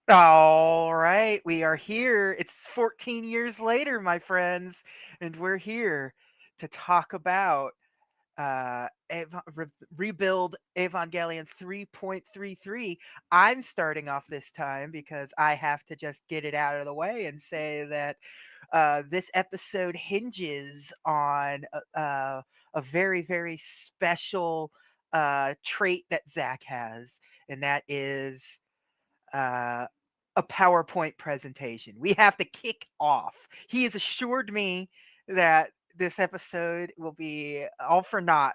All right, we are here. It's 14 years later, my friends, and we're here to talk about Rebuild Evangelion 3.33. I'm starting off this time because I have to just get it out of the way and say that this episode hinges on a very, very special trait that Zach has, and that is uh, a PowerPoint presentation. We have to kick off. He has assured me that this episode will be all for naught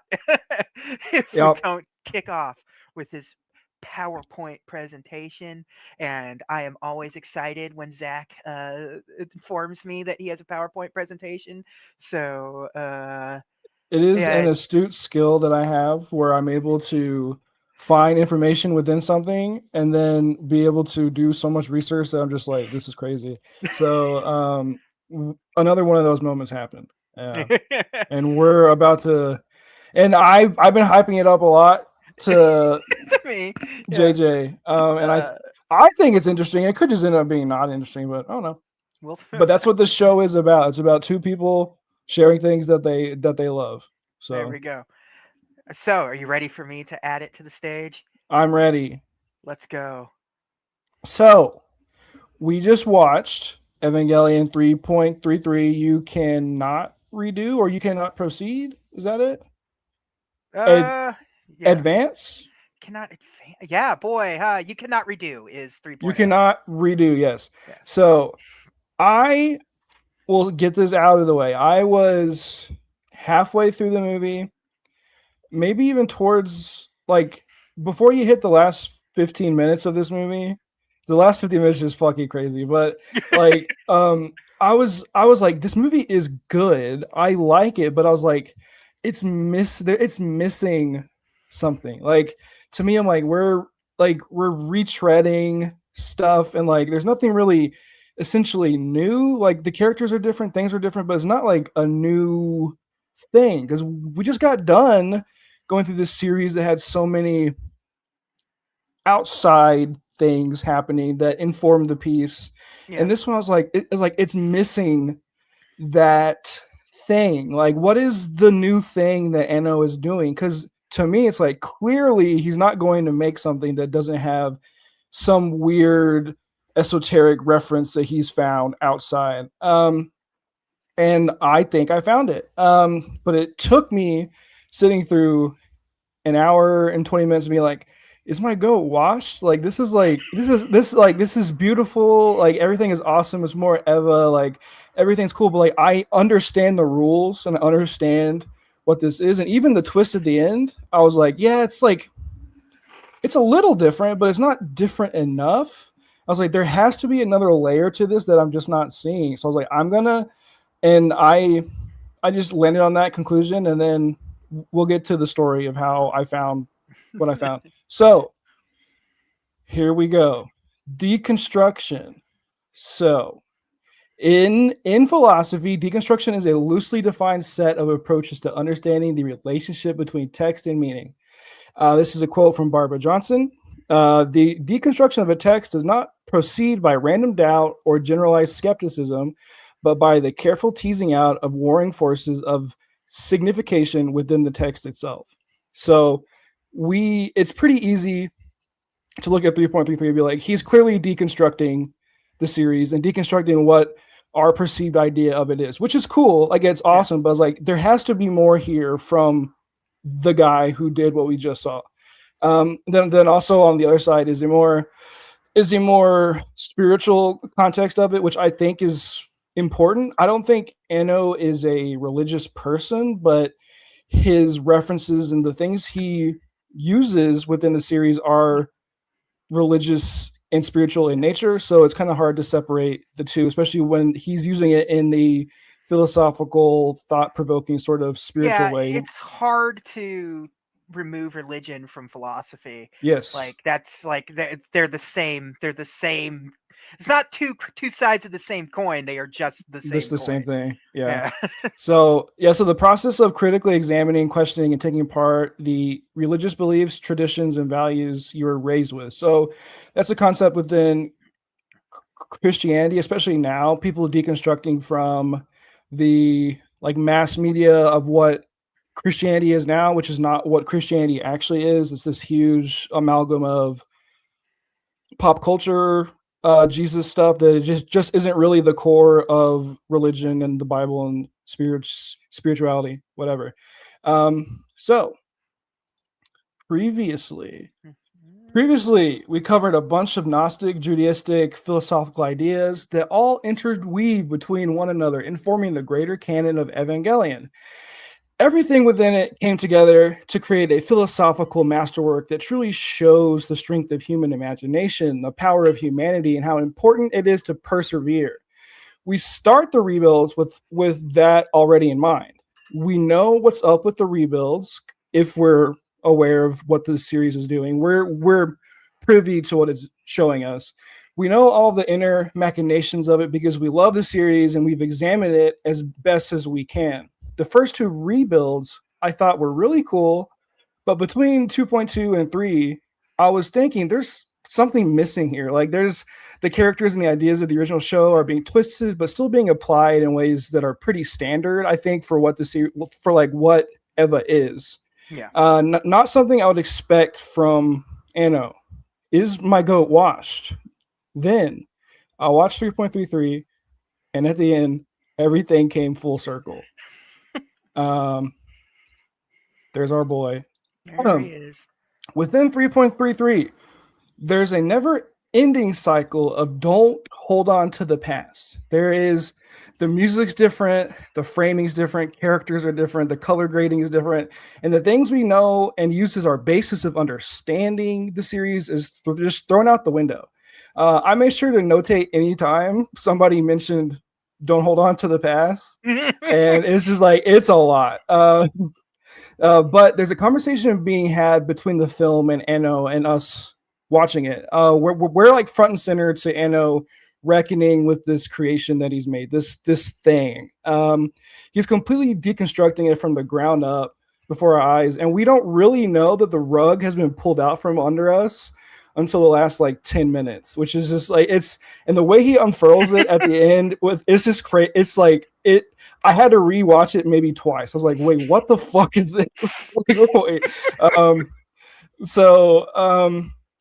if we Yep. don't kick off with this PowerPoint presentation. And I am always excited when Zach informs me that he has a PowerPoint presentation. So, It is an yeah, astute skill that I have where I'm able to find information within something and then be able to do so much research that I'm just like, this is crazy. So, another one of those moments happened. Yeah. And we're about to, and I've been hyping it up a lot to to me, yeah. JJ. And Uh, I think it's interesting. It could just end up being not interesting, but I don't know. we'll But that's what the show is about. It's about two people sharing things that they love. there So we go. So, are you ready for me to add it to the stage? I'm ready. Let's go. So we just watched Evangelion 3.33. You cannot redo or you cannot proceed. Is that it? Ad- Uh, yeah. advance? Cannot advance. Yeah, boy, you cannot redo is You 3.0. cannot redo, yes. Yes. So I will get this out of the way. I was halfway through the movie, maybe even towards like before you hit the last 15 minutes of this movie. The last 15 minutes is fucking crazy, but like I was like, this movie is good, I like it, but I was like, it's missing something. Like, to me, I'm like we're retreading stuff, and like there's nothing really essentially new. Like, the characters are different, things are different, but it's not like a new thing because we just got done going through this series that had so many outside things happening that informed the piece. And Yeah. this one, I was like, it's missing that thing. Like, what is the new thing that Eno is doing? Because to me, it's like, clearly he's not going to make something that doesn't have some weird esoteric reference that he's found outside. And I think I found it. But it took me sitting through an hour and 20 minutes to be like, is my goat washed? Like, this is beautiful. Like, everything is awesome. It's more Eva. Like, everything's cool. But like, I understand the rules and I understand what this is. And even the twist at the end, I was like, it's a little different, but it's not different enough. I was like, there has to be another layer to this that I'm just not seeing. So I was like, and I just landed on that conclusion, and then we'll get to the story of how I found what I found. So here we go. Deconstruction. So in philosophy, deconstruction is a loosely defined set of approaches to understanding the relationship between text and meaning. This is a quote from Barbara Johnson. The deconstruction of a text does not proceed by random doubt or generalized skepticism, but by the careful teasing out of warring forces of signification within the text itself. So it's pretty easy to look at 3.33 and be like, he's clearly deconstructing the series and deconstructing what our perceived idea of it is, which is cool. Like, it's Yeah. awesome, but it's like, there has to be more here from the guy who did what we just saw. Then also on the other side is a more spiritual context of it, which I think is important. I don't think Eno is a religious person, but his references and the things he uses within the series are religious and spiritual in nature. So it's kind of hard to separate the two, especially when he's using it in the philosophical, thought provoking sort of spiritual Yeah, way. it's hard to remove religion from philosophy. Yes. Like that's like they're the same. They're the same. It's not two sides of the same coin. They are just the This same the same coin. thing. Yeah. Yeah. So the process of critically examining, questioning, and taking apart the religious beliefs, traditions, and values you were raised with. So that's a concept within Christianity, especially now, people deconstructing from the like mass media of what Christianity is now, which is not what Christianity actually is. It's this huge amalgam of pop culture, Jesus stuff that just isn't really the core of religion and the Bible and spirituality, whatever. So previously, Mhm. Previously, we covered a bunch of Gnostic, Judaistic, philosophical ideas that all interweave between one another, informing the greater canon of Evangelion. Everything within it came together to create a philosophical masterwork that truly shows the strength of human imagination, the power of humanity, and how important it is to persevere. We start the rebuilds with that already in mind. We know what's up with the rebuilds if we're aware of what the series is doing. We're privy to what it's showing us. We know all the inner machinations of it because we love the series and we've examined it as best as we can. The first two rebuilds I thought were really cool, but between 2.2 and 3, I was thinking there's something missing here. Like there's the characters and the ideas of the original show are being twisted, but still being applied in ways that are pretty standard, I think, for what the series, for like what Eva is. Yeah. Not something I would expect from Anno. Is my goat washed? Then I watched 3.33, and at the end, everything came full circle. Um, there's our boy. There he is. Within 3.33, there's a never ending cycle of don't hold on to the past. There is the music's different, the framing's different, characters are different, the color grading is different, and the things we know and use as our basis of understanding the series is just thrown out the window. I made sure to notate anytime somebody mentioned don't hold on to the past, and it's just like it's a lot. But there's a conversation being had between the film and Anno and us watching it. We're like front and center to Anno reckoning with this creation that he's made, this thing. He's completely deconstructing it from the ground up before our eyes, and we don't really know that the rug has been pulled out from under us until the last like 10 minutes, which is just like it's and the way he unfurls it at the end with it's just crazy. It's like it I had to rewatch it maybe twice. I was like, wait, what the fuck is this? Wait.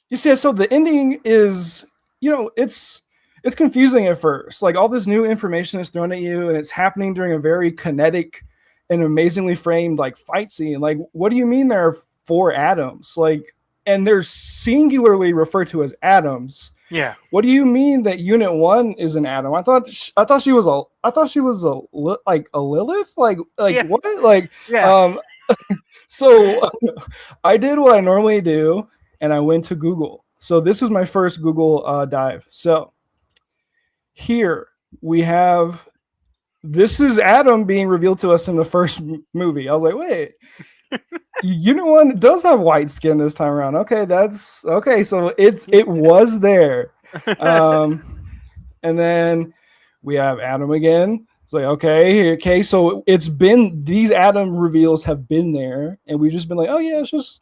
You see, so the ending is, it's confusing at first. Like all this new information is thrown at you, and it's happening during a very kinetic and amazingly framed like fight scene. Like, what do you mean there are four atoms? Like, and they're singularly referred to as atoms. Yeah. What do you mean that Unit 1 is an atom? I thought she was like a Lilith. Like Yeah. what? Like Yeah. so I did what I normally do, and I went to Google. So this was my first Google dive. So here we have this is Adam being revealed to us in the first movie. I was like, wait, Unit 1 does have white skin this time around. Okay, that's okay. So it was there. And then we have Adam again. It's like, okay. So it's been these Adam reveals have been there, and we've just been like, oh yeah, it's just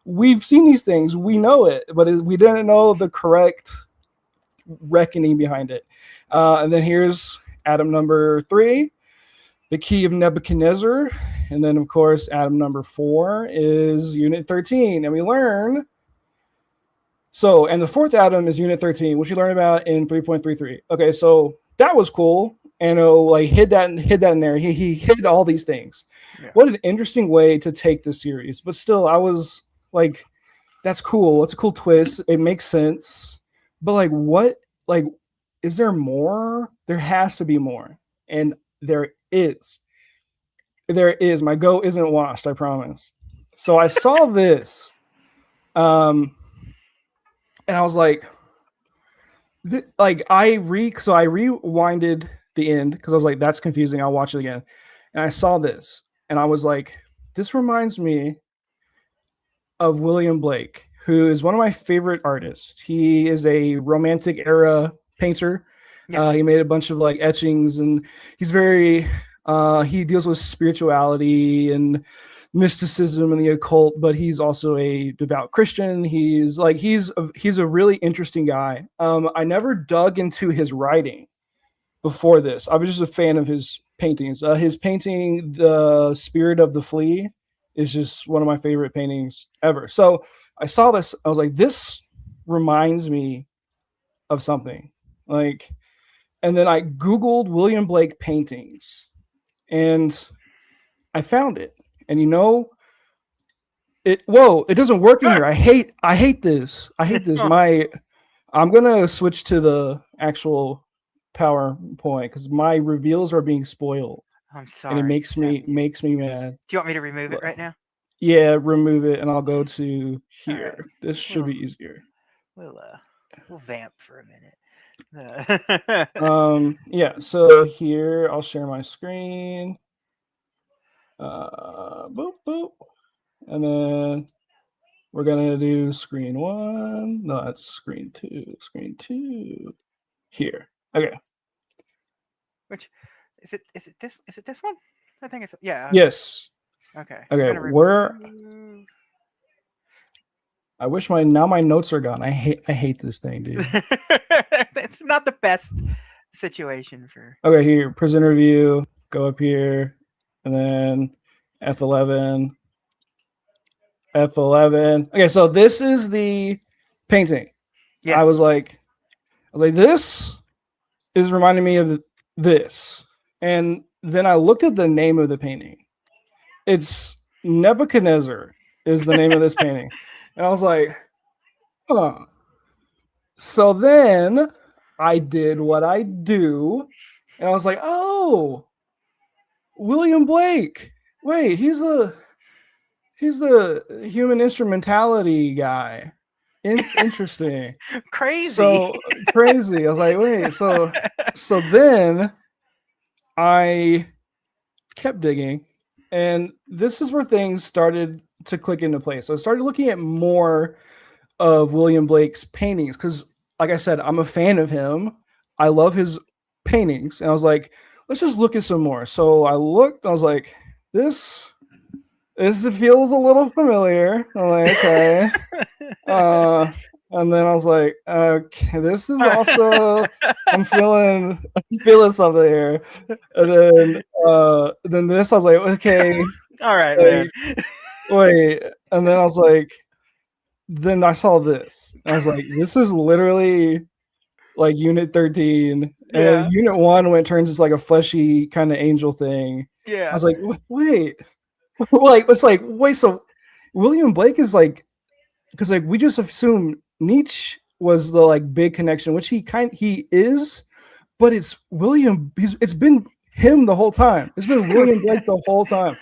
we've seen these things, we know it, but we didn't know the correct reckoning behind it. And then here's Adam number 3, the key of Nebuchadnezzar. And then, of course, Adam number 4 is Unit 13. And we learn. So, and the fourth Adam is Unit 13, which you learn about in 3.33. Okay, so that was cool. And like hid that in there. He hid all these things. Yeah. What an interesting way to take the series. But still, I was like, that's cool. It's a cool twist. It makes sense. But like, what? Like, is there more? There has to be more. And there is. There is. My goat isn't washed, I promise. So I saw this. And I was like, I rewinded the end because I was like, that's confusing. I'll watch it again. And I saw this and I was like, this reminds me of William Blake, who is one of my favorite artists. He is a romantic era painter. Yeah. He made a bunch of like etchings, and he's very he deals with spirituality and mysticism and the occult, but he's also a devout Christian. He's a really interesting guy. I never dug into his writing before this. I was just a fan of his paintings. His painting, The Spirit of the Flea, is just one of my favorite paintings ever. So I saw this. I was like, this reminds me of something. Like, and then I Googled William Blake paintings and I found it. And you know, it doesn't work in here. I hate this. I hate this. I'm gonna switch to the actual PowerPoint because my reveals are being spoiled, I'm and it sorry, Zach. makes me mad. Do you want me to remove it right now? Yeah, remove it, and I'll go to All right. here. This should We'll be easier. we'll we'll vamp for a minute. Yeah. So here, I'll share my screen. Boop boop, and then we're gonna do screen one. No, that's screen two. Screen two. Here. Okay. Which is it? Is it this? Is it this one? I think it's yeah. Okay. Yes. Okay. I'm Okay. gonna Where remove. I wish my notes are gone. I hate this thing, dude. It's not the best situation for. Okay, here, presenter view, go up here, and then F11. F11. Okay, so this is the painting. Yes. I was like, this is reminding me of this. And then I looked at the name of the painting. It's Nebuchadnezzar is the name of this painting. And I was like, huh. So then I did what I do, and I was like, oh, William Blake. Wait, he's the human instrumentality guy. Interesting. Crazy. So crazy. I was like, wait, so then I kept digging, and this is where things started to click into place. So I started looking at more of William Blake's paintings because, like I said, I'm a fan of him. I love his paintings, and I was like, let's just look at some more. So I looked. I was like, this feels a little familiar. I'm like, okay. And then I was like, okay, this is also I'm feeling something here. And then this I was like, okay. All right, like, man. Wait. And then I was like, then I saw this. I was like, this is literally like Unit 13. And then Unit 1 when it turns into like a fleshy kind of angel thing. Yeah. I was like, wait. Like it's like, wait, so William Blake is like, because like we just assume Nietzsche was the like big connection, which he is, but it's it's been him the whole time. It's been William Blake the whole time.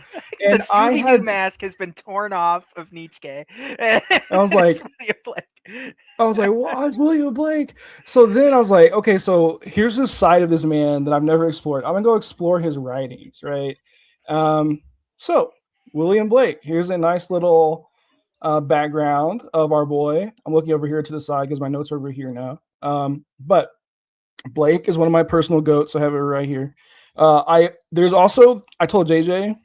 And the Scooby-Doo mask has been torn off of Nietzsche. I was like, wow, it's William Blake. So then I was like, okay, so here's this side of this man that I've never explored. I'm gonna go explore his writings, right? So William Blake, here's a nice little background of our boy. I'm looking over here to the side because my notes are over here now. But Blake is one of my personal goats. I have it right here. There's also, I told JJ,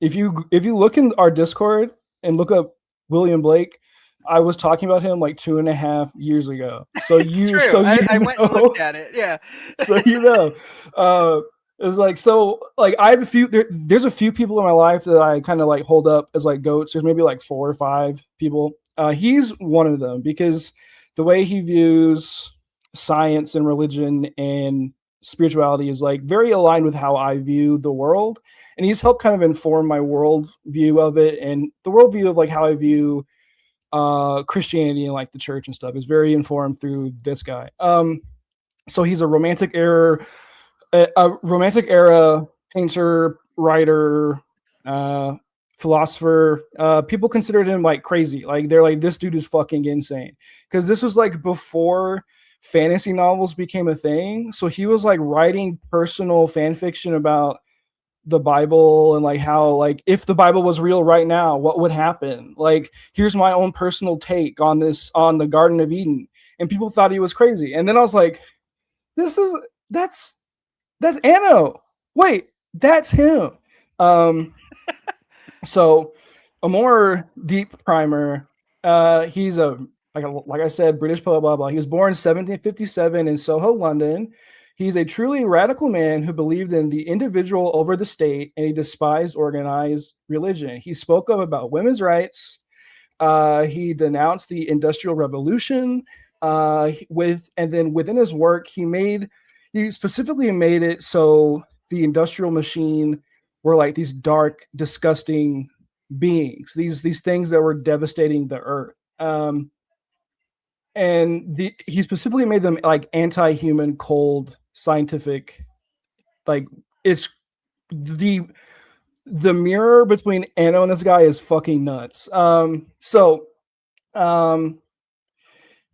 if you look in our Discord and look up William Blake, I was talking about him like 2.5 years ago. So I went and looked at it. Yeah. So it's like, so like I have a few there's a few people in my life that I kind of like hold up as like goats. There's maybe like 4 or 5 people. He's one of them because the way he views science and religion and spirituality is like very aligned with how I view the world, and he's helped kind of inform my world view of it, and the worldview of like how I view Christianity and like the church and stuff is very informed through this guy. So he's a romantic era painter, writer, philosopher. People considered him like crazy. Like they're like, this dude is fucking insane. Because this was like before fantasy novels became a thing. So he was like writing personal fan fiction about the Bible and like how like if the Bible was real right now, what would happen? Like here's my own personal take on the Garden of Eden. And people thought he was crazy. And then I was like, that's Anno. Wait, that's him. So a more deep primer. He's a like I said, British poet, blah blah. He was born 1757 in Soho, London. He's a truly radical man who believed in the individual over the state, and he despised organized religion. He spoke up about women's rights. He denounced the Industrial Revolution. And then within his work, he specifically made it so the industrial machine were like these dark, disgusting beings, these things that were devastating the earth. He specifically made them like anti-human, cold, scientific. Like it's the mirror between Anno and this guy is fucking nuts. Um,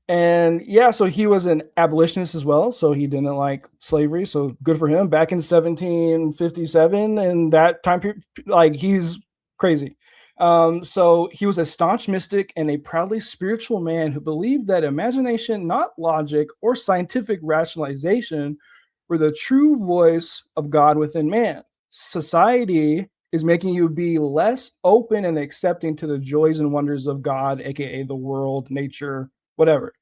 and yeah, so he was an abolitionist as well. So he didn't like slavery. So good for him. Back in 1757, and that time period, like he's crazy. So he was a staunch mystic and a proudly spiritual man who believed that imagination, not logic or scientific rationalization, were the true voice of God within man. Society is making you be less open and accepting to the joys and wonders of God, aka the world, nature, whatever.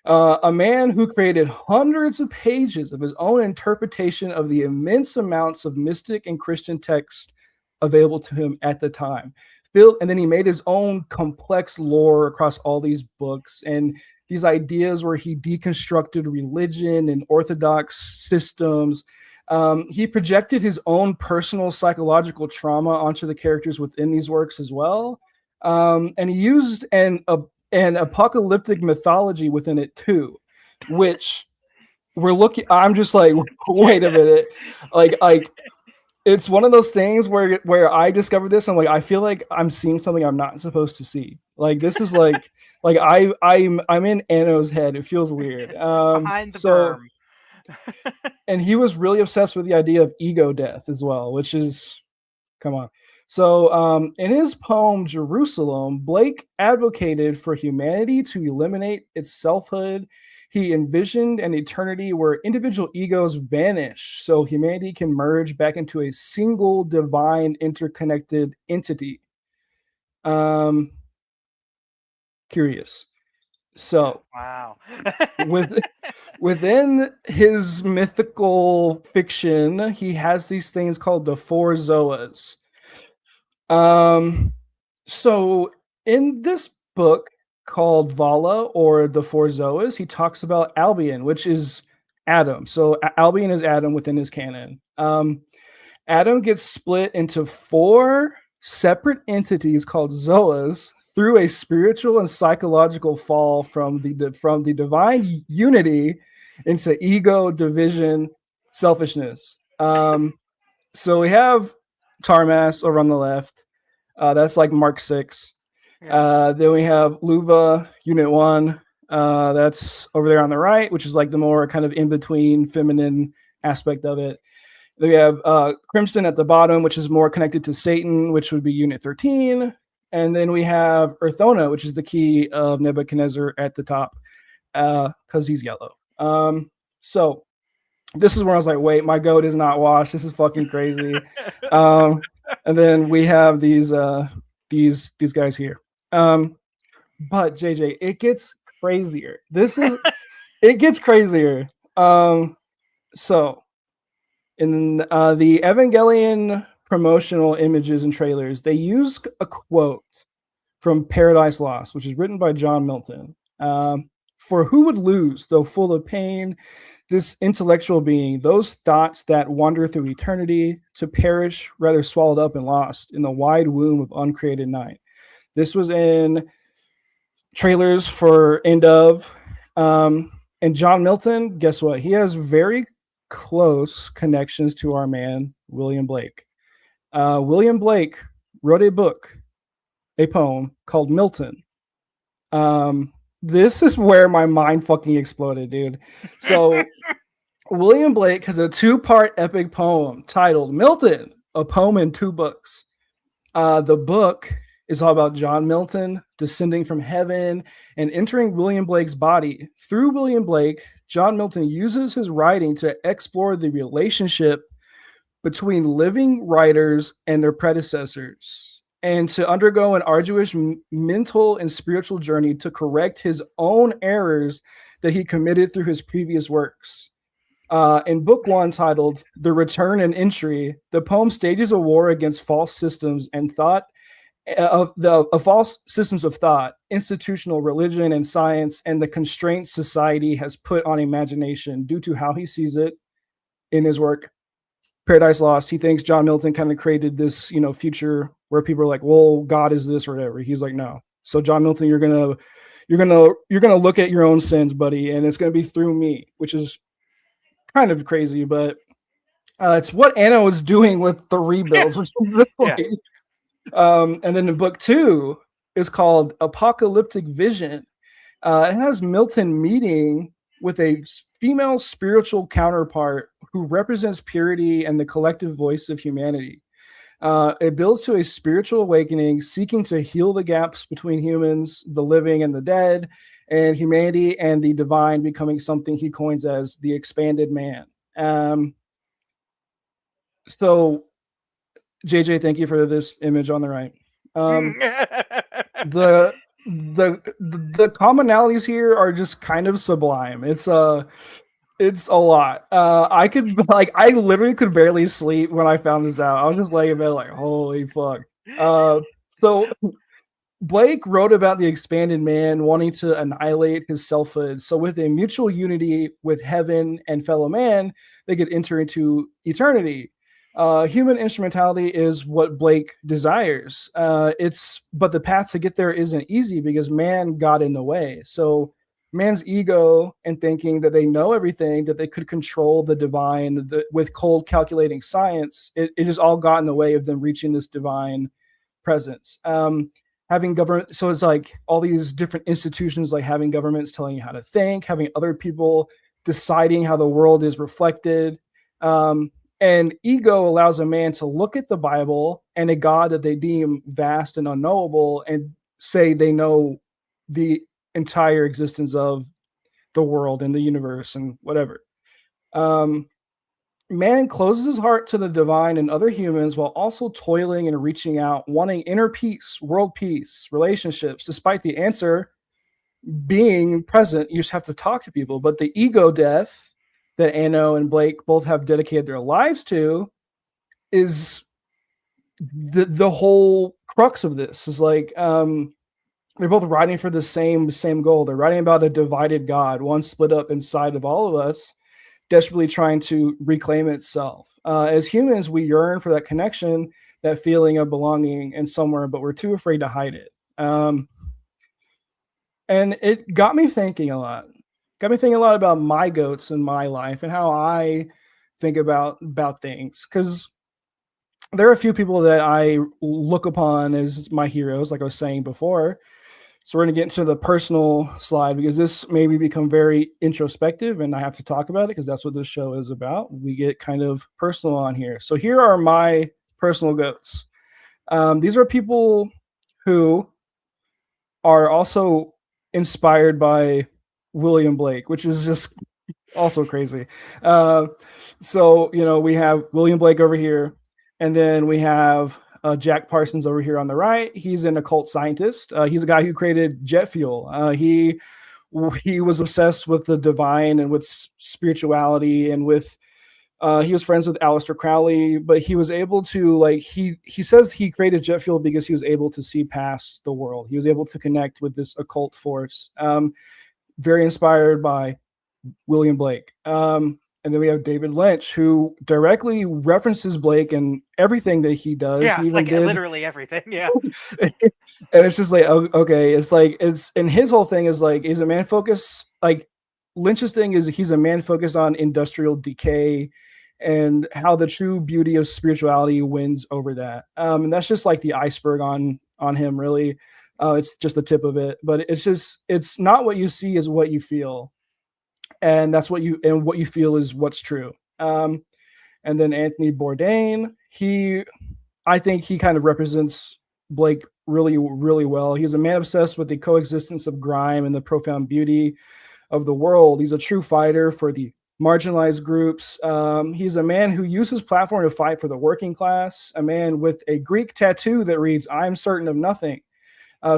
A man who created hundreds of pages of his own interpretation of the immense amounts of mystic and Christian text available to him at the time. And then he made his own complex lore across all these books and these ideas where he deconstructed religion and orthodox systems. He projected his own personal psychological trauma onto the characters within these works as well. And he used an apocalyptic mythology within it too, which I'm just like, wait a minute. Like it's one of those things where I discovered this. I'm like, I feel like I'm seeing something I'm not supposed to see. Like this is like I'm in Anno's head. It feels weird. Behind the berm. And he was really obsessed with the idea of ego death as well, which is, come on. So in his poem Jerusalem, Blake advocated for humanity to eliminate its selfhood. He envisioned an eternity where individual egos vanish so humanity can merge back into a single divine interconnected entity. Curious. So wow. Within his mythical fiction, he has these things called the four Zoas. So in this book called Vala or the Four Zoas, he talks about Albion, which is Adam. So Albion is Adam within his canon. Adam gets split into four separate entities called Zoas through a spiritual and psychological fall from the divine unity into ego, division, selfishness. So we have Tarmas over on the left. That's like Mark 6. Yeah. Then we have Luva, Unit 1. That's over there on the right, which is like the more kind of in-between feminine aspect of it. Then we have Crimson at the bottom, which is more connected to Satan, which would be Unit 13. And then we have Earthona, which is the key of Nebuchadnezzar at the top, because he's yellow. So this is where I was like, wait, my goat is not washed. This is fucking crazy. And then we have these guys here. But JJ, it gets crazier. It gets crazier. So in the Evangelion promotional images and trailers, they use a quote from Paradise Lost, which is written by John Milton. For who would lose, though full of pain, this intellectual being, those thoughts that wander through eternity, to perish, rather swallowed up and lost in the wide womb of uncreated night. This was in trailers for End of. And John Milton, guess what? He has very close connections to our man, William Blake. William Blake wrote a poem called Milton. This is where my mind fucking exploded, dude. So William Blake has a 2-part epic poem titled Milton, a poem in 2 books. The book is all about John Milton descending from heaven and entering William Blake's body. Through William Blake, John Milton uses his writing to explore the relationship between living writers and their predecessors. and to undergo an arduous mental and spiritual journey to correct his own errors that he committed through his previous works. In book one, titled The Return and Entry, the poem stages a war against false systems and thought of false systems of thought, institutional religion and science, and the constraints society has put on imagination due to how he sees it in his work Paradise Lost. He thinks John Milton kind of created this, future where people are like, "Well, God is this or whatever." He's like, "No." So John Milton, you're gonna look at your own sins, buddy, and it's gonna be through me, which is kind of crazy, but it's what Anna was doing with the rebuilds, which is really Yeah. and then the book two is called Apocalyptic Vision. It has Milton meeting with a female spiritual counterpart who represents purity and the collective voice of humanity. It builds to a spiritual awakening, seeking to heal the gaps between humans, the living and the dead, and humanity and the divine, becoming something he coins as the expanded man. So, JJ, thank you for this image on the right. The the commonalities here are just kind of sublime. It's a lot. I literally could barely sleep when I found this out. I was just laying in bed like, holy fuck. So Blake wrote about the expanded man wanting to annihilate his selfhood. So with a mutual unity with heaven and fellow man, they could enter into eternity. Human instrumentality is what Blake desires. But the path to get there isn't easy because man got in the way. So man's ego and thinking that they know everything, that they could control the divine with cold calculating science, it just all got in the way of them reaching this divine presence. Having government, so it's like all these different institutions, like having governments telling you how to think, having other people deciding how the world is reflected. And ego allows a man to look at the Bible and a God that they deem vast and unknowable and say they know the entire existence of the world and the universe and whatever. Man closes his heart to the divine and other humans while also toiling and reaching out, wanting inner peace, world peace, relationships, despite the answer being present. You just have to talk to people. But the ego death that Anno and Blake both have dedicated their lives to is the whole crux of this. Is like they're both writing for the same goal. They're writing about a divided God, one split up inside of all of us, desperately trying to reclaim itself. As humans, we yearn for that connection, that feeling of belonging in somewhere, but we're too afraid to hide it. And it got me thinking a lot. Got me thinking a lot about my goats in my life and how I think about things. Because there are a few people that I look upon as my heroes, like I was saying before. So we're going to get into the personal slide because this maybe become very introspective and I have to talk about it because that's what this show is about. We get kind of personal on here. So here are my personal goats. These are people who are also inspired by William Blake, which is just also crazy. So, we have William Blake over here, and then we have Jack Parsons over here on the right. He's an occult scientist. He's a guy who created jet fuel. He was obsessed with the divine and with spirituality and with he was friends with Aleister Crowley, but he was able to he says he created jet fuel because he was able to see past the world. He was able to connect with this occult force. Very inspired by William Blake. And then we have David Lynch, who directly references Blake and everything that he does. Yeah, he even like did literally everything. Yeah. and it's just like, okay, and his whole thing is like, he's a man focused, like Lynch's thing is he's a man focused on industrial decay and how the true beauty of spirituality wins over that. And that's just like the iceberg on him, really. It's just the tip of it, but it's not what you see is what you feel. And that's what you feel is what's true. And then Anthony Bourdain, I think he kind of represents Blake really, really well. He's a man obsessed with the coexistence of grime and the profound beauty of the world. He's a true fighter for the marginalized groups. He's a man who used his platform to fight for the working class, a man with a Greek tattoo that reads, I'm certain of nothing.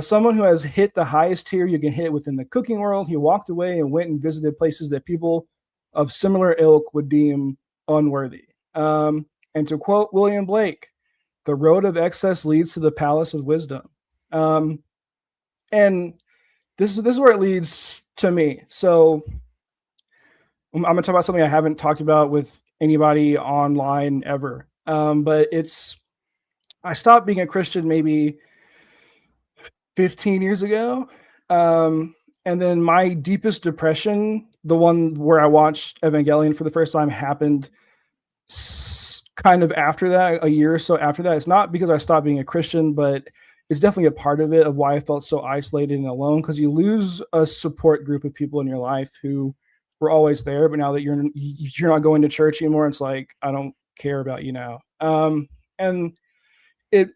Someone who has hit the highest tier you can hit within the cooking world. He walked away and went and visited places that people of similar ilk would deem unworthy. And to quote William Blake, the road of excess leads to the palace of wisdom. Um, and this is where it leads to me. So I'm going to talk about something I haven't talked about with anybody online ever. But I stopped being a Christian maybe 15 years ago. And then my deepest depression, the one where I watched Evangelion for the first time, happened kind of after that, a year or so after that. It's not because I stopped being a Christian, but it's definitely a part of it of why I felt so isolated and alone, because you lose a support group of people in your life who were always there, but now that you're not going to church anymore, it's like I don't care about you now. And it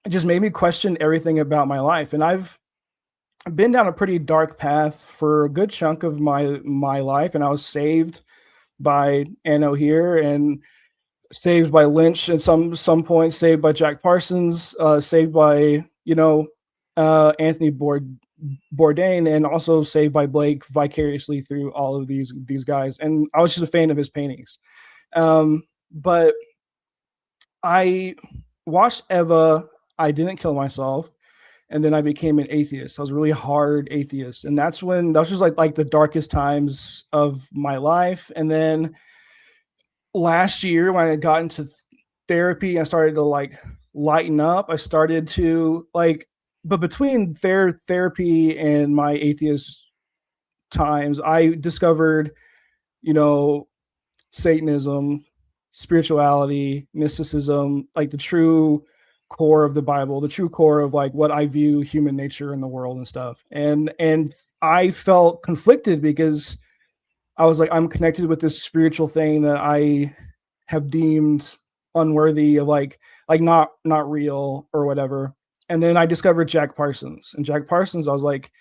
just made me question everything about my life. And I've been down a pretty dark path for a good chunk of my life, and I was saved by Anno here, and saved by Lynch at some point, saved by Jack Parsons, saved by Anthony Bourdain, and also saved by Blake vicariously through all of these guys. And I was just a fan of his paintings. But I watched Eva. I didn't kill myself, and then I became an atheist. I was a really hard atheist, and that was just like the darkest times of my life. And then last year, when I got into therapy, I started to like lighten up. I started to but between therapy and my atheist times, I discovered, Satanism, spirituality, mysticism, like the true core of the Bible, the true core of like what I view human nature in the world and stuff. And I felt conflicted because I was like, I'm connected with this spiritual thing that I have deemed unworthy of like not real or whatever. And then I discovered Jack Parsons. And Jack Parsons, I was like,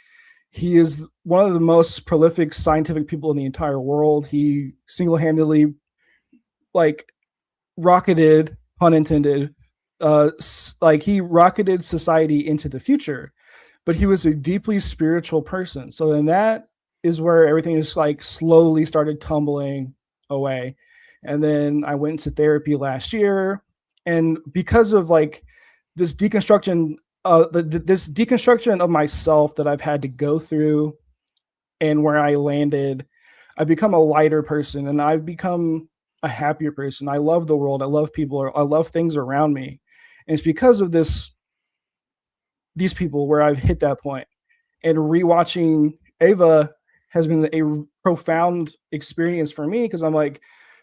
he is one of the most prolific scientific people in the entire world. He single-handedly like rocketed, pun intended, he rocketed society into the future. But he was a deeply spiritual person. So then that is where everything just like slowly started tumbling away. And then I went into therapy last year, and because of like this deconstruction, this deconstruction of myself that I've had to go through, and where I landed, I've become a lighter person, and I've become a happier person. I love the world. I love people. I love things around me, and it's because of these people where I've hit that point. And rewatching Ava has been a profound experience for me, because I'm like,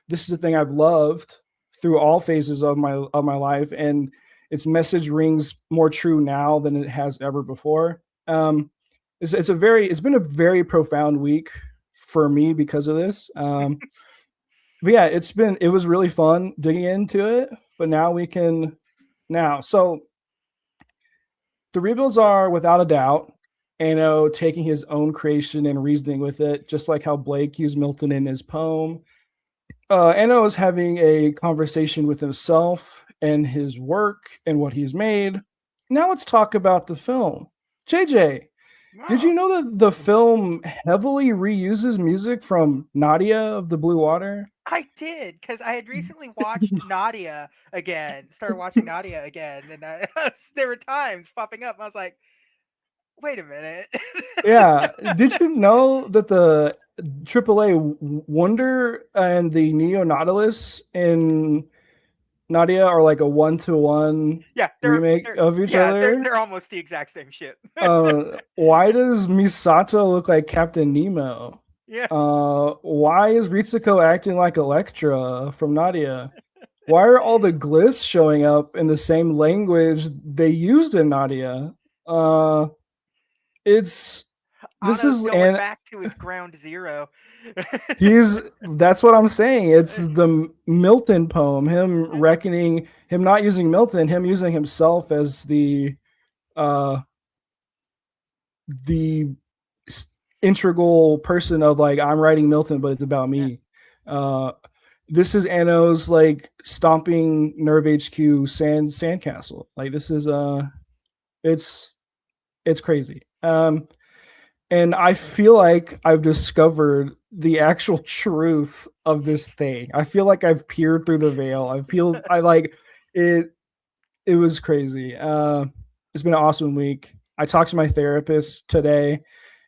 this is a thing I've loved through all phases of my life, and its message rings more true now than it has ever before. It's been a very profound week for me because of this. But yeah, it was really fun digging into it. But now we can so the rebuilds are without a doubt Ano taking his own creation and reasoning with it, just like how Blake used Milton in his poem. Ano is having a conversation with himself and his work and what he's made. Now let's talk about the film. JJ, did Wow. you know that the film heavily reuses music from Nadia of the Blue Water? I did, because I had recently watched Nadia again, started watching Nadia again, and there were times popping up. I was like, wait a minute. Yeah. Did you know that the AAA Wonder and the Neo Nautilus in Nadia are like a 1-to-1 Yeah, remake of each other? they're almost the exact same shit. Why does Misato look like Captain Nemo? Yeah, Why is Ritsuko acting like Electra from Nadia? Why are all the glyphs showing up in the same language they used in Nadia? Uh, it's this Anno's is going an back to his ground zero. he's that's what I'm saying. It's the Milton poem, him not using Milton, him using himself as uh the integral person of like I'm writing Milton, but it's about Yeah. me. Uh, this is Anno's like stomping Nerve HQ sandcastle. Like this is it's it's crazy. And I feel like I've discovered the actual truth of this thing. I feel like I've peered through the veil. I like it. It was crazy. It's been an awesome week. I talked to my therapist today,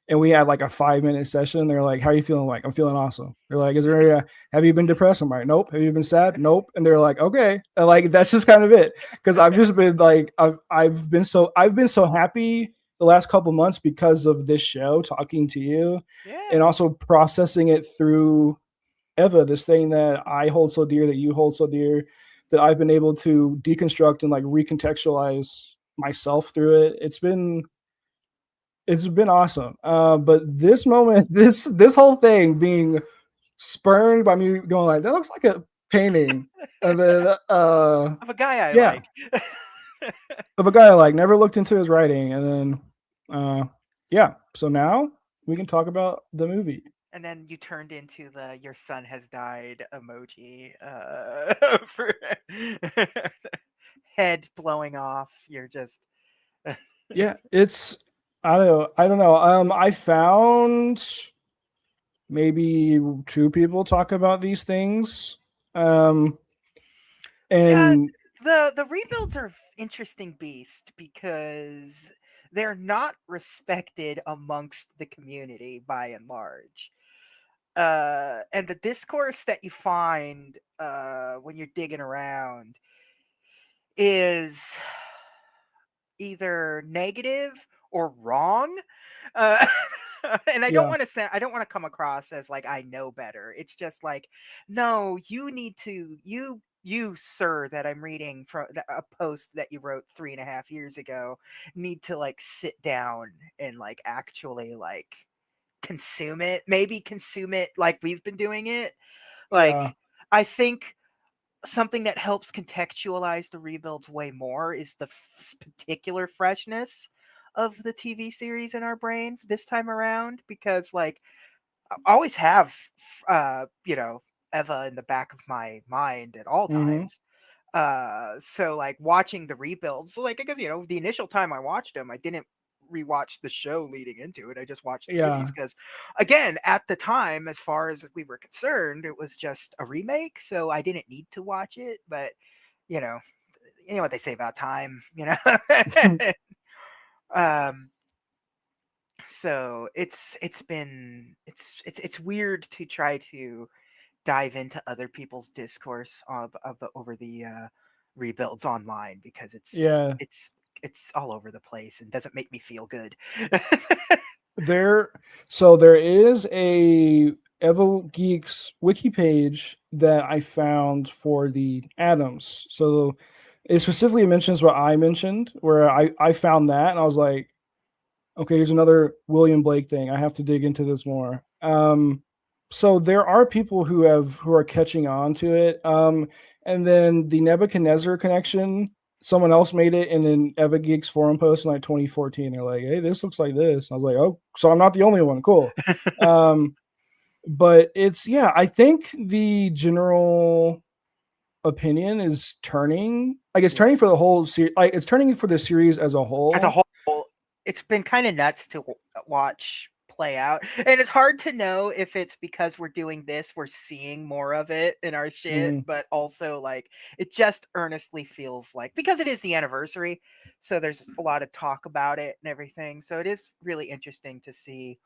and we had like a 5 minute session. They're like, "How are you feeling?" Like, "I'm feeling awesome." They're like, "Is there? Have you been depressed?" I'm like, "Nope." "Have you been sad?" "Nope." And they're like, "Okay." And like that's just kind of it. Because I've just been like, I've been so happy the last couple months because of this show, talking to you, Yeah. and also processing it through Eva, this thing that I hold so dear, that you hold so dear, that I've been able to deconstruct and like recontextualize myself through it. It's been awesome. But this moment, this whole thing being spurned by me going like, that looks like a painting, and then Of a guy I yeah, like. of a guy I like, never looked into his writing, and then yeah. So now we can talk about the movie. And then you turned into the "your son has died" emoji for head blowing off. You're just Yeah, it's I don't know. I found maybe two people talk about these things. Um yeah. and The rebuilds are interesting beast because they're not respected amongst the community by and large. And the discourse that you find when you're digging around is either negative or wrong. Uh, and yeah. I don't want to come across as like I know better. It's just like, no, you need to you sir that I'm reading from a post that you wrote 3.5 years ago need to like sit down and like actually like consume it, maybe consume it like we've been doing it. Yeah. Like I think something that helps contextualize the rebuilds way more is the particular freshness of the TV series in our brain this time around, because like I always have you know, Eva in the back of my mind at all Mhm. times. So like watching the rebuilds, like because you know the initial time I watched them, I didn't rewatch the show leading into it. I just watched the movies Yeah. because, again, at the time, as far as we were concerned, it was just a remake, so I didn't need to watch it. But you know, you know what they say about time, you know. um, so it's weird to try to dive into other people's discourse over the rebuilds online because Yeah. it's all over the place and doesn't make me feel good. There so there is a Evo Geeks wiki page that I found for the atoms. So it specifically mentions what I mentioned, where I found that and I was like, okay, here's another William Blake thing. I have to dig into this more. So there are people who are catching on to it. And then the Nebuchadnezzar connection, someone else made it in an Eva Geeks forum post in like 2014. They're like, "Hey, this looks like this." I was like, "Oh, so I'm not the only one. Cool." Um, but it's yeah, I think the general opinion is turning. Like it's Yeah. turning for the whole series. Like it's turning for the series as a As a whole. whole, it's been kind of nuts to watch play out. And it's hard to know if it's because we're doing this, we're seeing more of it in our shit, Mhm. but also like it just earnestly feels like because it is the anniversary, so there's a lot of talk about it and everything. So it is really interesting to see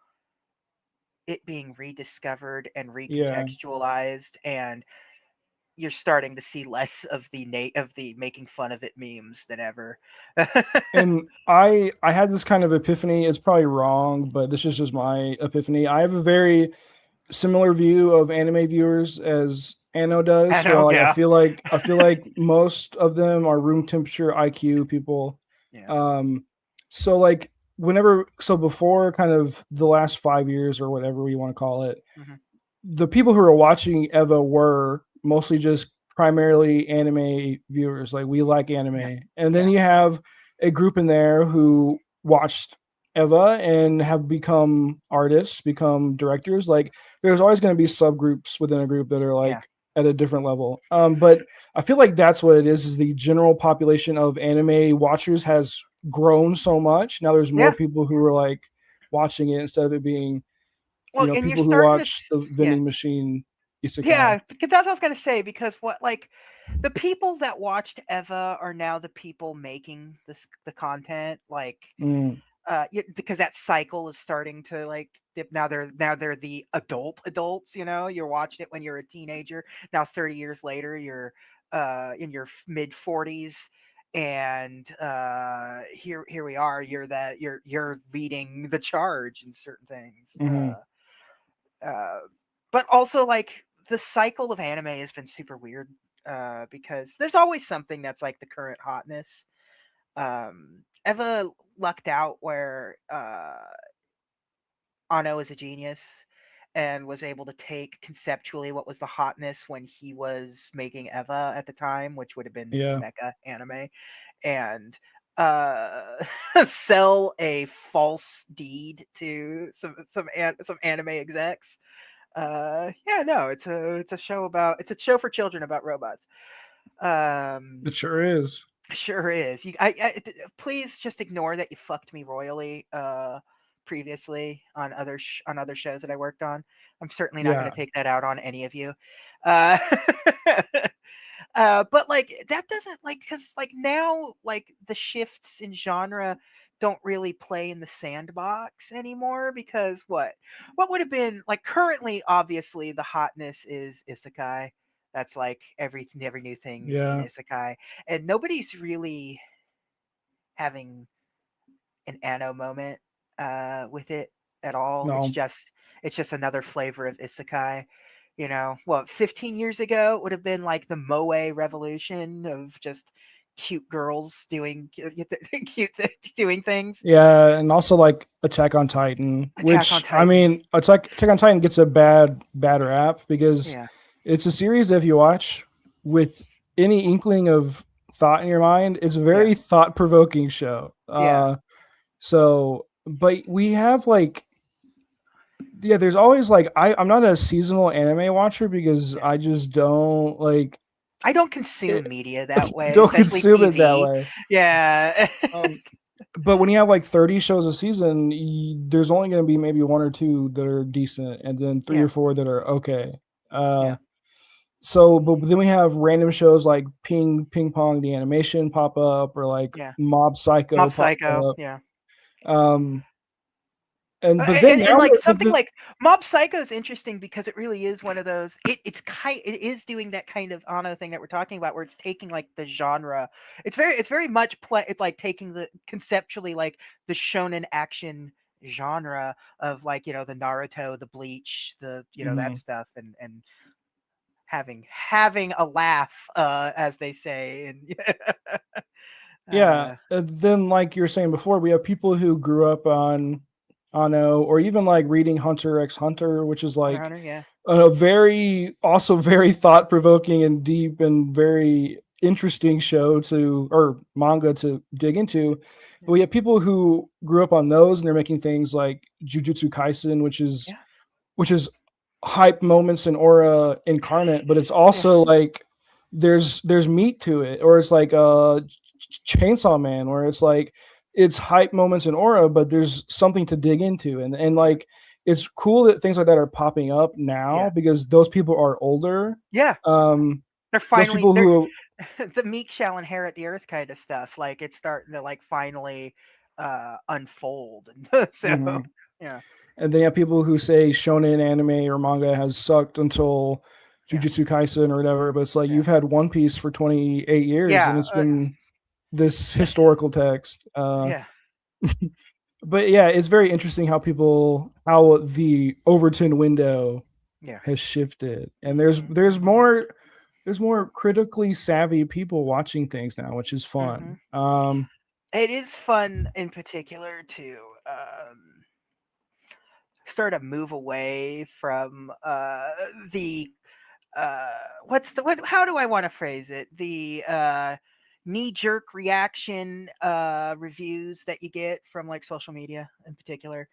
it being rediscovered and Yeah. recontextualized, and you're starting to see less of the of the making fun of it memes than ever. And I had this kind of epiphany. It's probably wrong, but this is just my epiphany. I have a very similar view of anime viewers as Anno I does, where know, like yeah. I feel like most of them are room temperature IQ people. Yeah. Um, so like whenever so before kind of the last 5 years or whatever we want to call it, Mhm. the people who are watching Eva were mostly just primarily anime viewers. Like we like Yeah. anime, and then Yeah. you have a group in there who watched Eva and have become artists, become directors, like there's always going to be subgroups within a group that are Yeah. like at a different level. But I feel like that's what it is the general population of anime watchers has grown so much. Now there's more Yeah. people who are like watching it instead of it being, Well, and you're people who starting to watch the yeah. vending machine isekai. Yeah, because that's what I was gonna say. Because what like the people that watched Eva are now the people making the content. Like, Mm, because that cycle is starting to like dip. Now they're the adults. You're watching it when you're a teenager. Now 30 years later, you're in your mid 40s. And here we are. You're leading the charge in certain things. hmm Uh, but also like the cycle of anime has been super weird, because there's always something that's like the current hotness. Eva lucked out where Ano is a genius and was able to take conceptually what was the hotness when he was making Eva at the time, which would have been Yeah, mecha anime, and uh sell a false deed to some anime execs. Yeah, no, it's a show for children about robots. um it sure is. sure is. Please just ignore that you fucked me royally previously on other shows that I worked on. I'm certainly not going Yeah, to take that out on any of you. uh but like that doesn't like because like now like the shifts in genre don't really play in the sandbox anymore, because what would have been like currently obviously the hotness is isekai. That's like every new thing's an yeah. isekai, and nobody's really having an ano moment with it at all. No, It's just another flavor of isekai. What 15 years ago it would have been like the moe revolution of just cute girls doing cute doing things. yeah, and also like Attack on Titan, Attack on which I Titan. mean, Attack on Titan gets a bad rap because Yeah. it's a series that if you watch with any inkling of thought in your mind, it's a Yeah. very thought provoking show. Yeah. But we have like, yeah, there's always like I'm not a seasonal anime watcher because Yeah. I just don't like I don't it, consume media that way, don't especially consume it that TV. way. Yeah. Um, but when you have like 30 shows a season, there's only going to be maybe one or two that are decent, and then three Yeah. or four that are okay. Yeah. Uh, but then we have random shows like Ping Pong, the animation pop up, or like Yeah. Mob Mob Psycho pop Psycho. up. Yeah. Um, and but then And now like with something like Mob Psycho is interesting because it really is one of those. It is doing that kind of Ano thing that we're talking about, where it's taking like the genre. It's very much play. It's like taking the conceptually like the shonen action genre of like the Naruto, the Bleach, that mhm. stuff, and having a laugh, as they say, and Yeah, uh, then like you were saying before, we have people who grew up on Ano, or even like reading Hunter x Hunter, which is Hunter x like Hunter. Yeah. a very also very thought provoking and deep and very interesting show to or manga to dig into. But Yeah. we have people who grew up on those and they're making things like Jujutsu Kaisen, Yeah. which is hype moments and aura incarnate, but it's Yeah. also like there's meat to it, or it's like Chainsaw Man, where it's like it's hype moments and aura, but there's something to dig into, and Yeah. like it's cool that things like that are popping up now Yeah. because those people are older. Yeah. Um, They're those finally people they're who, the meek shall inherit the earth kind of stuff. Like it's starting to like finally unfold. So mhm. yeah. And then you have people who say shonen anime or manga has sucked until Yeah. Jujutsu Kaisen or whatever, but it's like Yeah. you've had One Piece for 28 years and Yeah. it's been this historical text. Yeah. But yeah, it's very interesting how the Overton window Yeah. has shifted, and Hmm. Hmm. there's more critically savvy people watching things now, which is Hmm. fun. It is fun in particular to start to move away from the what's the what how do I want to phrase it? The knee jerk reaction reviews that you get from like social media in particular.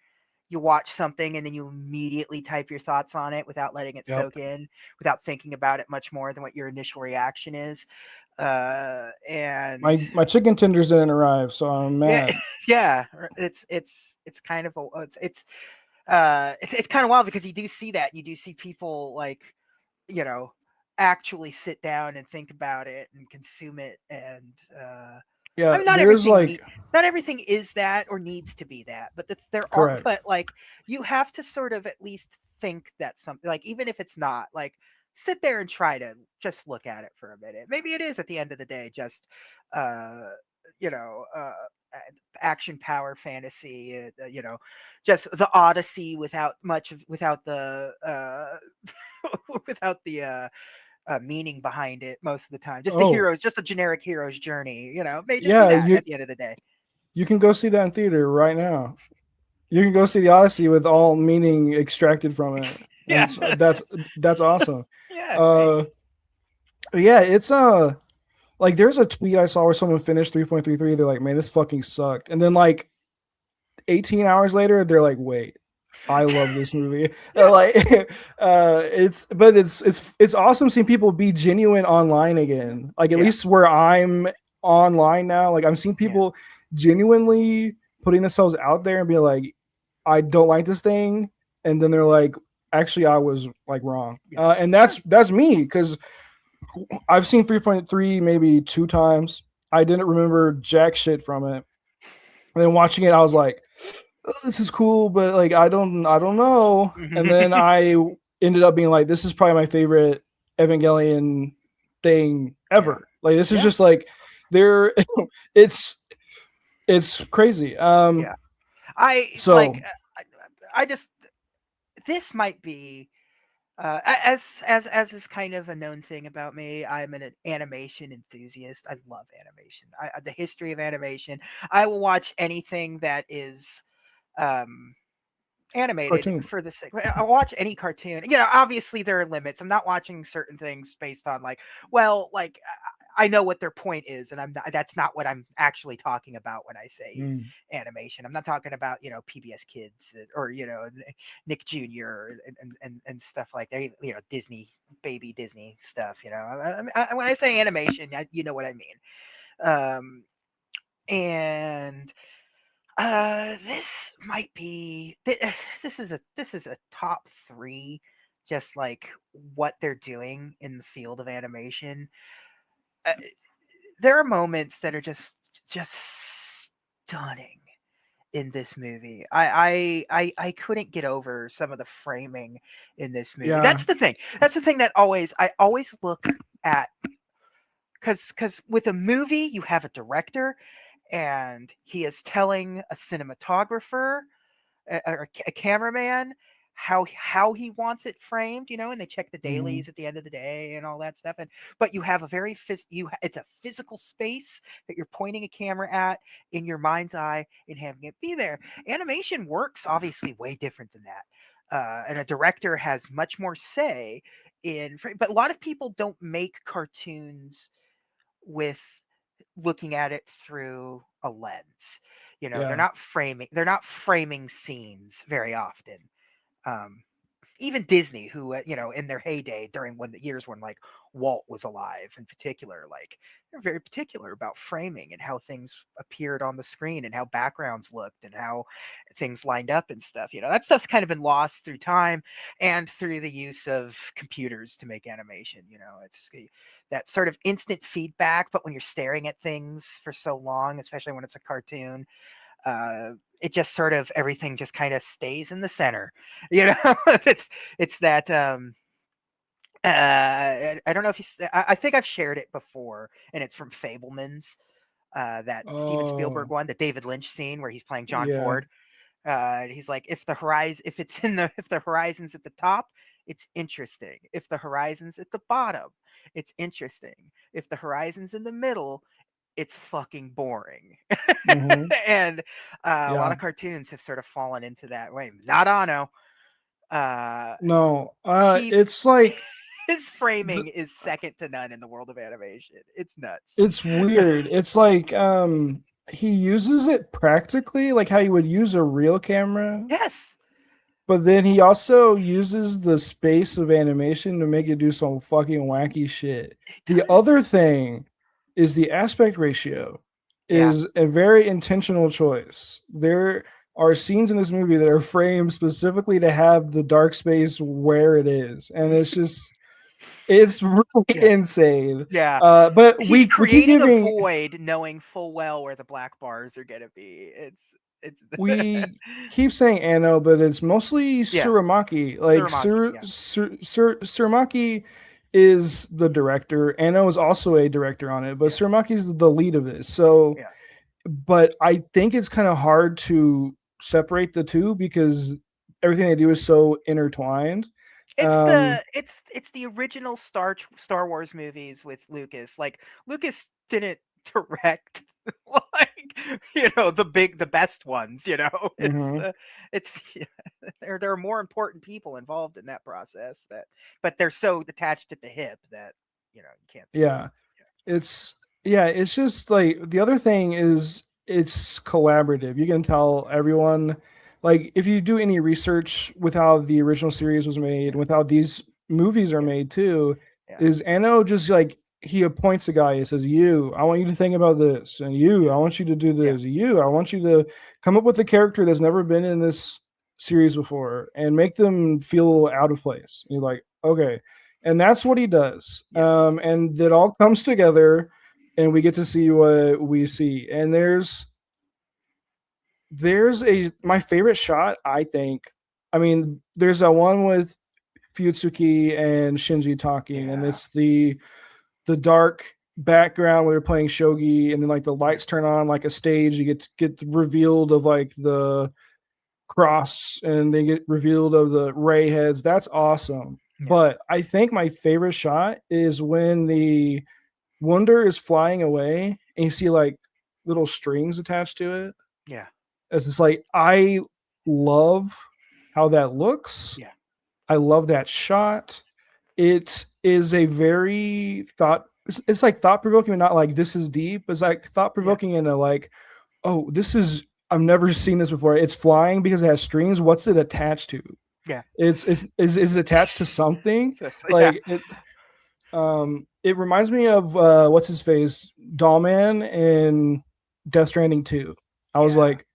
You watch something and then you immediately type your thoughts on it without letting it Yep. soak in, without thinking about it much more than what your initial reaction is. And My chicken tenders didn't arrive, so I'm yeah, mad. yeah, it's kind of it's kind of wild because you do see that, you do see people like, you know, actually sit down and think about it and consume it. And I Yeah, mean, there's like not everything is that or needs to be that, but there are, correct. but like you have to sort of at least think that something, like even if it's not, like sit there and try to just look at it for a minute. Maybe it is at the end of the day just uh you know action power fantasy, just the Odyssey without much of, without the without the meaning behind it most of the time. Just the Oh, heroes, just a generic hero's journey. May just be yeah, that at the end of the day. you can go see that in theater right now. You can go see the Odyssey with all meaning extracted from it, and Yeah, that's awesome. yeah, right. Uh, yeah, it's like there's a tweet I saw where someone finished 3.33. They're like, man, this fucking sucked, and then like 18 hours later, they're like, wait, I love this movie. Like, it's awesome seeing people be genuine online again. Like at Yeah, least where I'm online now, like I'm seeing yeah, people genuinely putting themselves out there and be like, I don't like this thing, and then they're like, actually, I was like wrong. yeah, And yeah, that's me because I've seen 3.3 maybe 2 times. I didn't remember jack shit from it. And then watching it, I was yeah. like, oh, this is cool, but like I don't know. And then I ended up being like, this is probably my favorite Evangelion thing Yeah, ever. Like this is yeah, just like there it's it's crazy. yeah. I like. So I just, this might be as is kind of a known thing about me. I'm an animation enthusiast. I love animation. The history of animation. I will watch anything that is um animated cartoon. for the sake. I'll watch any cartoon. Obviously there are limits. I'm not watching certain things based on like, well, like I know what their point is, and I'm not, that's not what I'm actually talking about when I say Mm. animation. I'm not talking about PBS Kids or Nick Jr. and stuff like that. Disney, baby Disney stuff. When I say animation, you know what I mean. Um, and this might be this is a top three, just like what they're doing in the field of animation. Uh, there are moments that are just stunning in this movie. I couldn't get over some of the framing in this movie. Yeah. That's the thing. That's the thing that I always look at, because with a movie you have a director and he is telling a cinematographer or a cameraman how he wants it framed, and they check the Mm-hmm. dailies at the end of the day and all that stuff. And but you have a very it's a physical space that you're pointing a camera at in your mind's eye and having it be there. Animation works obviously way different than that. And a director has much more say but a lot of people don't make cartoons with looking at it through a lens. Yeah. They're not framing scenes very often. Um, Even Disney, who in their heyday during when the years when like Walt was alive in particular, like they're very particular about framing and how things appeared on the screen and how backgrounds looked and how things lined up and stuff. That stuff's kind of been lost through time and through the use of computers to make animation. It's that sort of instant feedback, but when you're staring at things for so long, especially when it's a cartoon, it just sort of everything just kind of stays in the center. You know, it's that I don't know if I think I've shared it before, and it's from Fablemans, that Steven Spielberg Oh, one, the David Lynch scene where he's playing John yeah. Ford. He's like, if the horizon's at the top, it's interesting. If the horizon's at the bottom, it's interesting. If the horizon's in the middle, it's fucking boring. Mm-hmm. And a lot Yeah. of cartoons have sort of fallen into that way. Not Anno. Uh, No. he It's like. his framing is second to none in the world of animation. It's nuts. It's weird. It's like he uses it practically like how you would use a real camera, Yes, but then he also uses the space of animation to make it do some fucking wacky shit. it The does. other thing is the aspect ratio Yeah. is a very intentional choice. There are scenes in this movie that are framed specifically to have the dark space where it is, and it's really Yeah. insane. Yeah. But He's we keep creating a giving void knowing full well where the black bars are gonna be. It's we keep saying Anno, but it's mostly yeah. Suramaki. Like Suramaki, yeah. Suramaki is the director. Anno is also a director on it, but Yeah. Suramaki is the lead of this. So, Yeah. but I think it's kind of hard to separate the two because everything they do is so intertwined. Um, It's the original Star Wars movies with Lucas. Like Lucas didn't direct like the best ones. mhm. It's yeah, there are more important people involved in that process but they're so attached at the hip that you can't just Yeah. It's yeah, it's just like the other thing is it's collaborative. You can tell everyone like if you do any research with how the original series was made, yeah with how these movies are yeah made too, yeah is Anno just like he appoints a guy. He says, "You, I want you to think about this, and you, yeah I want you to do yeah this. You, I want you to come up with a character that's never been in this series before, and make them feel out of place." And you're like, "Okay," and that's what he does. yes And it all comes together, and we get to see what we see. And there's a my favorite shot. I think. I mean, there's a one with Fuyutsuki and Shinji talking, and yeah it's the dark background where they're playing shogi, and then like the yeah lights turn on like a stage. You get revealed of like the cross, and they get revealed of the ray heads. That's awesome. yeah But I think my favorite shot is when the Wonder is flying away and you see like little strings attached to it. yeah It's just like I love how that looks. yeah I love that shot. It is a very thought. It's like thought provoking, but not like this is deep. It's like thought yeah provoking in a like, oh, this is I've never seen this before. It's flying because it has strings. What's it attached to? yeah Is it attached to something? yeah Like it reminds me of what's his face, Dollman in Death Stranding 2. I was yeah like,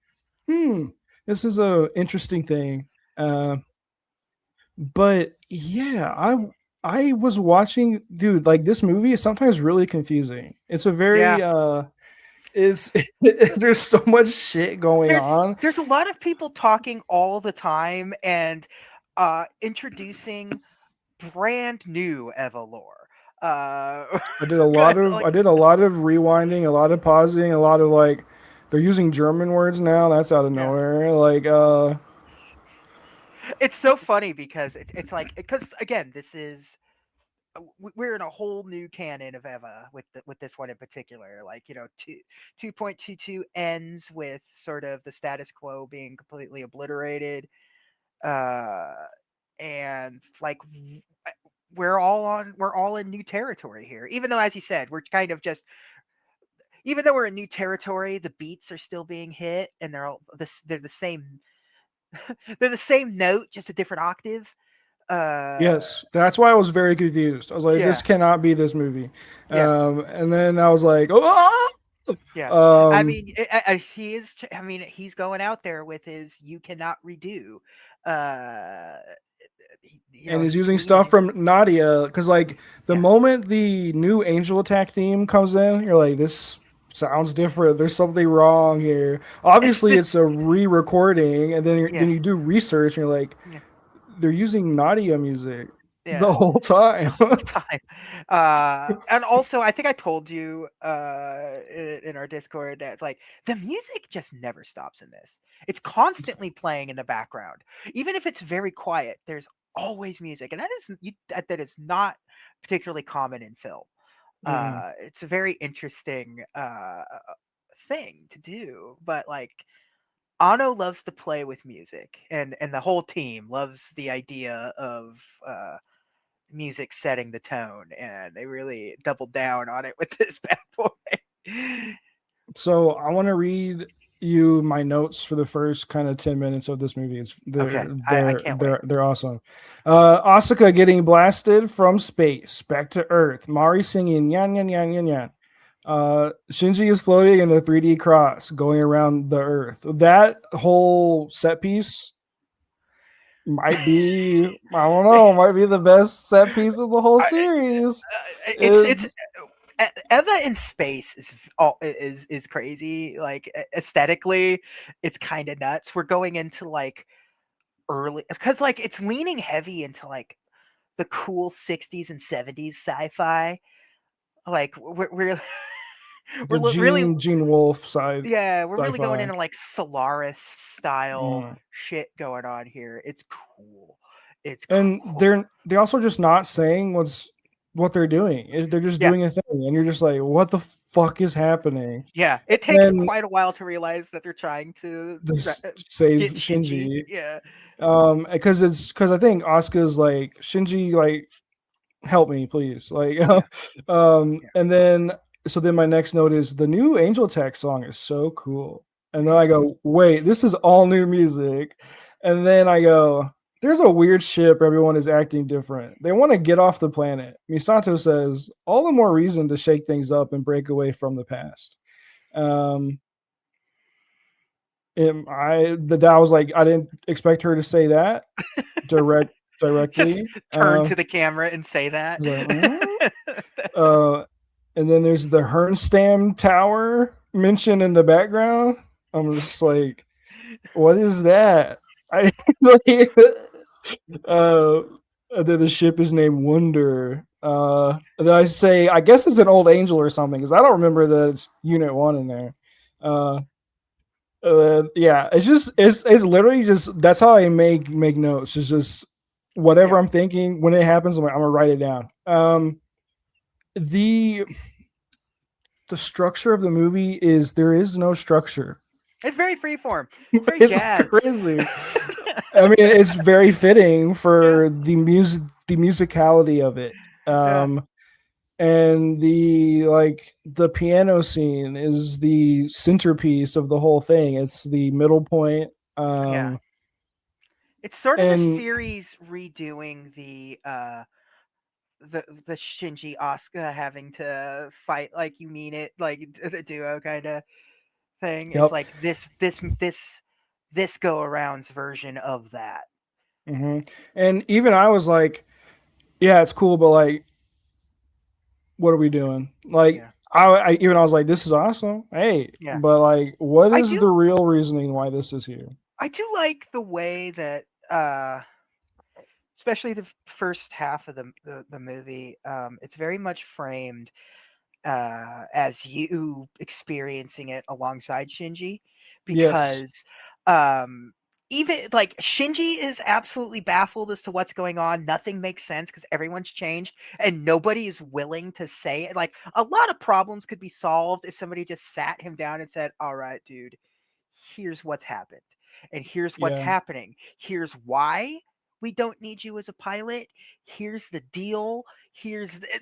this is a interesting thing. But yeah, I was watching, dude, like this movie is sometimes really confusing. It's a yeah very is there's so much shit going there's on. there's a lot of people talking all the time and introducing brand new Eva lore. Uh, I like did a lot of rewinding, a lot of pausing, a lot of like they're using German words now. That's out of yeah, nowhere. Like it's so funny because it's like because again this is we're in a whole new canon of Eva with this one in particular. Like 2.22 ends with sort of the status quo being completely obliterated, uh, and like we're all in new territory here. Even though, as you said, we're kind of just even though we're in new territory, the beats are still being hit, and they're the same they're the same note, just a different octave. Uh, yes, that's why I was very confused. I was like, this yeah, cannot be this movie. yeah. And then I was like, oh, Yeah, I um, mean, he is. I mean, he's going out there with his "you cannot redo." Uh, and he's he's using stuff meaning. from Nadia because like the Yeah, moment the new Angel Attack theme comes in, you're like, this sounds different. There's something wrong here. it's Obviously, this. it's a re-recording, and then Yeah, you do research, and you're like, yeah, they're using Nadia music the yeah. whole time. Time. And also, I think I told you in our Discord that like the music just never stops in this. It's constantly playing in the background, even if it's very quiet. There's always music, and that is not particularly common in film. Mm-mm. It's a very interesting thing to do, but like Ano loves to play with music, and the whole team loves the idea of music setting the tone, and they really doubled down on it with this bad boy. So I want to read you my notes for the first kind of 10 minutes of this movie. It's Okay, they're I they're can't wait. they're they're awesome. Asuka getting blasted from space back to Earth. Mari singing yan yan yan yan yan. Shinji is floating in a 3D cross going around the Earth. That whole set piece might be, I don't know, might be the best set piece of the whole I, series. it's It's Eva in space is crazy. Like aesthetically, it's kind of nuts. We're going into like early because like it's leaning heavy into like the cool 60s and 70s sci-fi. Like we're the really Gene Wolfe side yeah, we're really going sci-fi. into like Solaris style Mm. shit going on here. It's cool. It's And cool. they also just not saying what they're doing. They're just Yeah. doing a thing, and you're just like, what the fuck is happening? Yeah. It takes And quite a while to realize that they're trying to this save get Shinji. Shinji, Yeah. because I think Asuka's like, Shinji, like, help me please, like, Yeah. Yeah. and then so then my next note is the new Angel Tech song is so cool, and then Yeah. I go, wait, this is all new music, and then I go, there's a weird ship, everyone is acting different, they want to get off the planet. Misato says all the more reason to shake things up and break away from the past. um I was like, I didn't expect her to say that Just directly. turn to the camera and say that. I was like, uh, and then there's the Hernstam Tower mentioned in the background. I'm just like, what is that? I like, uh, and then the ship is named Wonder. And then I say, I guess it's an old angel or something because I don't remember that it's Unit One in there. Uh, yeah, it's literally just that's how I make notes. It's just whatever Yeah. I'm thinking when it happens. I'm gonna write it down. The the structure of the movie is there is no structure. It's very freeform. It's very It's jazz. crazy. I mean, it's very fitting Yeah. for the musicality of it. Yeah. And the piano scene is the centerpiece of the whole thing. It's the middle point. Yeah. It's sort of the And series redoing the Shinji Asuka having to fight like you mean it, like the duo kind of thing. It's Yep. like this go around's version of that. And even I was like, yeah, it's cool, but like, what are we doing? Like, Yeah. I was like, this is awesome, hey, Yeah. but like, what I is do the real reasoning why this is here? I do like the way that especially the first half of the movie, it's very much framed as you experiencing it alongside Shinji, Yes. because um, even like Shinji is absolutely baffled as to what's going on. Nothing makes sense because everyone's changed and nobody is willing to say it. Like a lot of problems could be solved if somebody just sat him down and said, "All right, dude, here's what's happened and here's what's Yeah. happening. Here's why we don't need you as a pilot. Here's the deal.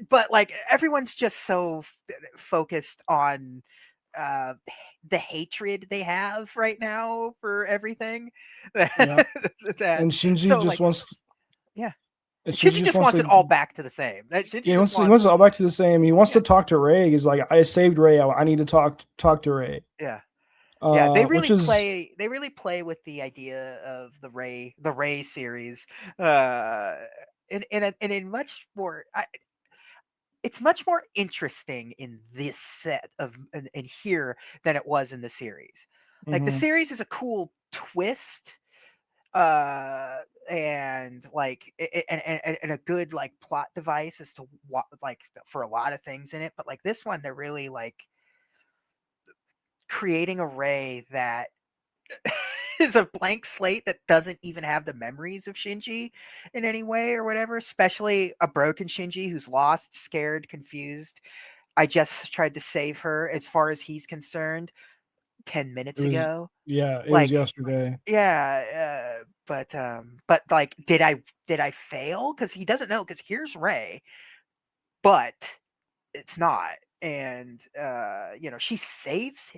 But like everyone's just so focused on uh the hatred they have right now for everything Yeah. that And Shinji so just like wants yeah, Shinji Shinji just just wants wants to, it all back to the same. That yeah, Shinji just he wants wants it all back to the same. He wants yeah, to talk to Ray. He's like, I saved Ray. I need to talk to Ray. yeah. Yeah, Which is, they really play with the idea of the Ray series, uh, in much more. It's much more interesting in this set of in here than it was in the series. Like the mhm, series is a cool twist, uh, and like and a good like plot device as to what like for a lot of things in it. But like this one, they're really like creating a Ray that is a blank slate that doesn't even have the memories of Shinji in any way or whatever, especially a broken Shinji who's lost, scared, confused. I just tried to save her as far as he's concerned. 10 It minutes was ago. yeah, it was Like, yesterday. yeah, but like, did I fail? Because he doesn't know. Because here's Ray, but it's not. And she saves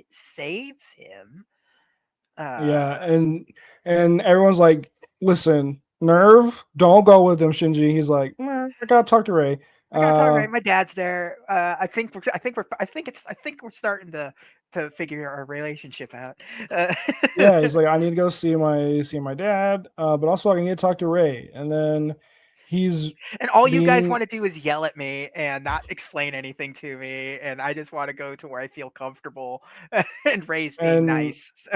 him. Yeah, Uh, and everyone's like, "Listen, Nerve, don't go with him, Shinji." He's like, I gotta talk to Ray." I gotta talk to Ray. Uh, My dad's there. I think we're starting to figure our relationship out. yeah, he's like, "I need to go see my dad, but also I need to talk to Ray." And then he's And all you guys being want to do is yell at me and not explain anything to me, and I just want to go to where I feel comfortable. And Ray's being and nice. So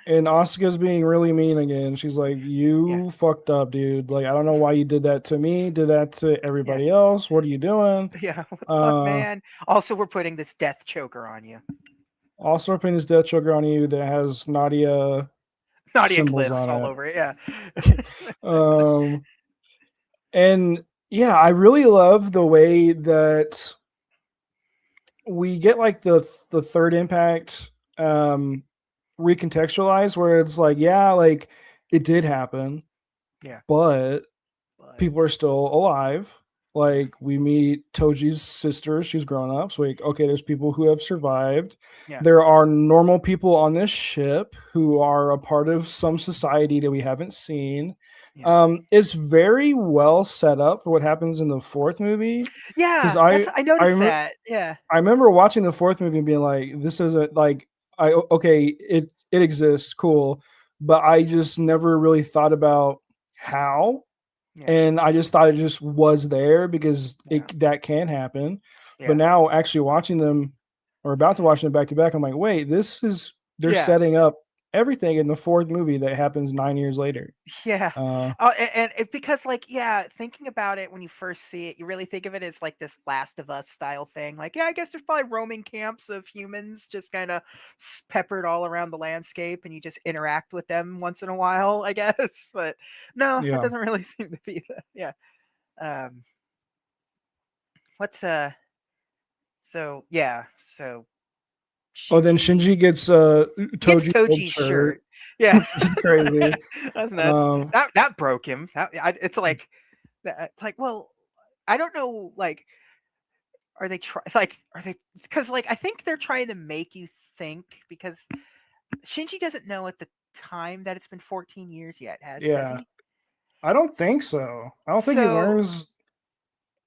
and Asuka's being really mean again. She's like, yeah, "You fucked up, dude. Like, I don't know why you did that to me. Did that to yeah, everybody else. What are you doing?" yeah. What the fuck, Uh, man? Also, we're putting this death choker on you. Also putting his death sugar on you that has Nadia Nadia symbols glyphs on all it. over it. Yeah, um, and yeah, I really love the way that we get like the third impact recontextualized, where it's like, yeah, like it did happen, yeah, but but people are still alive. yeah, Like we meet Toji's sister, she's grown up. So like, okay, there's people who have survived. yeah, There are normal people on this ship who are a part of some society that we haven't seen. yeah, It's very well set up for what happens in the fourth movie. Because yeah. I I noticed rem- that. Yeah, I remember watching the fourth movie and being like, this isn't like okay, it exists, cool, but I just never really thought about how, yeah, and I just thought it just was there because yeah, that can happen. But yeah, now actually watching them or about to watch them back to back, I'm like, wait, they're yeah. setting up everything in the fourth movie that happens 9 years later. Yeah. Uh, Oh, and it's because, like, yeah, thinking about it when you first see it, you really think of it as like this Last of Us style thing. Like, yeah, I guess there's probably roaming camps of humans just kind of peppered all around the landscape, and you just interact with them once in a while, I guess. But no, that yeah. doesn't really seem to be the, yeah. Um, what's so yeah, so Oh, then Shinji Shinji gets gets Toji's old Toji's shirt. shirt, Yeah, which is crazy. that's nuts. Um, That broke him. It's like it's like, well, I don't know, like, are they, because like I think they're trying to make you think, because Shinji doesn't know at the time that it's been 14 years yet, has yeah, he? I don't think so. I don't think he So learns,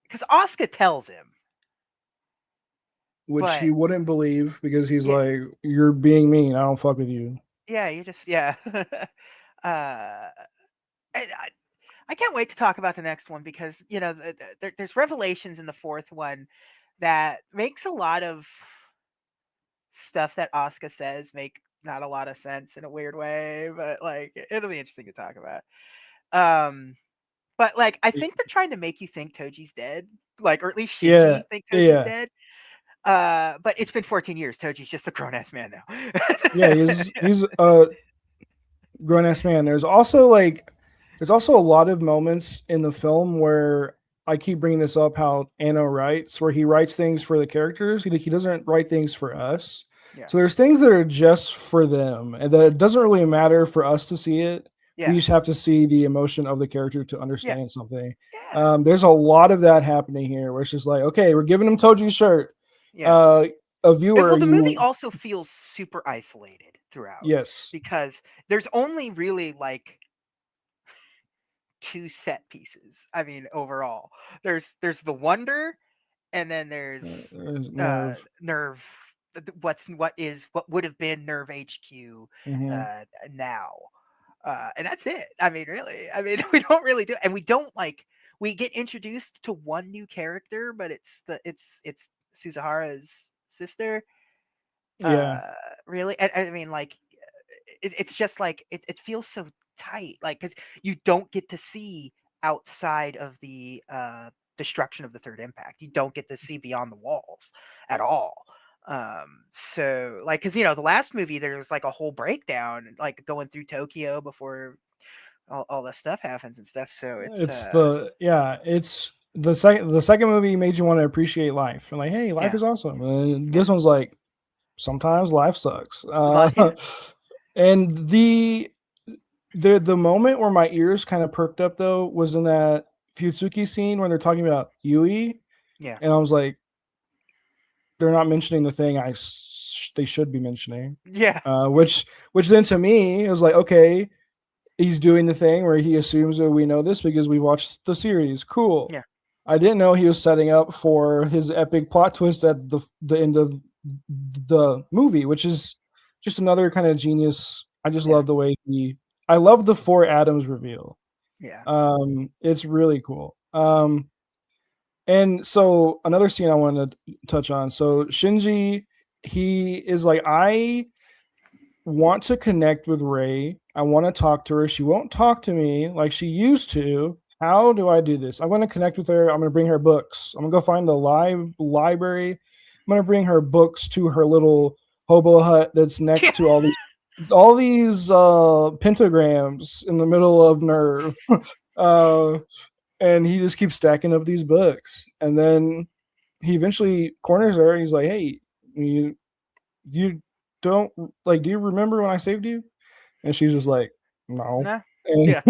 because Asuka tells him, which he but wouldn't believe because he's yeah, like, "You're being mean. I don't fuck with you." yeah, you just yeah. uh and I can't wait to talk about the next one, because there's revelations in the fourth one that makes a lot of stuff that Asuka says make not a lot of sense in a weird way, but like it'll be interesting to talk about. Um, but like I think they're trying to make you think Toji's dead, like, or at least Yeah, Shinji think Toji's yeah, dead. But it's been 14 years. Toji's just a grown ass man yeah. now. He's a grown ass man. There's also a lot of moments in the film where I keep bringing this up, how Anno writes, where he writes things for the characters. He doesn't write things for us. Yeah, So there's things that are just for them, and that it doesn't really matter for us to see it. We yeah, just have to see the emotion of the character to yeah, understand something. yeah, There's a lot of that happening here, where it's just like, okay, we're giving him Toji's shirt. yeah. Uh, a viewer, Well, the movie you also feels super isolated throughout, yes, because there's only really like two set pieces. I mean, overall, there's the Wonder, and then there's nerve. Nerve. What would have been Nerve HQ Hmm. now, and that's it. I mean, really, I mean, we don't really do, and we don't like. We get introduced to one new character, but it's Suzuhara's sister. Yeah. Uh, really, and I mean, like, it's just like it feels so tight, like, because you don't get to see outside of the destruction of the third impact. You don't get to see beyond the walls at all. So like, because the last movie there's like a whole breakdown, like going through Tokyo before all this stuff happens and stuff. So it's It's the second movie made you want to appreciate life and like, hey, life yeah, is awesome. And yeah, this one's like, sometimes life sucks. Like, And the moment where my ears kind of perked up though was in that Futsuki scene when they're talking about Yui, yeah, and I was like, they're not mentioning the thing they should be mentioning. yeah, Which then to me it was like, okay, he's doing the thing where he assumes that we know this because we watched the series. Cool. yeah, I didn't know he was setting up for his epic plot twist at the end of the movie, which is just another kind of genius. I just yeah, love the way I love the four Adams reveal. yeah, It's really cool. And so another scene I wanted to touch on. So Shinji, he is like, I want to connect with Ray. I want to talk to her. She won't talk to me like she used to. How do I do this? I'm going to connect with her. I'm going to bring her books. I'm going to go find the library. I'm going to bring her books to her little hobo hut that's yeah, next to all these pentagrams in the middle of Nerve. uh, and he just keeps stacking up these books. And then he eventually corners her. He's like, "Hey, you don't like, do you remember when I saved you?" And she's just like, "No." no, And yeah,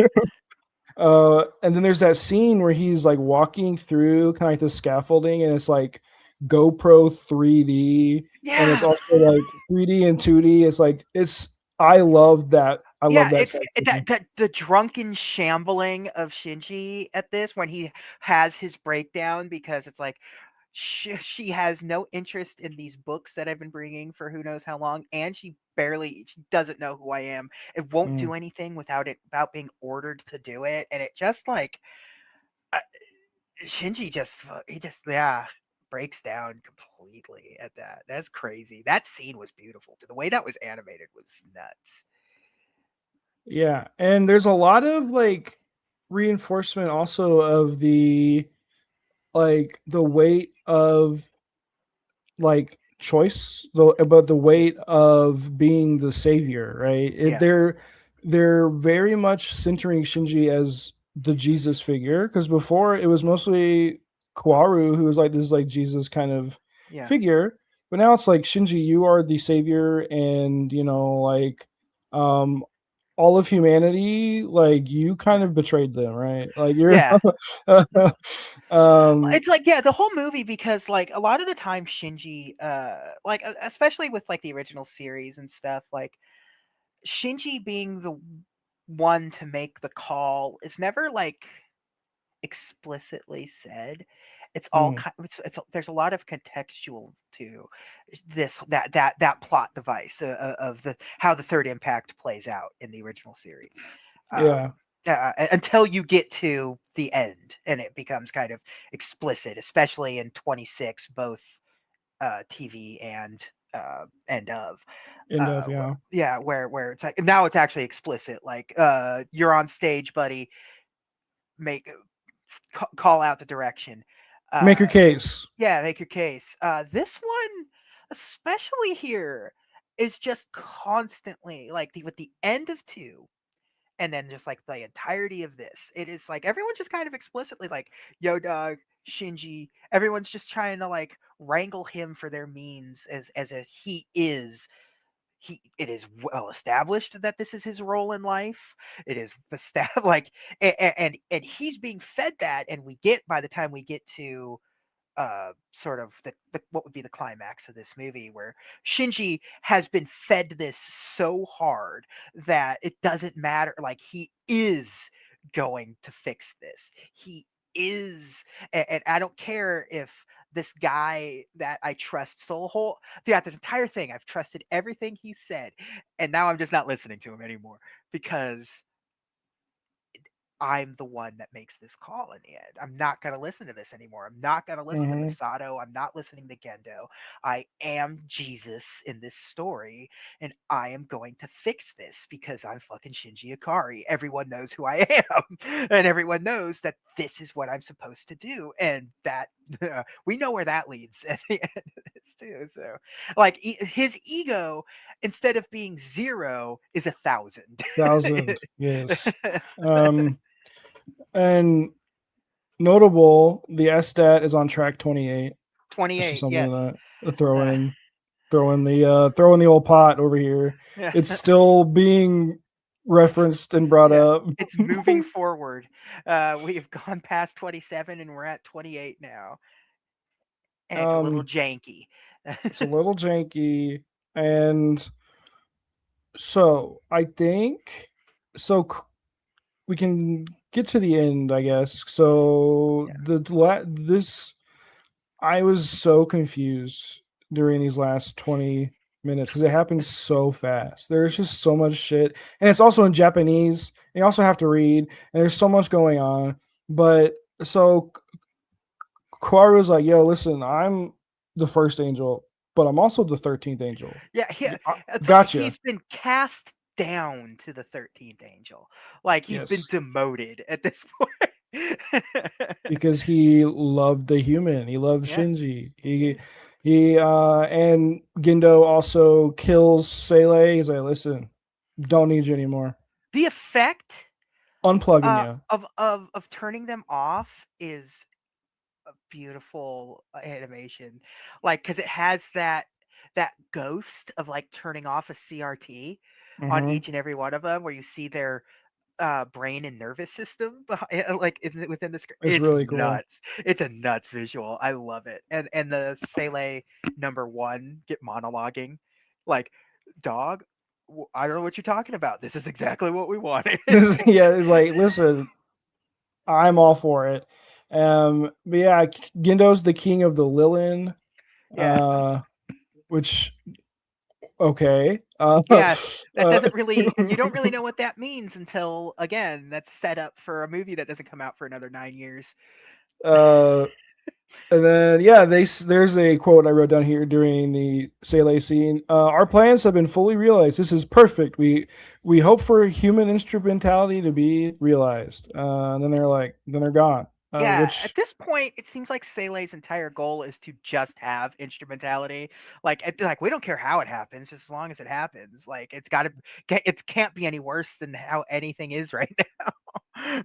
and then there's that scene where he's like walking through kind of like the scaffolding, and it's like GoPro 3D, and it's yeah. also like 3D and 2D. It's like I love that. I love Yeah, that it's section. that the drunken shambling of Shinji at this when he has his breakdown because it's like she has no interest in these books that I've been bringing for who knows how long, and she doesn't know who I am. It won't Mm, do anything without being ordered to do it, and it just like uh, Shinji he just yeah breaks down completely at that. That's crazy. That scene was beautiful. The way that was animated was nuts. yeah, and there's a lot of like reinforcement also of the weight of like choice, though, about the weight of being the savior, right? Yeah, They're very much centering Shinji as the Jesus figure, because before it was mostly Kawaru who was like this like Jesus kind of yeah, figure, but now it's like, Shinji, you are the savior, and like um all of humanity, like you kind yeah. of betrayed them, right? Like you're Yeah. um It's like, yeah, the whole movie because like a lot of the time Shinji like especially with like the original series and stuff, like Shinji being the one to make the call is never like explicitly said. It's all mhm, kind it's there's a lot of contextual to that plot device of the how the third impact plays out in the original series. yeah, Until you get to the end and it becomes kind of explicit, especially in 26, both TV and end of. end of, yeah. Yeah, where it's like now it's actually explicit. Like you're on stage, buddy. Make call out the direction. Make your Uh, case. yeah, make your case. This one, especially here, is just constantly like with the end of two and then just like the entirety of this, it is like everyone's just kind of explicitly like, yo, dog, Shinji. Everyone's just trying to like wrangle him for their means as a, he is. It is well established that this is his role in life. It is established like and he's being fed that, and we get by the time we get to sort of the what would be the climax of this movie where Shinji has been fed this so hard that it doesn't matter, like he is going to fix this. He is, and I don't care if this guy that I trust so whole throughout this entire thing, I've trusted everything he said, and now I'm just not listening to him anymore because I'm the one that makes this call in the end. I'm not going to listen to this anymore. I'm not going to listen to Mhm. Masato. I'm not listening to Gendo. I am Jesus in this story, and I am going to fix this because I'm fucking Shinji Ikari. Everyone knows who I am, and everyone knows that this is what I'm supposed to do, and that we know where that leads at the end of this too. So, like his ego, instead of being zero, is 1,000. 1,000, yes. Um, and notable, the SStat is on track 28. That's just 28, something yes. that to throw Uh, in. throwing the old pot over here. Yeah. It's still being It's referenced and brought yeah, up. it's moving forward. We have gone past 27 and we're at 28 now, and it's a little um, janky. it's a little janky, and so I think so. We can get to the end, I guess. So Yeah. this I was so confused during these last 20 minutes because it happens so fast. There's just so much shit, and it's also in Japanese. And you also have to read, and there's so much going on. But so Kwaru was like, "Yo, listen, I'm the first angel, but I'm also the 13th angel. Yeah, it's like Gotcha. he's been cast down to the 13th angel. Like he's been Yes, demoted at this point. because he loved the human. He loved Yeah, Shinji. he did. He and Gendo also kills Sele. He's like, listen, don't need you anymore. The effect Unplugging you. of turning them off is a beautiful animation. Like cuz it has that ghost of like turning off a CRT on Mm-hmm. each and every one of them where you see their brain and nervous system like within the screen. It's It's really cool. nuts. It's a nuts visual. I love it. And the Sele number one get monologuing like, dog, I don't know what you're talking about. This is exactly what we wanted. Yeah, it's like, listen, I'm all for it. But yeah, Gendo's the king of the Lilin, Yeah. uh, which okay. Yeah. That Uh, doesn't really, you don't really know what that means until again, that's set up for a movie that doesn't come out for another 9 years. uh, And then, yeah, there's a quote I wrote down here during the Sele scene. Our plans have been fully realized. This is perfect. We hope for human instrumentality to be realized. And then then they're gone. Yeah, at Which this point, it seems like Sele's entire goal is to just have instrumentality. Like we don't care how it happens, just as long as it happens. Like it's got to, it can't be any worse than how anything is right now.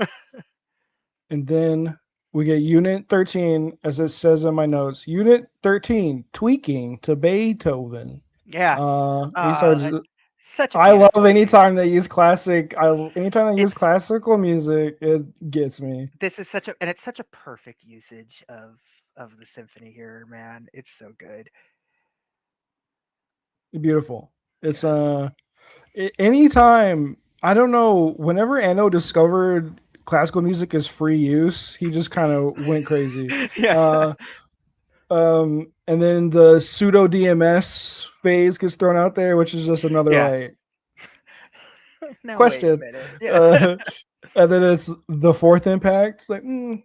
and then we get Unit 13, as it says in my notes. Unit 13 tweaking to Beethoven. Yeah, He starts. uh, such a I love beautiful use. anytime they use classic. Anytime they use It's classical music, it gets me. this is such a and it's such a perfect usage of the symphony here, man. It's so good. Beautiful. It's Yeah, anytime, I don't know, whenever Eno discovered classical music as free use, he just kind of went crazy. yeah, Uh and then the pseudo DMS phase gets thrown out there, which is just another yeah. like Now wait a question. minute. Yeah. Uh and then it's the fourth impact. It's like, Yeah,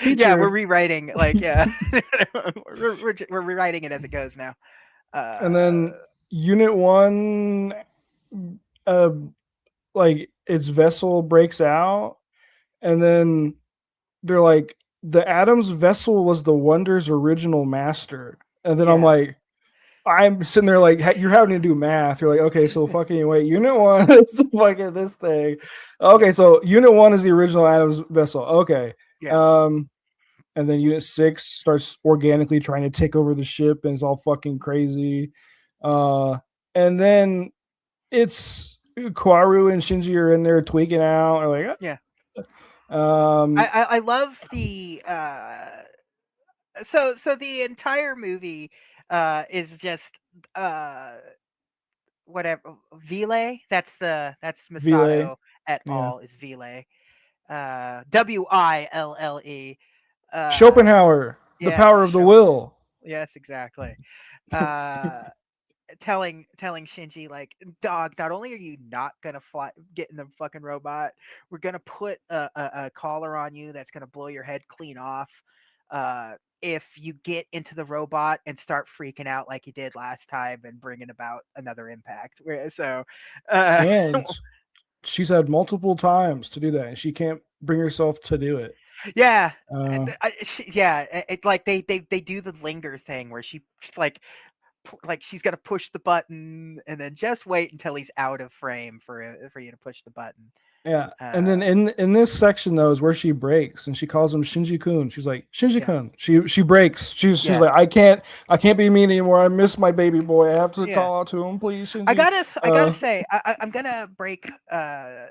we're teacher. rewriting. Like, yeah, we're rewriting it as it goes now. And Uh, then unit 1, uh like its vessel breaks out, and then they're like, the Adams vessel was the Wonder's original master. And then yeah, I'm sitting there like, you're having to do math. You're like, okay, so fucking wait, Unit 1 is fucking this thing. yeah, Okay, so Unit 1 is the original Adams vessel. Okay. yeah, Um, and then Unit 6 starts organically trying to take over the ship, and it's all fucking crazy. And then it's Kwaru and Shinji are in there tweaking out. Or like, yeah. um, I love the so the entire movie is just uh whatever Vile. That's Vile. Masato et Yeah. al. Is Vile. Wille. Uh, Schopenhauer, the yes, power of the will. yes, exactly. Uh, telling Shinji like, dog, not only are you not gonna fly get in the fucking robot, we're gonna put a collar on you that's gonna blow your head clean off. If you get into the robot and start freaking out like you did last time and bringing about another impact. So, uh, And she's had multiple times to do that, and she can't bring herself to do it. yeah, Uh, yeah, it like they do the linger thing where she's like she's got to push the button and then just wait until he's out of frame for you to push the button. Yeah. And then Uh, in this section though is where she breaks and she calls him Shinji Kun. She's like, Shinji yeah, Kun. She breaks. She's yeah, like, I can't be mean anymore. I miss my baby boy. I have to yeah. call out to him, please, Shinji. I gotta say, I'm gonna break uh,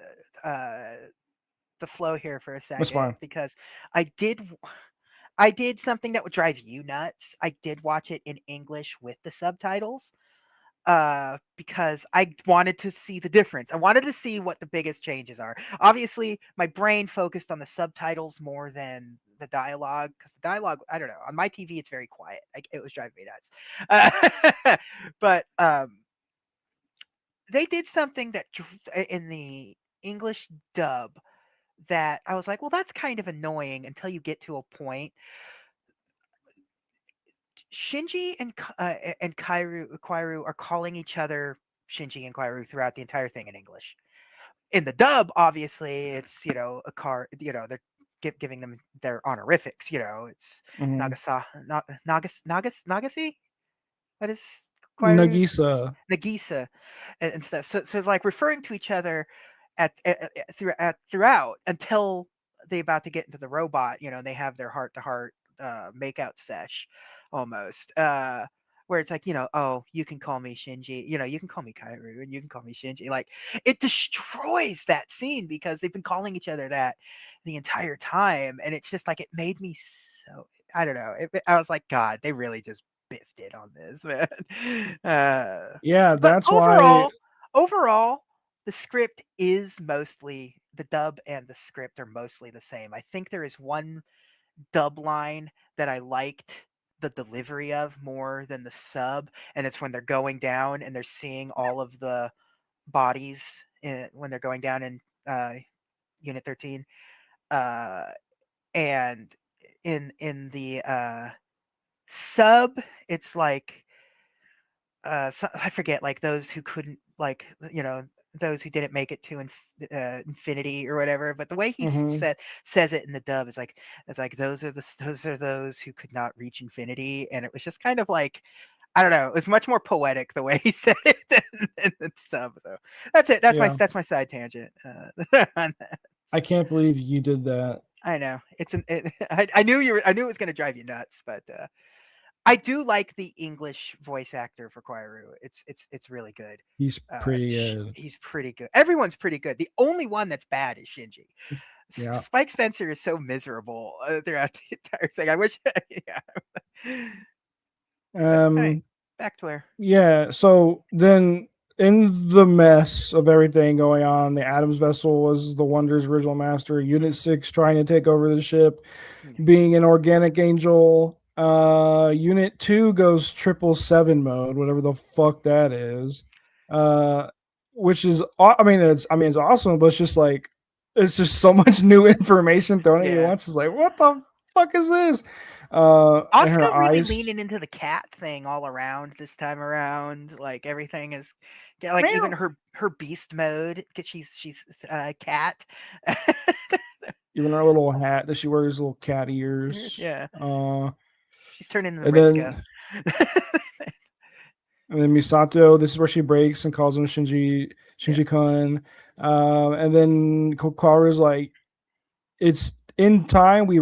the flow here for a That's second fine. because I did I did something that would drive you nuts. I did watch it in English with the subtitles because I wanted to see the difference. I wanted to see what the biggest changes are. Obviously, my brain focused on the subtitles more than the dialogue because the dialogue, I don't know, on my TV it's very quiet. It was driving me nuts. But they did something that in the English dub that I was like, well, that's kind of annoying until you get to a point. Shinji and Kairu are calling each other Shinji and Kairu throughout the entire thing in English. In the dub, obviously, it's a car. They're giving them their honorifics. It's Mm-hmm. Nagasi. What is Kairu's Nagisa. Nagisa and stuff. So it's like referring to each other throughout until they about to get into the robot. They have their heart to heart makeout sesh almost. Where it's like, oh, you can call me Shinji, you can call me Kairu, and you can call me Shinji. Like, it destroys that scene because they've been calling each other that the entire time, and it's just like it made me so. I don't know. I was like, God, they really just biffed it on this, man. Yeah, But that's why. overall, the script is mostly the dub and the script are mostly the same. I think there is one dub line that I liked the delivery of more than the sub, and it's when they're going down and they're seeing all of the bodies when they're going down in Unit 13. Uh, and in the sub, it's like I forget, like those who couldn't, like those who didn't make it to infinity or whatever. But the way he Mm-hmm. says it in the dub is like those are those who could not reach infinity, and it was just kind of like I don't know. It was much more poetic the way he said it than the sub. So that's it. Yeah. That's my side tangent. I can't believe you did that. I know I knew I knew it was gonna drive you nuts, but I do like the English voice actor for Quairu. It's really good. He's pretty good. He's pretty good. Everyone's pretty good. The only one that's bad is Shinji. Yeah. Spike Spencer is so miserable throughout the entire thing. I wish. Yeah. But hey, Um back to where. Yeah, so then in the mess of everything going on, the Adams vessel was the Wonder's original master, Unit 6 trying to take over the ship, Yeah. being an organic angel. Unit 2 goes 777 mode, whatever the fuck that is. Uh, which is it's awesome, but it's just so much new information thrown at you Yeah. once. It's like, what the fuck is this? And her Asuka really eyes. leaning into the cat thing all around this time around. Like everything is, yeah, like even Meow. her beast mode. Cause she's cat. Even her little hat that she wears, little cat ears. Yeah, Uh, she's turning into and Vriska. then and then Misato, this is where she breaks and calls him Yeah, Shinji-kun. And then Kokaru's like, it's in time we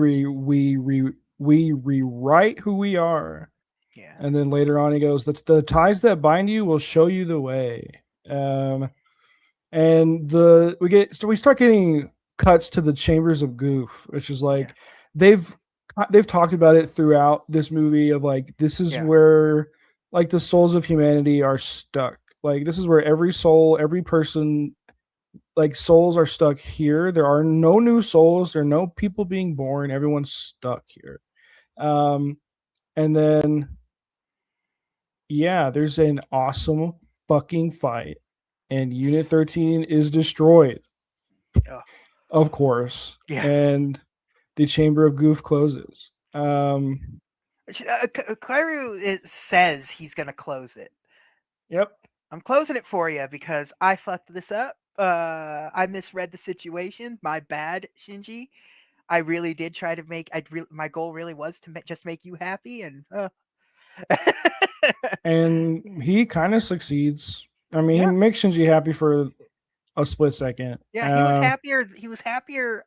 rewrite who we are. yeah, And then later on he goes, the ties that bind you will show you the way. Um, and we start getting cuts to the chambers of goof, which is yeah, like they've they've talked about it throughout this movie of like this is yeah, where like the souls of humanity are stuck. Like this is where every soul, every person, like souls are stuck here. There are no new souls, there are no people being born, everyone's stuck here. um and then yeah, there's an awesome fucking fight and Unit 13 is destroyed, oh, of course, yeah. and the Chamber of Goof closes. Kairu says he's gonna close it. Yep. I'm closing it for you because I fucked this up. I misread the situation. My bad, Shinji. I really did try to make. My goal really was to just make you happy, and And he kind of succeeds. I mean, he yeah, makes Shinji happy for a split second. Yeah, he was happier. He was happier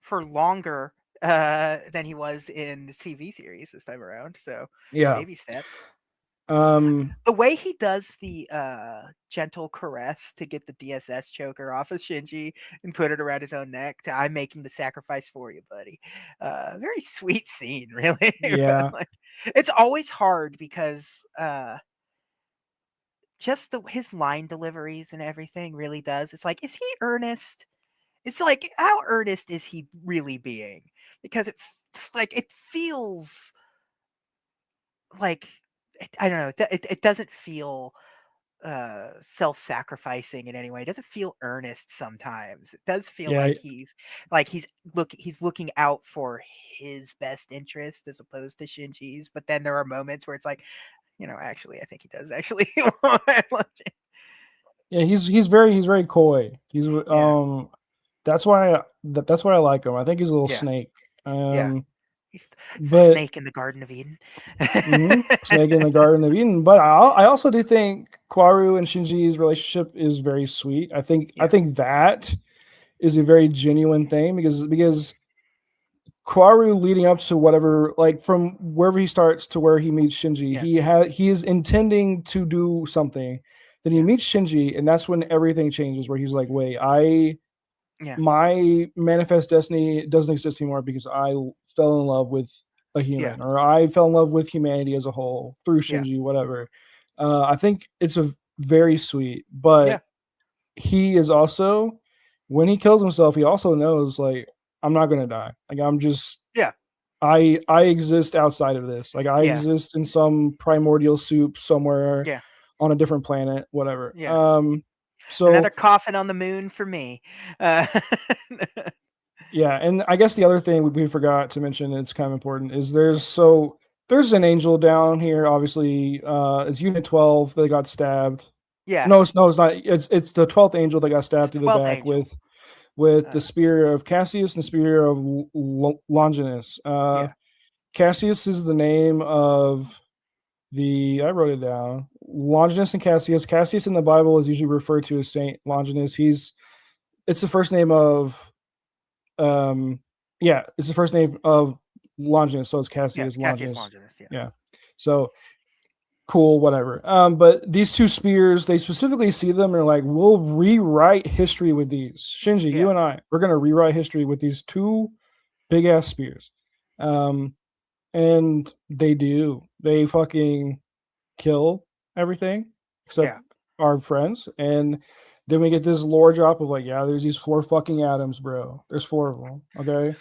for longer than he was in the TV series this time around. So Yeah. baby steps. Um, The way he does the gentle caress to get the DSS choker off of Shinji and put it around his own neck to "I'm making the sacrifice for you, buddy." Very sweet scene, really. yeah. Like, it's always hard because just his line deliveries and everything really does. It's like, is he earnest? It's like, how earnest is he really being? Because it feels like I don't know. It doesn't feel self-sacrificing in any way. It doesn't feel earnest sometimes. It does feel Yeah. he's looking out for his best interest as opposed to Shinji's. But then there are moments where it's like, actually, I think he does actually want it. Yeah, he's very coy. Yeah, That's why I like him. I think he's a little yeah, snake. yeah. Um, He's the but snake in the Garden of Eden. snake in the Garden of Eden. But I also do think Kwaru and Shinji's relationship is very sweet. I Yeah, think that is a very genuine thing because Kwaru leading up to whatever, like from wherever he starts to where he meets Shinji, yeah, he is intending to do something. Then he yeah, meets Shinji, and that's when everything changes. Where he's like, "Wait, I yeah, my manifest destiny doesn't exist anymore because I fell in love with a yeah, human, or I fell in love with humanity as a whole through yeah, Shinji, whatever." I think it's a very sweet, yeah, but he is also when he kills himself, he also knows like I'm not gonna die. Like I'm just yeah, I exist outside of this. Like I yeah, exist in some primordial soup somewhere yeah, on a different planet, whatever. yeah. Another So coffin on the moon for me. yeah, and I guess the other thing we forgot to mention that's kind of important is Yeah, there's an angel down here. Obviously, it's Unit 12 that got stabbed. yeah. No, it's not. It's the 12th angel that got It's stabbed the through the 12th back angel. with the Uh, spear of Cassius and the spear of Longinus. yeah, Cassius is the name of the I wrote it down. Longinus and Cassius. Cassius in the Bible is usually referred to as Saint Longinus. It's the first name of um yeah, it's the first name of Longinus, so it's yeah. Cassius Cassius Longinus. Longinus. Yeah, Yeah. So cool, whatever. But these two spears, they specifically see them and are like, we'll rewrite history with these. Shinji, you yeah, and we're gonna rewrite history with these two big ass spears. Um, and they do. They fucking kill everything except yeah. our friends. And then we get this lore drop of like, yeah, there's these four fucking atoms, bro. There's four of them. Okay.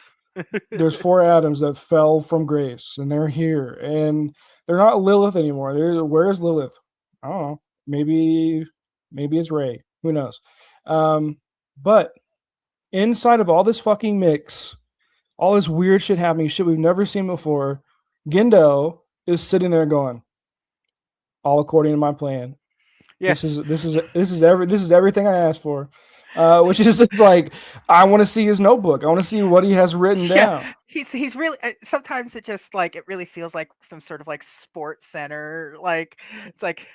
There's four atoms that fell from grace and they're here. And they're not Lilith anymore. Where's Lilith? I don't know. Maybe it's Ray. Who knows? But inside of all this fucking mix, all this weird shit happening, shit we've never seen before, Gendo is sitting there going, all according to my plan. Yeah. This is everything I asked for. Which is it's like I want to see his notebook. I want to see what he has written Yeah, down. he's really sometimes it just like it really feels like some sort of like sports center like it's like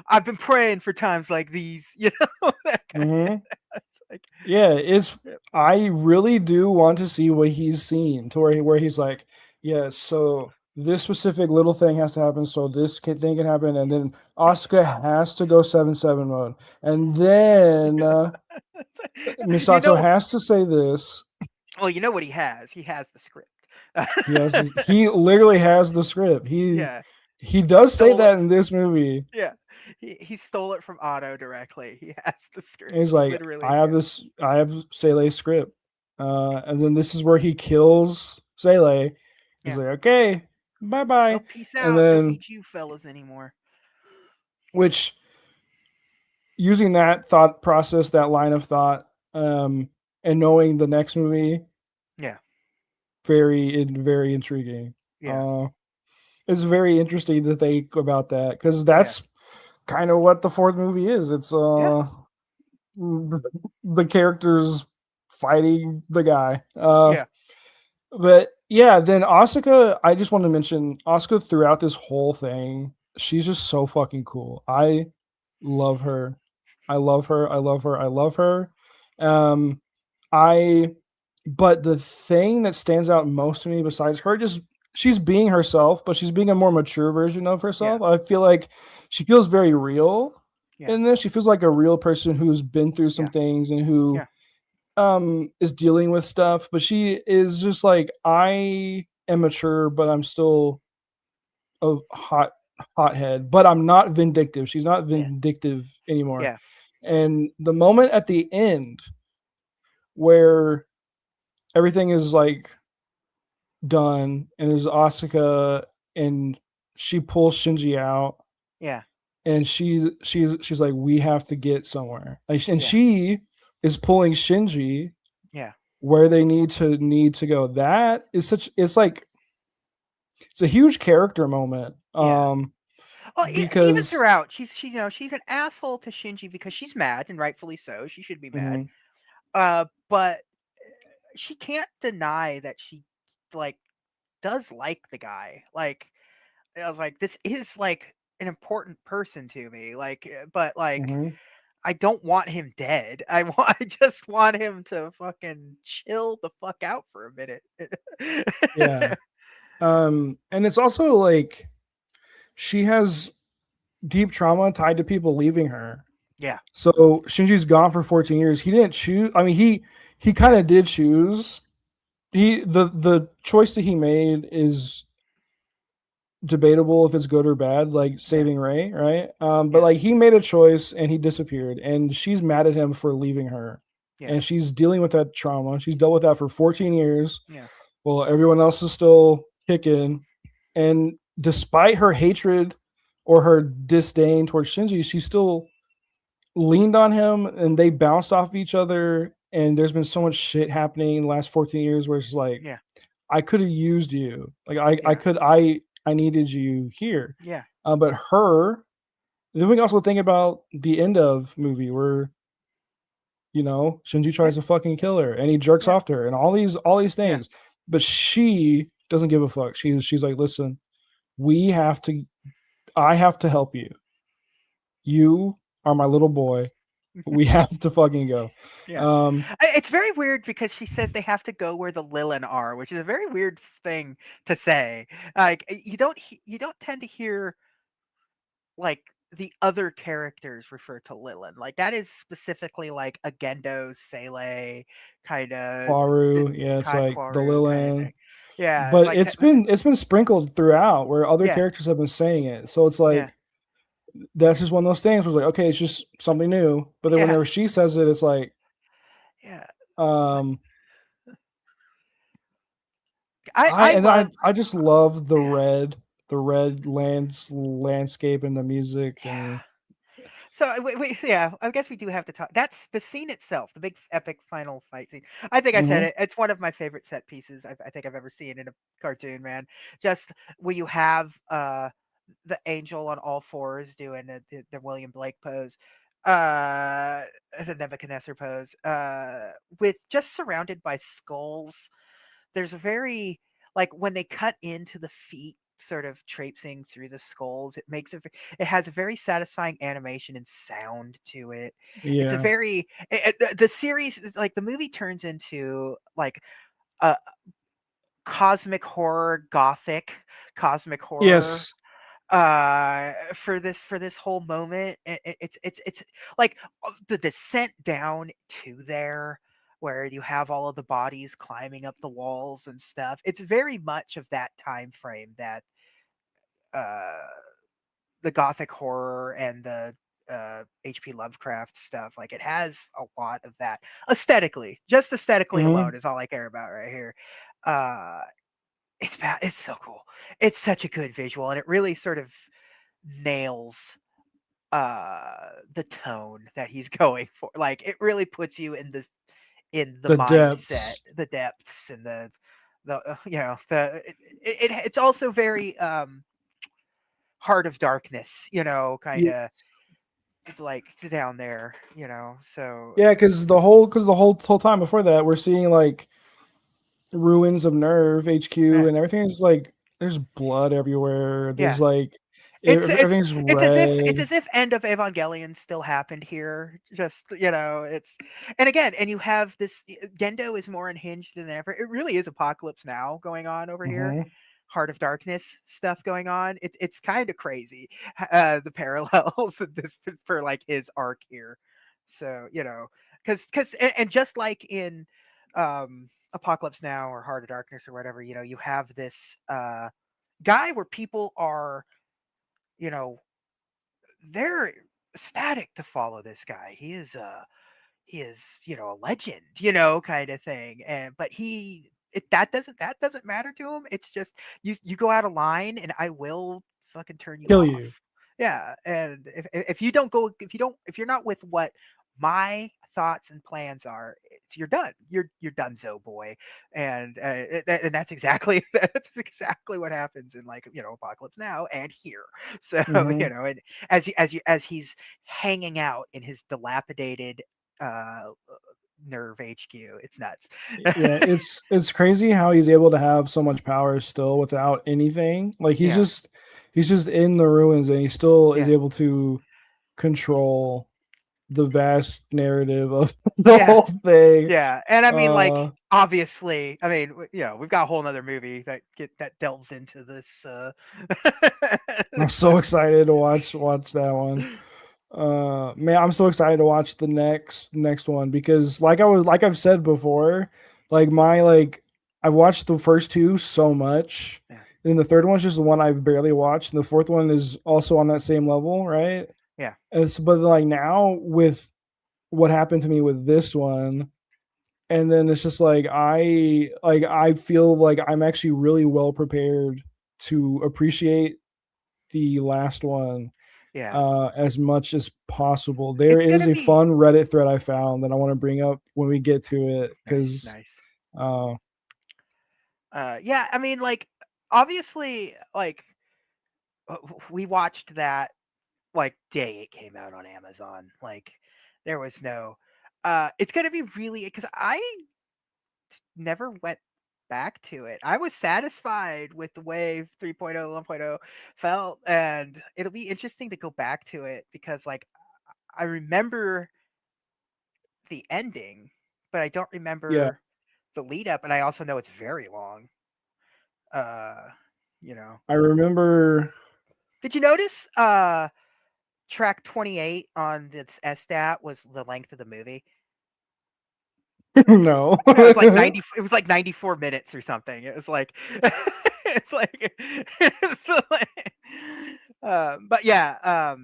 I've been praying for times like these, that kind of Hmm. it's like Yeah, it's yeah, I really do want to see what he's seen to where he's like, yeah, so this specific little thing has to happen, so thing can happen, and then Asuka has to go 7-7 mode, and then you Misato know has to say this. well, you know what he has the script. He literally has the script. Yeah, He he does say stole it. that in this movie. Yeah, he stole it from Otto directly. He has the script. He's He like, literally, yeah, I have Sele's script. And then this is where he kills Sele. He's yeah. like, okay, bye Well, bye. peace And out. Don't then, need you fellas anymore. which using that thought process, that line of thought, and knowing the next movie, Yeah, very intriguing. yeah, Uh, it's very interesting to think about that because yeah, that's kind of what the fourth movie is. It's yeah, the characters fighting the guy. yeah. But yeah, then Asuka, I just want to mention Asuka throughout this whole thing. She's just so fucking cool. I love her. I love her. I love her. I love her. Um, I but the thing that stands out most to me besides her just she's being herself, but she's being a more mature version of Yeah, herself. I feel like she feels very real yeah, in this. She feels like a real person who's been through some yeah, things and who yeah, is dealing with stuff, but she is just like I am mature, but I'm still a hothead, but I'm not vindictive. She's not yeah, vindictive anymore. yeah, And the moment at the end where everything is like done and there's Asuka and she pulls Shinji out yeah, and she's like we have to get somewhere. Like, and yeah, she is pulling Shinji yeah, where they need to go. That is such it's like it's a huge character moment. yeah. Well, even Because throughout, she's an asshole to Shinji because she's mad and rightfully so. She should be mad. mhm, But she can't deny that she like does like the guy. Like I was like, this is like an important person to me. Like, but like mhm, I don't want him dead. I just want him to fucking chill the fuck out for a minute. yeah. And it's also like she has deep trauma tied to people leaving her. Yeah, So Shinji's gone for 14 years. He didn't choose. I mean, he kind yeah, of did choose. The choice that he made is debatable if it's good or bad, like yeah, saving Ray, right? But yeah, like he made a choice and he disappeared, and she's mad at him for leaving her, yeah, and she's dealing with that trauma. She's dealt with that for 14 years. yeah, Well, everyone else is still kicking, and despite her hatred or her disdain towards Shinji, she still leaned on him, and they bounced off each other. And there's been so much shit happening in the last 14 years where it's like, yeah, I could have used you. Like I needed you here. yeah, But her, then we can also think about the end of movie where Shinji yeah, tries to fucking kill her and he jerks yeah, off to her and all these yeah, things. But she doesn't give a fuck. She's like, listen, we have to. I have to help you. You are my little boy. We have to fucking go. yeah. Um, It's very weird because she says they have to go where the Lilin are, which is a very weird thing to say. Like you don't tend to hear like the other characters refer to Lilin. Like that is specifically like a Gendo, Sele kind of Quaru, yeah, it's Kai like the Quaru kind of Lilin. thing. Yeah, But like it's been sprinkled throughout where other yeah, characters have been saying it. So it's yeah, like that's just one of those things where it's like, okay, it's just something new. But then yeah, whenever she says it, it's like, yeah. It's like um, I I and I love I just love yeah, the red landscape and the music yeah. and So yeah, I guess we do have to talk. That's the scene itself, the big epic final fight scene. I think I said mhm, it. It's one of my favorite set pieces I think I've ever seen in a cartoon. Man, just where you have the angel on all fours doing the William Blake pose, the Nebuchadnezzar pose, with just surrounded by skulls. There's a very like when they cut into the feet sort of traipsing through the skulls, it has a very satisfying animation and sound to it. It's a yeah. very the series like the movie turns into like a cosmic horror gothic cosmic horror Yes. for this whole moment. It's like the descent down to there where you have all of the bodies climbing up the walls and stuff. It's very much of that time frame that uh the gothic horror and the HP Lovecraft stuff. Like it has a lot of that aesthetically. Just aesthetically alone Mhm. is all I care about right here. Uh it's so cool. It's such a good visual and it really sort of nails the tone that he's going for. Like it really puts you in the The mindset, depths. the depths and the it's also very heart of darkness, kind Ye of it's like down there, so Yeah, because the whole time before that, we're seeing like ruins of Nerve HQ yeah, and everything's like there's blood everywhere. There's yeah, like It's it's Everything's it's red. as if End of Evangelion still happened here. Just it's and again, and you have this Gendo is more unhinged than ever. It really is Apocalypse Now going on over here. Hmm. Heart of Darkness stuff going on. It's kind of crazy the parallels of this for like his arc here. So because and just like in Apocalypse Now or Heart of Darkness or whatever, you have this guy where people are you know they're ecstatic to follow this guy. He is a legend, kind of thing. And but that doesn't matter to him. It's just you go out of line and I will fucking turn you Kill you. off. Yeah, and if you don't go if you're not with what my thoughts and plans are, you're done. You're done, so boy. And that's exactly that's exactly what happens in like Apocalypse Now and here. So Hmm. and as he's hanging out in his dilapidated uh nerve HQ. It's nuts. Yeah, it's crazy how he's able to have so much power still without anything. Like Yeah. he's just in the ruins and he still is Yeah. able to control the vast narrative of the Yeah. whole thing. Yeah. And I mean, like, Uh, obviously, I mean, we've got a whole nother movie that delves into this. I'm So, so excited to watch that one. Man, I'm so excited to watch the next one because like I've said before, like I've watched the first two so much. yeah. And the third one's just the one I've barely watched. And the fourth one is also on that same level, right? Yeah. But like now with what happened to me with this one, and then it's just like I feel like I'm actually really well prepared to appreciate the last one Yeah. as much as possible. There It's is gonna a be fun Reddit thread I found that I want to bring up when we get to it nice. because Nice. uh, Yeah. I mean, like, obviously, like, we watched that like day it came out on Amazon. Like, there was no. It's gonna be really because I never went back to it. I was satisfied with the way 3.0, 1.0 felt, and it'll be interesting to go back to it because, like, I remember the ending, but I don't yeah, remember the lead up, and I also know it's very long. Uh, you know. I remember. Did you notice? Track 28 on this SStat was the length of the movie. No. Yeah, it was like 90 it was like 94 minutes or something. It was like it's like it's like but yeah,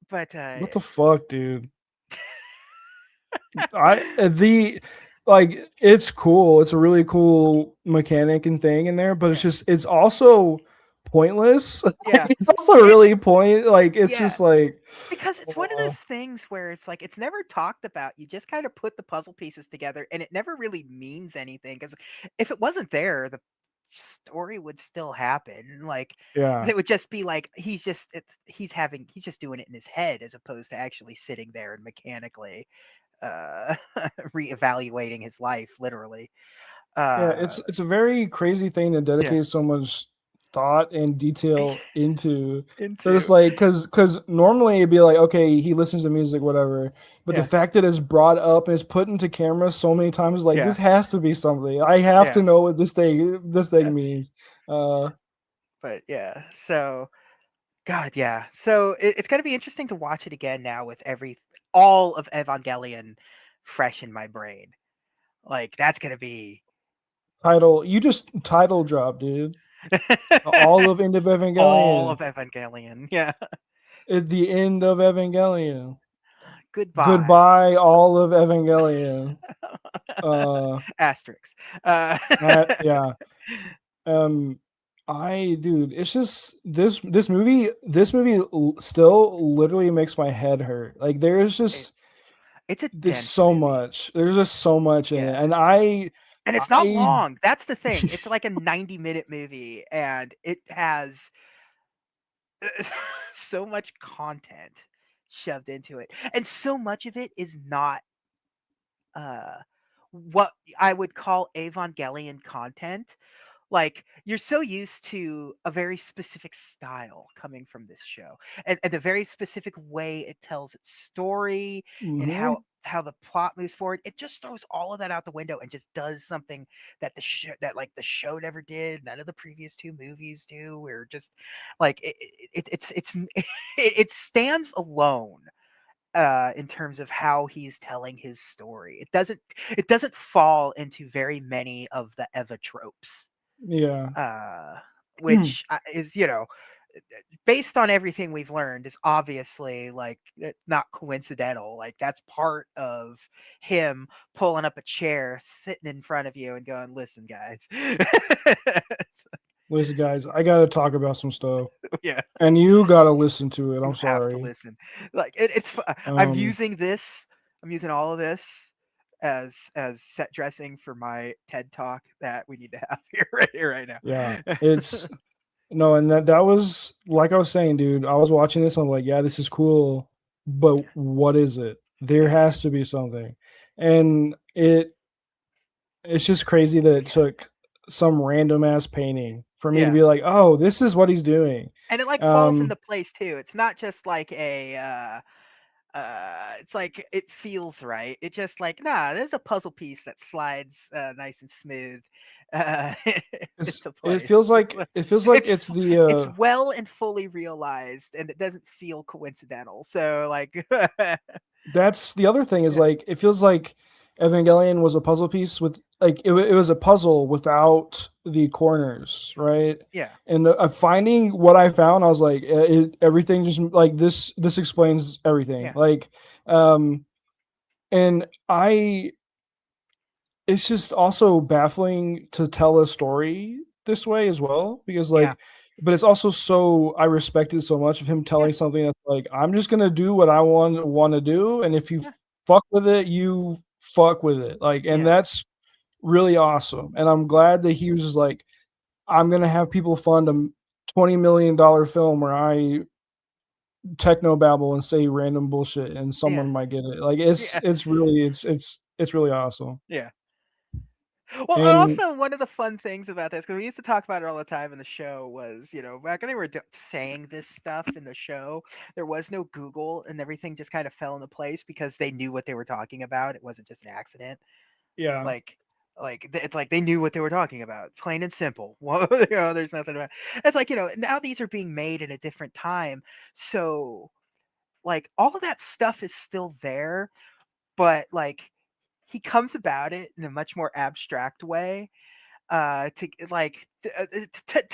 but What the fuck, dude? I the like it's cool. It's a really cool mechanic and thing in there, but yeah. it's also pointless. Yeah. It's also It's really like it's yeah, just like because it's one of uh, those things where it's like it's never talked about. You just kind of put the puzzle pieces together and it never really means anything cuz if it wasn't there, the story would still happen. Like yeah. it would just be like he's just doing it in his head as opposed to actually sitting there and mechanically uh reevaluating his life literally. Yeah, Uh it's a very crazy thing to yeah. dedicate so much thought and detail into. That it's Into like because normally it'd be like, okay, he listens to music, whatever. But the yeah. fact that it's brought up and it's put into camera so many times, like Yeah. this has to be something. I have Yeah. to know what this Yeah. thing means. Uh, But yeah. So God, yeah. So it's gonna be interesting to watch it again now with all of Evangelion fresh in my brain. Like that's gonna be you just title drop, dude. All of End of all of Evangelion. Evangelion. Yeah. At the end of Evangelion. Goodbye. Goodbye, all of Evangelion. Uh, Asterix. yeah. Um, dude, it's just this movie still literally makes my head hurt. Like it's it's a there's dense so movie. much. There's just so much in it, Yeah. and And it's not I long. That's the thing. It's like a 90-minute movie and it has so much content shoved into it. And so much of it is not uh what I would call Evangelion content. like you're so used to a very specific style coming from this show, and the very specific way it tells its story, and Hmm. how the plot moves forward. It just throws all of that out the window and just does something that the show never did, none of the previous two movies do. Where just like it stands alone in terms of how he's telling his story. It doesn't fall into very many of the Eva tropes, Yeah. uh, which is, based on everything we've learned, is obviously like not coincidental. Like that's part of him pulling up a chair, sitting in front of you, and going, "Listen, guys." Listen, guys, I gotta talk about some stuff, Yeah, and you gotta listen to it. you I'm have to sorry. listen. Like I'm Um, using this. I'm using all of this as set dressing for my TED talk that we need to have here right yeah, now. it's no, and that was like I was saying, dude. I was watching this. I'm like, yeah, this is cool, but Yeah, what is it? There yeah, has to be something, and it's just crazy that it yeah, took some random ass painting for me to yeah. be like, oh, this is what he's doing. And it like falls Um, into place too. It's not just like a it's like it feels right. It just like, nah, there's a puzzle piece that slides nice and smooth uh into place. it feels like it's it's the it's well and fully realized, and it doesn't feel coincidental. So like that's the other thing is yeah, like it feels like Evangelion was a puzzle piece with like it was a puzzle without the corners, right? yeah, And finding what I found, I was like, everything just like this explains everything. yeah, Like, um, and I it's just also baffling to tell a story this way as well because yeah, like but it's also so I respected so much of him yeah, telling something that's like I'm just gonna do what I want to do, and if you yeah, fuck with it, you fuck with it. Like, and yeah, that's really awesome. And I'm yeah, glad that he was just like, I'm gonna have people fund a $20 million film where I techno babble and say random bullshit, and yeah, someone might get it. Like, yeah, it's really it's really awesome. yeah. Well, And also one of the fun things about this, because we used to talk about it all the time in the show, was back when they were saying this stuff in the show, there was no Google, and everything just kind of fell into place because they knew what they were talking about. It wasn't just an accident. yeah. Like, it's like they knew what they were talking about, plain and simple. Well, there's nothing about. It's like now these are being made in a different time, so like all of that stuff is still there, but like he comes about it in a much more abstract way to like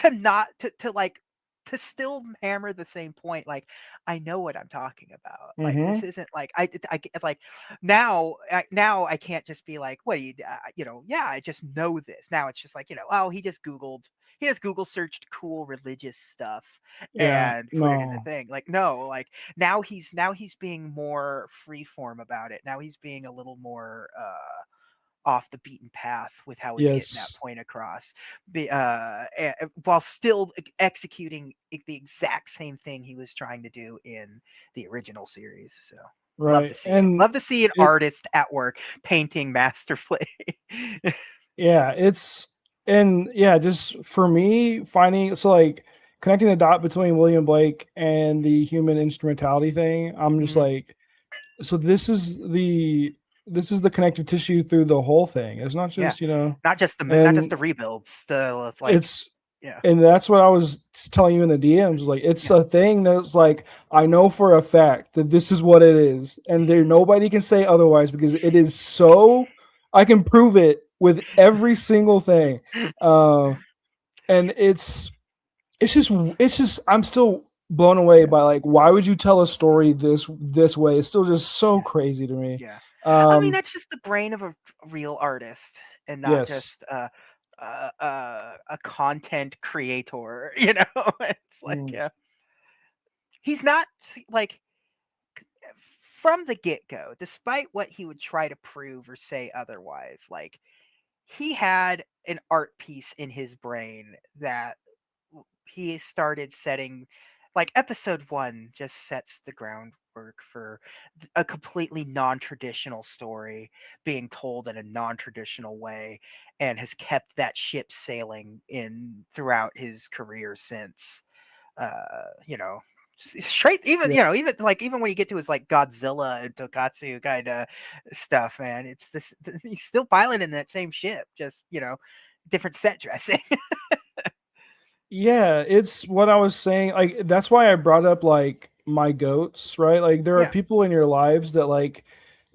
to not to like to still hammer the same point. Like, I know what I'm talking about. Like, this Mhm. isn't like it's like now I can't just be like, what do you yeah, I just know this. Now it's just like, oh, he just Google searched cool religious stuff Yeah. and put it in the No. thing. Like, no, like now he's being more freeform about it. Now he's being a little more off the beaten path with how he's getting that Yes. point across, while still executing the exact same thing he was trying to do in the original series. So love to Right. see it. And Love to see an it artist at work painting masterfully. yeah, and yeah, just for me finding so like connecting the dot between William Blake and the human instrumentality thing, I'm just Mhm. like so this is the connective tissue through the whole thing. It's not Yeah, just, not just and the rebuilds. The like, it's yeah, and that's what I was telling you in the DMs. Like, it's yeah, a thing that's like I know for a fact that this is what it is, and there nobody can say otherwise because it is so. I can prove it with every single thing, uh, and it's just I'm still blown away yeah, by like why would you tell a story this way? It's still just so yeah. crazy to me. Yeah. I mean, Um, that's just the brain of a real artist, and not yes. just a content creator, It's like, Mm, he's not like from the get-go, despite what he would try to prove or say otherwise, like he had an art piece in his brain that he started setting, like episode 1 just sets the groundwork for a completely non-traditional story being told in a non-traditional way, and has kept that ship sailing in throughout his career since. You know, straight, even, Yeah. even like, even when you get to his like Godzilla and Tokatsu kind of stuff, man, it's this, he's still piloting that same ship, just, different set dressing. Yeah, it's what I was saying. Like that's why I brought up like my goats, right? Like there are Yeah, people in your lives that like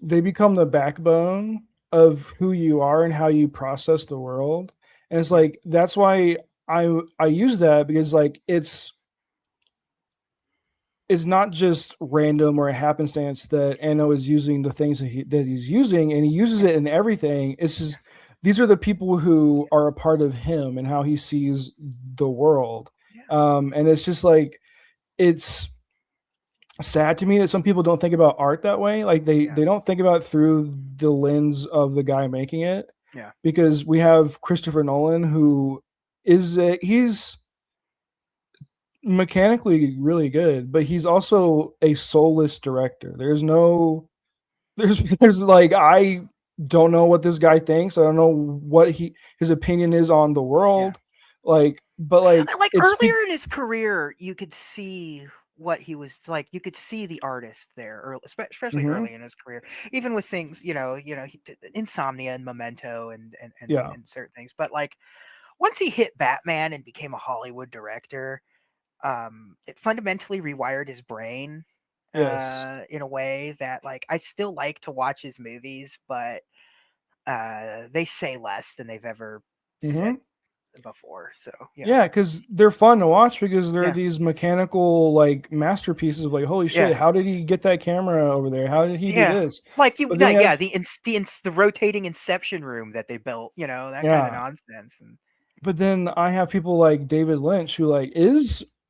they become the backbone of who you are and how you process the world. And it's yeah, like that's why I use that because like it's not just random or a happenstance that Anno is using the things that he's using, and he uses yeah, it in everything. It's yeah, just these are the people who are a part of him and how he sees the world. yeah, And it's just like it's sad to me that some people don't think about art that way. Like yeah, they don't think about it through the lens of the guy making it, yeah, because we have Christopher Nolan who he's mechanically really good, but he's also a soulless director. There's like I don't know what this guy thinks. I don't know what his opinion is on the yeah. world. Like, but like Like it's earlier in his career, you could see what he was like. You could see the artist there, especially mm-hmm, early in his career, even with things, he did Insomnia and Memento yeah, and certain things. But like once he hit Batman and became a Hollywood director, it fundamentally rewired his brain yes, in a way that, like, I still like to watch his movies, but they say less than they've ever mm-hmm. said before. So Yeah, because they're fun to watch because they're yeah, these mechanical like masterpieces of like, holy shit, yeah, how did he get that camera over there? How did he do yeah. this? Like you, But then yeah, you yeah. have The rotating Inception room that they built, that kind of yeah, nonsense. And but then I have people like David Lynch who like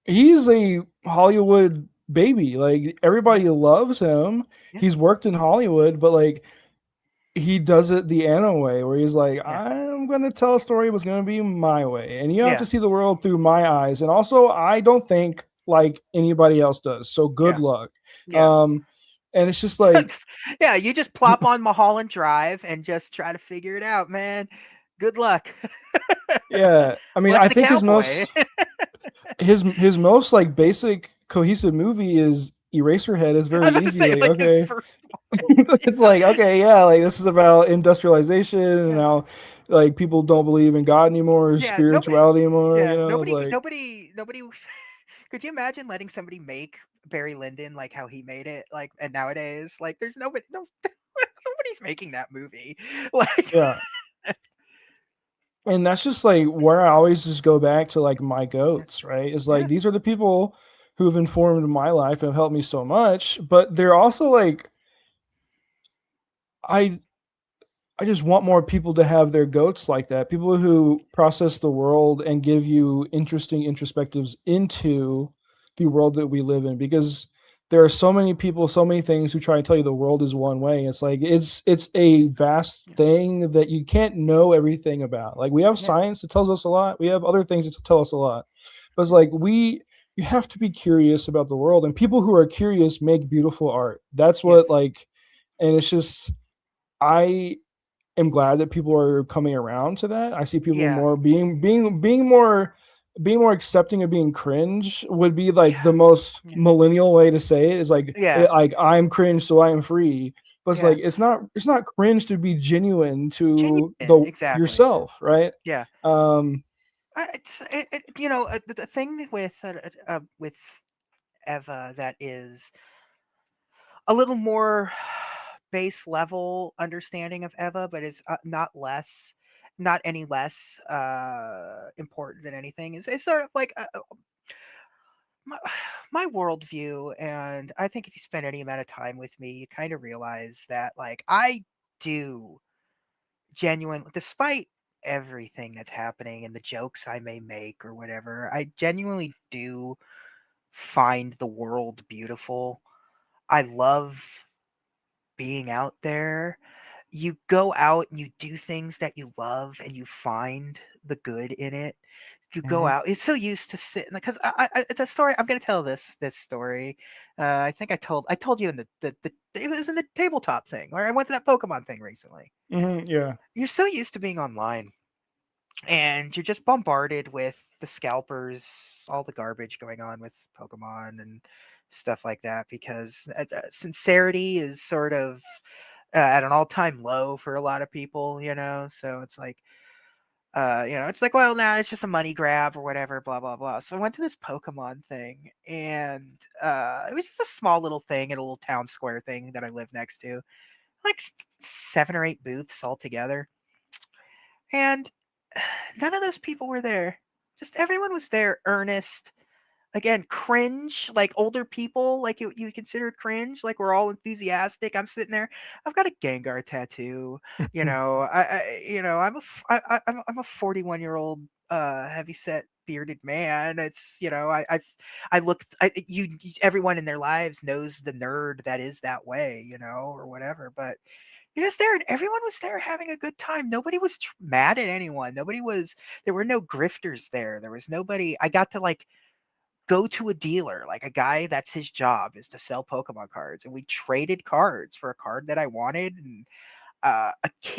he's a Hollywood baby. Like yeah, everybody loves him. yeah, He's worked in Hollywood, but like he does it the Anna way, where he's like, yeah, I'm gonna tell a story, but it's gonna be my way, and you have to yeah, see the world through my eyes. And also, I don't think like anybody else does. So good yeah, luck. yeah. Um, and it's just like, Yeah, you just plop on Mulholland Drive and just try to figure it out, man. Good luck. yeah. I mean, Bless I the think cowboy. his most like basic cohesive movie is Eraserhead. Is I very was about to easy. say, Like, like, his okay, first one. it's like okay, yeah, like this is about industrialization and Yeah, how like people don't believe in God anymore, or yeah. Nobody. spirituality anymore. Yeah, You know, it's nobody. like Nobody. Could you imagine letting somebody make Barry Lyndon like how he made it? Like, and nowadays, like, there's nobody. No, nobody's making that movie. Like, yeah. And that's just like where I always just go back to like my yeah, goats, right? Is like yeah, these are the people who have informed my life and have helped me so much, but they're also like I I just want more people to have their goats like that. People who process the world and give you interesting introspectives into the world that we live in, because there are so many people, so many things who try to tell you the world is one way. It's like it's a vast yeah, thing that you can't know everything about. Like we have yeah, science that tells us a lot. We have other things that tell us a lot. But it's yeah. like you have to be curious about the world, and people who are curious make beautiful art. That's what Yes, like and it's just I am glad that people are coming around to that. I see people yeah, more being more accepting of being cringe would be like yeah, the most yeah, millennial way to say it is like yeah, like I'm cringe so I am free. But it's yeah. like it's not cringe to be genuine to Genuine, the exactly. yourself, right? Yeah. Um The thing with Eva that is a little more base level understanding of Eva, but is not any less important than anything, is sort of like my, my worldview. And I think if you spend any amount of time with me, you kind of realize that, like, I do genuine, despite everything that's happening and the jokes I may make or whatever, I genuinely do find the world beautiful. I love being out there. You go out and you do things that you love and you find the good in it. you go Mhm. out. He's so used to sitting because it's a story. I'm gonna tell this story. I think I told you in the it was in the tabletop thing, or I went to that Pokemon thing recently. Mhm. Yeah. You're so used to being online, and you're just bombarded with the scalpers, all the garbage going on with Pokemon and stuff like that. Because sincerity is sort of at an all-time low for a lot of people, So it's like it's like, well, nah, it's just a money grab or whatever, blah blah blah. So I went to this Pokemon thing, and it was just a small little thing at a little town square thing that I live next to, like 7 or 8 booths altogether, and none of those people were there. Just everyone was there, earnest, again, cringe, like older people, like you consider cringe, like we're all enthusiastic. I'm sitting there, I've got a Gengar tattoo, I'm a 41-year-old heavy set bearded man. It's I look I everyone in their lives knows the nerd that is that way, or whatever, but you're just there, and everyone was there having a good time. Nobody was mad at anyone. There were no grifters there. There was nobody. I got to like go to a dealer, like a guy that's his job is to sell Pokemon cards, and we traded cards for a card that I wanted. And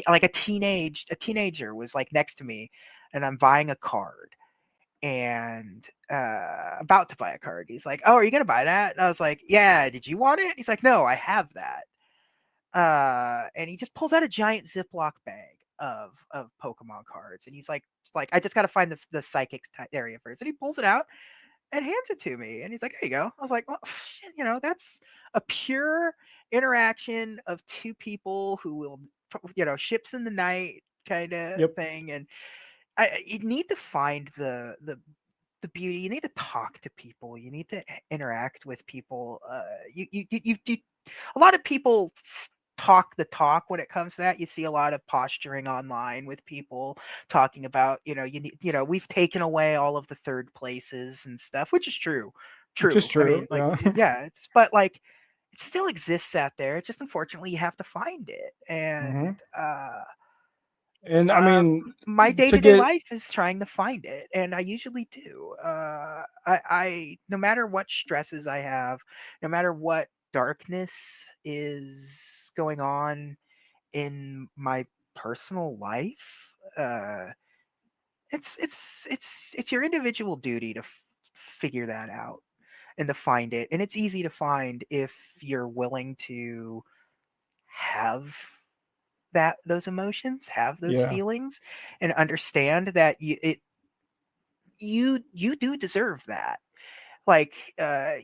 like a teenager was like next to me, and I'm buying a card, and about to buy a card. He's like, "Oh, are you gonna buy that?" And I was like, "Yeah, did you want it?" He's like, "No, I have that." And he just pulls out a giant Ziploc bag of Pokemon cards, and he's like, I just got to find the psychic area first. And he pulls it out and hands it to me, and he's like, "There you go." I was like, "Well, shit, that's a pure interaction of two people who will, ships in the night kind of Yep. thing." And you need to find the beauty. You need to talk to people. You need to interact with people. A lot of people talk the talk when it comes to that. You see a lot of posturing online with people talking about, we've taken away all of the third places and stuff, which is true. Which is True. I true. mean, like, Yeah. yeah, but like, it still exists out there. Just unfortunately, you have to find it. And Mhm. And I uh, mean, my day to to day get life is trying to find it, and I usually do. I no matter what stresses I have, no matter what darkness is going on in my personal life, it's your individual duty to figure that out and to find it, and it's easy to find if you're willing to have those emotions, have those yeah. feelings, and understand that you do deserve that. Like,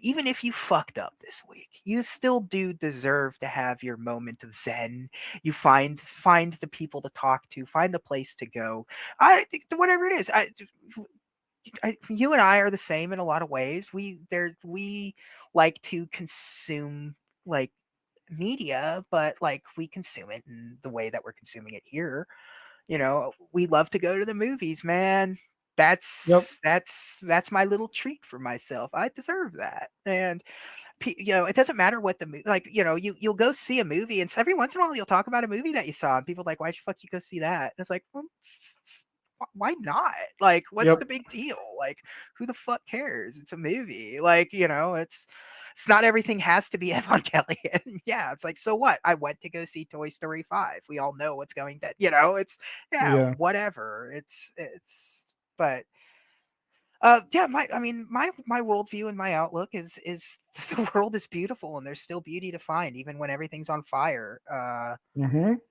even if you fucked up this week, you still do deserve to have your moment of zen. You find the people to talk to, find the place to go. Whatever it is, you and I are the same in a lot of ways. We like to consume, like, media, but like we consume it in the way that we're consuming it here. We love to go to the movies, man. Yep. That's my little treat for myself. I deserve that. And it doesn't matter what the movie, like, you'll go see a movie, and every once in a while you'll talk about a movie that you saw, and people are like, why'd you fuck you go see that? And it's like, well, why not? Like, what's the Yep. big deal? Like, who the fuck cares? It's a movie. Like, it's not everything has to be Evangelion. Yeah, it's like, so what? I went to go see Toy Story 5. We all know what's going to, it's, yeah, Yeah. whatever. But yeah, my worldview and my outlook is the world is beautiful, and there's still beauty to find even when everything's on fire. Mhm.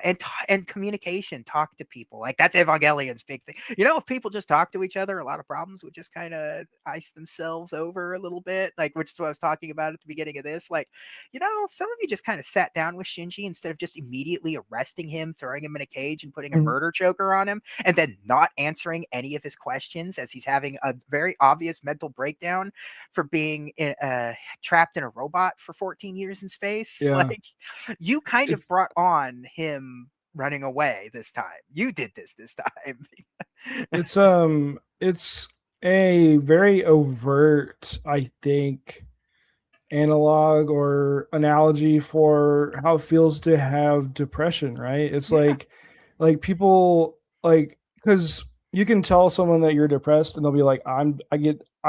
And communication, talk to people, like that's Evangelion's big thing. If people just talk to each other, a lot of problems would just kind of ice themselves over a little bit, like, which is what I was talking about at the beginning of this. Like, if some of you just kind of sat down with Shinji instead of just immediately arresting him, throwing him in a cage, and putting a Mhm. murder choker on him, and then not answering any of his questions as he's having a very obvious mental breakdown for being trapped in a robot for 14 years in space. Yeah. Like, you kind of It's brought on him running away this time. You did this time. it's a very overt, I think, analog or analogy for how it feels to have depression, right? It's Yeah. like people, like, because you can tell someone that you're depressed and they'll be like, I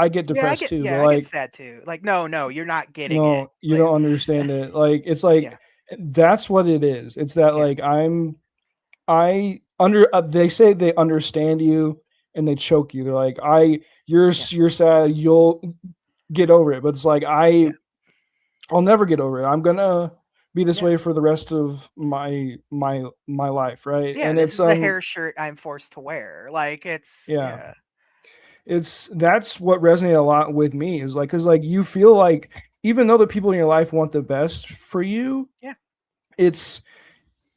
get depressed too, but I get like, sad too. Like, no, you're not getting it. no, you Like, don't understand it. Like, it's yeah, like that's what it is. It's that yeah, like I under they say they understand you and they choke you. They're like, yeah, you're sad, you'll get over it. But it's like yeah, I'll never get over it. I'm gonna be this yeah, way for the rest of my life, right? yeah. And This it's is the hair shirt I'm forced to wear. Like, it's yeah, yeah, it's that's what resonated a lot with me is like because like you feel like even though the people in your life want the best for you, yeah, it's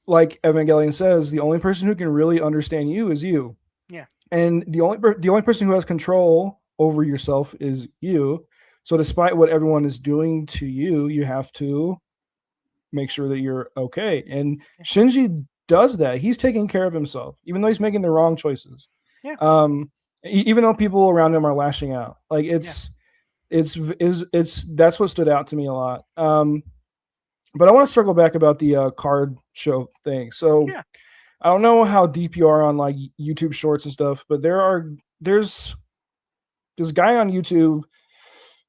like Evangelion says, the only person who can really understand you is you, yeah, and the only person who has control over yourself is you. So despite what everyone is doing to you, you have to make sure that you're okay. And yeah, Shinji does that. He's taking care of himself, even though he's making the wrong choices. yeah, Um, even though people around him are lashing out, like yeah, it's that's what stood out to me a lot. But I want to circle back about the card show thing. So yeah, I don't know how deep you are on like YouTube Shorts and stuff, but there's this guy on YouTube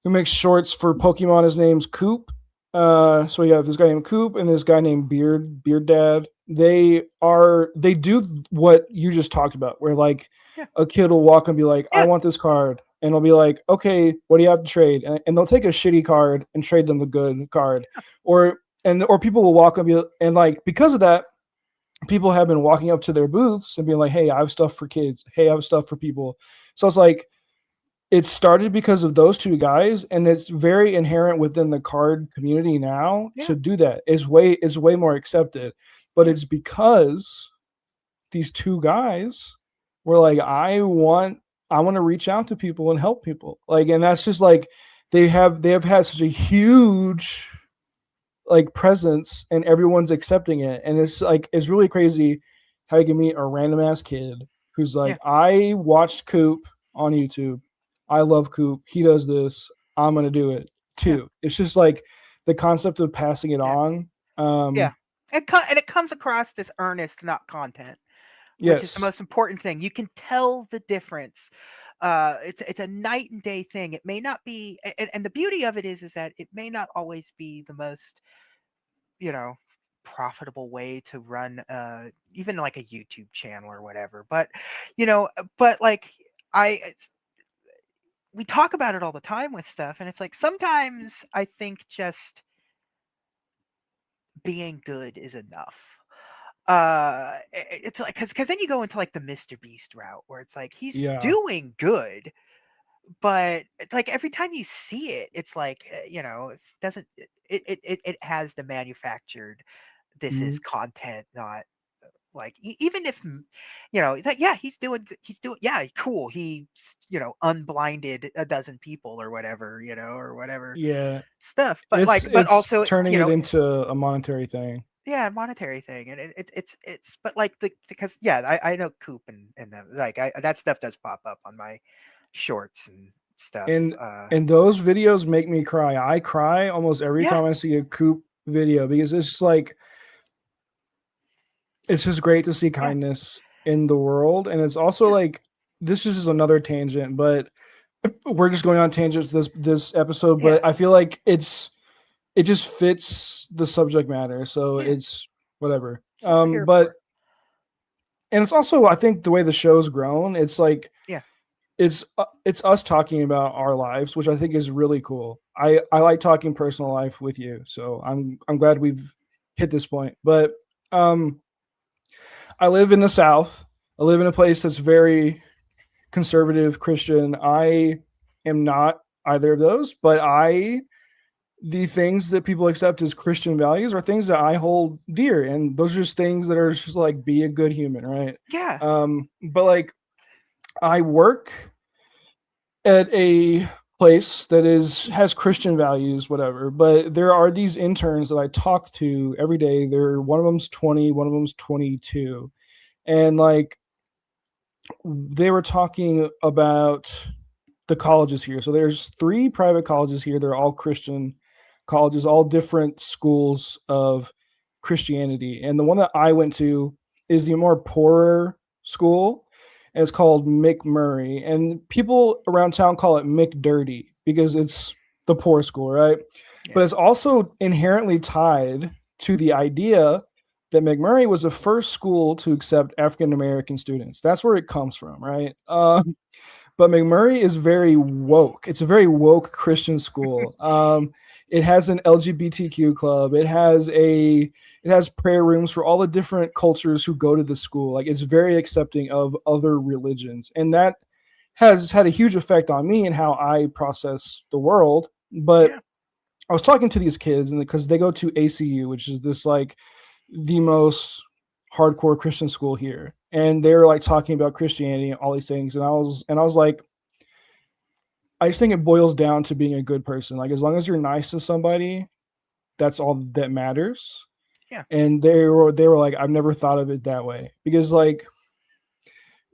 who makes shorts for Pokemon. His name's Coop. So we have this guy named Coop and this guy named Beard Dad. They do what you just talked about, where like yeah, a kid will walk and be like, "I yeah, want this card," and I'll be like, "Okay, what do you have to trade?" And they'll take a shitty card and trade them the good card, or people will walk and be and like because of that, people have been walking up to their booths and being like, "Hey, I have stuff for kids. Hey, I have stuff for people." So it's like it started because of those two guys, and it's very inherent within the card community now yeah, to do that. Is way more accepted, but yeah, it's because these two guys were like, I want to reach out to people and help people, like, and that's just like they have had such a huge like presence and everyone's accepting it, and it's like it's really crazy how you can meet a random ass kid who's yeah, like, I watched Coop on YouTube, I love Coop, he does this, I'm gonna do it yeah, too. It's just like the concept of passing it yeah, on. yeah. And it comes across as earnest, not content, which is the Yes. most important thing. You can tell the difference. It's a night and day thing. It may not be, and the beauty of it is that it may not always be the most, you know, profitable way to run even like a YouTube channel or whatever. But but like I we talk about it all the time with stuff, and it's like sometimes I think just being good is enough. It's like because then you go into like the Mr. Beast route where it's like he's Yeah. doing good, but like every time you see it, it's like it doesn't it has the manufactured, this is Mhm. content, not like even if it's like yeah he's doing yeah cool he unblinded a dozen people or whatever or whatever Yeah, stuff, but it's like but it's also it's turning it into a monetary thing. yeah, monetary thing, and it's but like because yeah, I know Coop and them like that stuff does pop up on my shorts and stuff. And those videos make me cry. I cry almost every Yeah, time I see a Coop video because it's just like it's just great to see yeah, kindness in the world, and it's also yeah, like this is just another tangent, but we're just going on tangents this episode. yeah. But I feel like it just fits the subject matter, so Yeah, it's whatever. that's what we're here But for. and it's also I think the way the show's grown, it's like Yeah, it's us talking about our lives, which I think is really cool. I like talking personal life with you, so I'm glad we've hit this point. But um, I live in the South. I live in a place that's very conservative Christian. I am not either of those, but I the things that people accept as Christian values are things that I hold dear, and those are just things that are just like be a good human, right? yeah, But like I work at a place that is has Christian values, whatever. But there are these interns that I talk to every day. They're one of them's 20, one of them's 22, and like they were talking about the colleges here. So there's three private colleges here. They're all Christian colleges, all different schools of Christianity. And the one that I went to is the more poorer school. and it's called McMurray. And people around town call it McDirty because it's the poor school, right? Yeah. But it's also inherently tied to the idea that McMurray was the first school to accept African American students. That's where it comes from, right? But McMurray is very woke. It's a very woke Christian school. It has an LGBTQ club. It has prayer rooms for all the different cultures who go to the school. Like it's very accepting of other religions, and that has had a huge effect on me and how I process the world. But Yeah. I was talking to these kids, and because they go to ACU, which is this like the most hardcore Christian school here, and they were like talking about Christianity and all these things, and I was like, I just think it boils down to being a good person. Like as long as you're nice to somebody, that's all that matters. Yeah. And they were like, I've never thought of it that way because like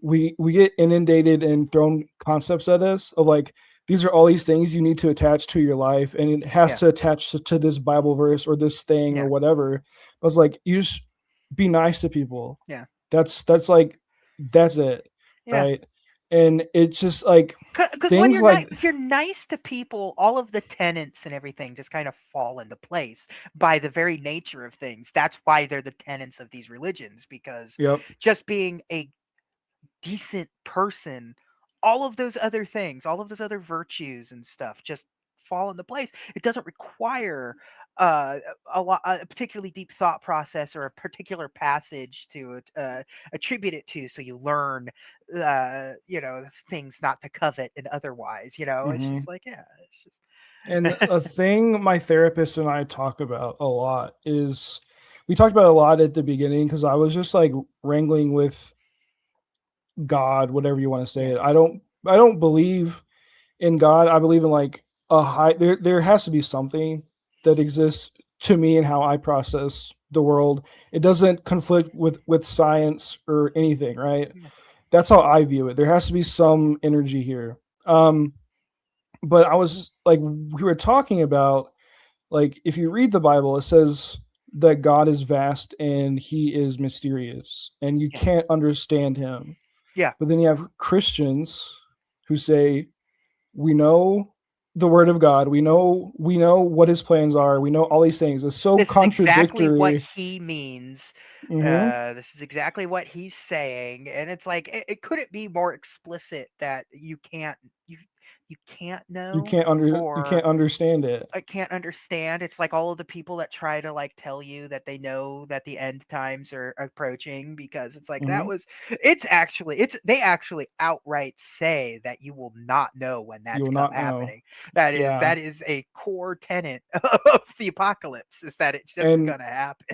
we get inundated and thrown concepts at us of like these are all these things you need to attach to your life and it has Yeah. to attach to this Bible verse or this thing or Yeah. whatever. I was like, you just be nice to people. Yeah. That's like that's it, Yeah. right? And it's just like Because when things you're like if you're nice to people, all of the tenets and everything just kind of fall into place by the very nature of things. That's why they're the tenets of these religions, because yep. just being a decent person, all of those other things, all of those other virtues and stuff just fall into place. It doesn't require uh, a particularly deep thought process or a particular passage to attribute it to. So you learn, things not to covet and otherwise. It's hmm just like, yeah, And it's a just thing my therapist and I talk about a lot is we talked about a lot at the beginning because I was just like wrangling with God, whatever you want to say yeah, it. I don't believe in God. I believe in like a high there has to be something that exists to me and how I process the world. It doesn't conflict with science or anything, right? yeah, That's how I view it. There has to be some energy here. But I was like we were talking about like if you read the Bible, it says that God is vast and he is mysterious and you yeah, can't understand him. yeah. But then you have Christians who say, we know the word of God. We know what his plans are. We know all these things. It's so This is exactly what contradictory. he means. Hmm This is exactly what he's saying, and it's like it couldn't be more explicit that you can't You know, can't under you or can't understand it. I can't understand. It's like all of the people that try to like tell you that they know that the end times are approaching, because it's like Hmm it's they actually outright say that you will not know when You that's will not know. happening. That is Yeah, a core tenet of the apocalypse, is that it's just and gonna happen.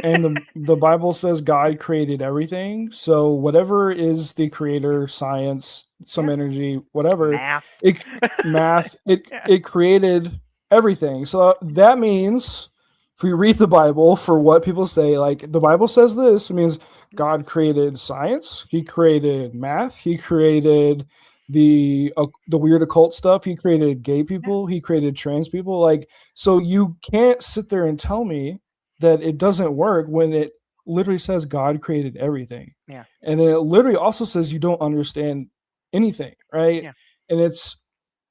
and the Bible says God created everything. So whatever is the Yeah, creator, science, some yeah, energy, whatever, math. it math, it Yeah, it created everything. So that means if we read the Bible for what people say, like the Bible says this, it means God created science, he created math, he created the weird occult stuff, he created gay yeah, people, he created trans people. Like so you can't sit there and tell me that it doesn't work when it literally says God created everything. yeah, And then it literally also says you don't understand anything, right? yeah, And it's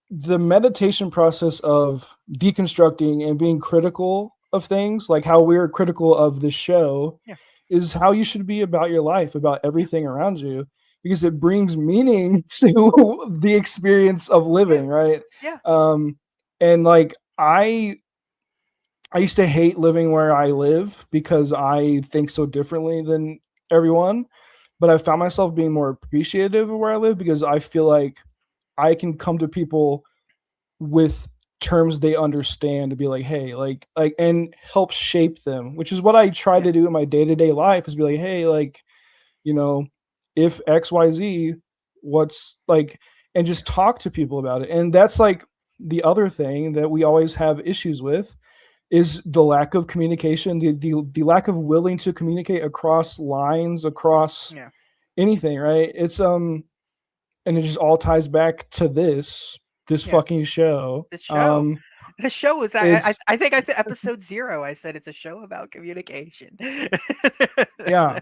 the meditation process of deconstructing and being critical of things, like how we're critical of this show, yeah, is how you should be about your life, about yeah, everything around you, because it brings meaning to the experience of yeah, living, right? yeah, Um, and like I used to hate living where I live because I think so differently than everyone. But I found myself being more appreciative of where I live because I feel like I can come to people with terms they understand to be like, hey, and help shape them, which is what I try yeah, to do in my day to day life is be like, hey, like, you know, if XYZ, what's like, and yeah, just talk to people about it. And that's like the other thing that we always have issues with is the lack of communication, the lack of willing to communicate across lines, across yeah. anything, right? It's and it just all ties back to this Yeah. fucking show. The show. The show is It's I think episode 0 I said it's a show about communication. That's yeah,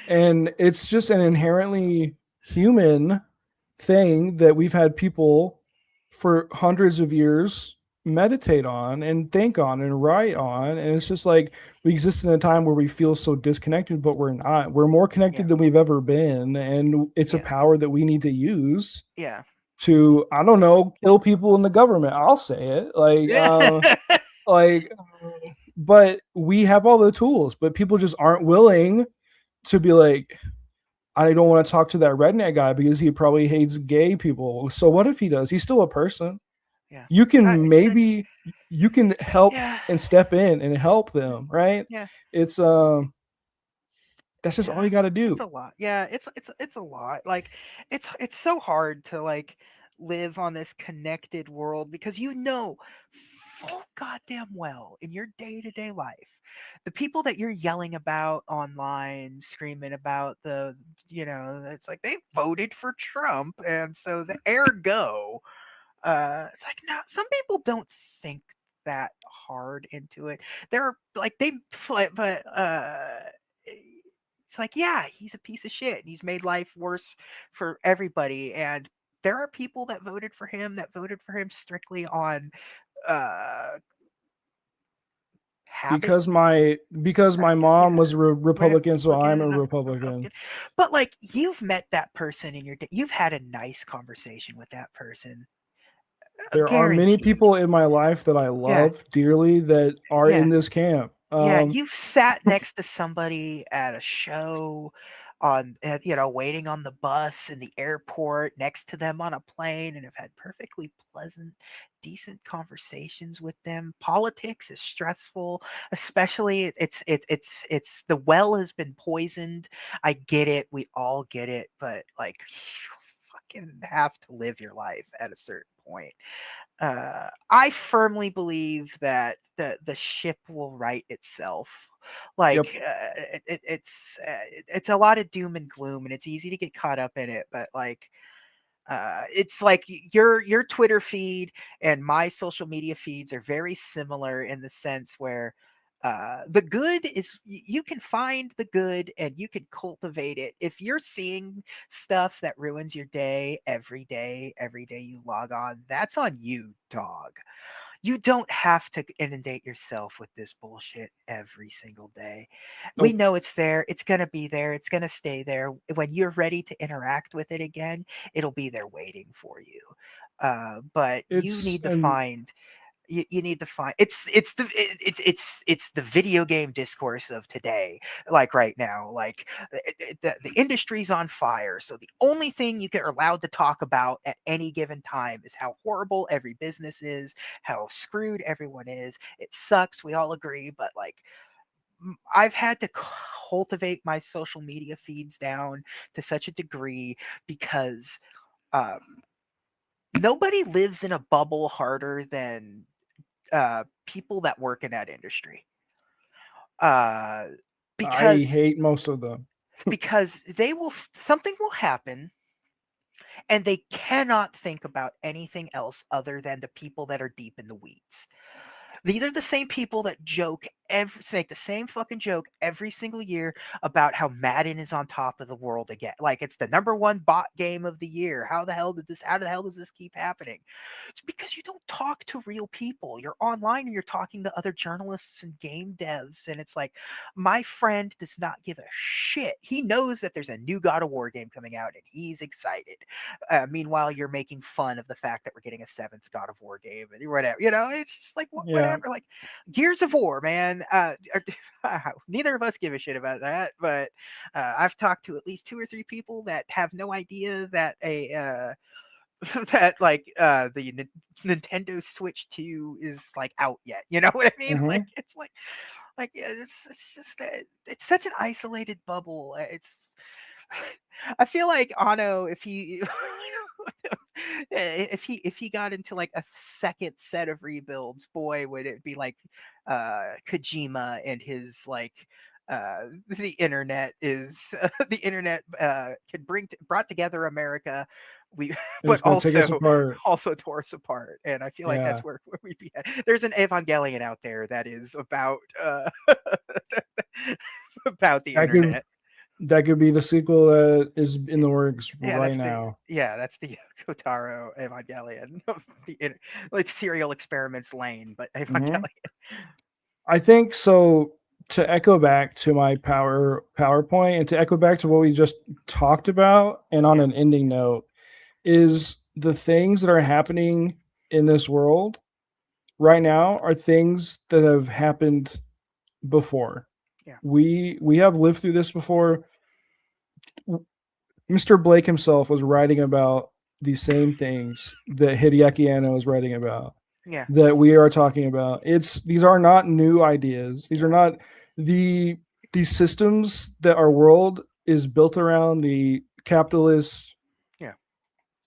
and it's just an inherently human thing that we've had people for hundreds of years meditate on and think on and write on. And it's just like we exist in a time where we feel so disconnected, but we're not. We're more Yeah. connected than we've ever been. And it's a Yeah. power that we need to use Yeah. to, I don't know, kill people in the government. I'll say it. Yeah. Like, but we have all the tools, but people just aren't willing to be like, I don't want to talk to that redneck guy because he probably hates gay people. So what if he does? He's still a person. Yeah. You can It's maybe you can help yeah. and step in and help them, right? Yeah. It's that's just all Yeah. you got to It's do. a lot. Yeah, it's a lot. Like it's so hard to like live on this connected world because full goddamn well in your day-to-day life the people that you're yelling about online screaming about it's like they voted for Trump and so the ergo it's like no, some people don't think that hard into it. They're like but it's like yeah, he's a piece of shit and he's made life worse for everybody. And there are people that voted for him strictly on uh habit. Because my Yeah, mom was a Republican, so I'm Republican, a I'm Republican. Republican. But like you've met that person in your day, you've had a nice conversation with that person, There are many guaranteed. people in my life that I Yeah, love dearly that are yeah, in this camp. yeah. You've sat next to somebody at a show, waiting on the bus in the airport, next to them on a plane, and have had perfectly pleasant, decent conversations with them. Politics is stressful, especially it's the well has been poisoned. I get it, we all get it, but like, you fucking have to live your life at a certain point. I firmly believe that the ship will right itself. Yep. Like it's a lot of doom and gloom, and it's easy to get caught up in it. But like it's like your Twitter feed and my social media feeds are very similar in the sense where the good is you can find the good and you can cultivate it. If you're seeing stuff that ruins your day, every day you log on, that's on you, dog. You don't have to inundate yourself with this bullshit every single day. We Nope. know it's there. It's going to be there. It's going to stay there. When you're ready to interact with it again, it'll be there waiting for you. But you It's need to and find you need to find it's the video game discourse of today, like right now, like the industry's on fire, so the only thing you get allowed to talk about at any given time is how horrible every business is, how screwed everyone is. It sucks, we all agree, but like I've had to cultivate my social media feeds down to such a degree because um, nobody lives in a bubble harder than people that work in that industry. Uh, I because hate most of them. they will something will happen and they cannot think about anything else other than the people that are deep in the weeds. These are the same people that make the same fucking joke every single year about how Madden is on top of the world again. Like it's the number one bot game of the year. How the hell does this keep happening? It's because you don't talk to real people. You're online and you're talking to other journalists and game devs. And it's like, my friend does not give a shit. He knows that there's a new God of War game coming out and he's excited. Meanwhile, you're making fun of the fact that we're getting a seventh God of War game and whatever. It's just like Yeah. whatever. Like Gears of War, man. Neither of us give a shit about that, but I've talked to at least two or three people that have no idea that a that like Nintendo Switch 2 is like out yet. You know what I mean? Like Hmm. yeah, it's just it's such an isolated bubble. It's I feel like Ano, if he if he got into like a second set of rebuilds, boy, would it be like Kojima and his like the internet is the internet can brought together America. We And but it's gonna take us apart. also tore us apart, and I feel like Yeah. that's where we'd be at. There's an Evangelion out there that is about about the That could internet. That could be the sequel that is in the works Yeah, right now. that's the Kotaro Evangelion, like serial experiments lane, but Hmm. Evangelion. I think so. To echo back to my PowerPoint and to echo back to what we just talked about, and on Yeah, an ending note, is the things that are happening in this world right now are things that have happened before. yeah, We have lived through this before. Mr. Blake himself was writing about these same things that Hideaki Anno is writing about, yeah, that we are talking about. It's These are not new ideas. These are yeah, not the these systems that our world is built around, the capitalist yeah,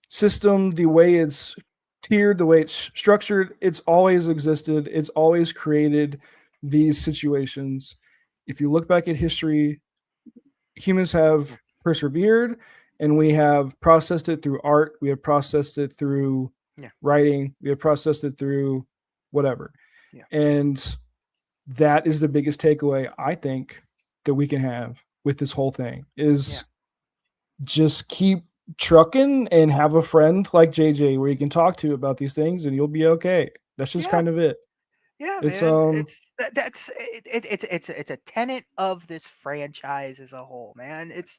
system, the way it's tiered, the way it's structured. It's always existed. It's always created these situations. If you look back at history, humans yeah, have persevered, and we have processed it through art, we have processed it through yeah, writing, we have processed it through whatever. yeah, And that is the biggest takeaway I think that we can have with this whole thing yeah, is just keep trucking and have a friend like JJ where you can talk to about these things and you'll be okay. That's just yeah. kind of it. Yeah, It's man. It's a tenet of this franchise as a whole, man. It's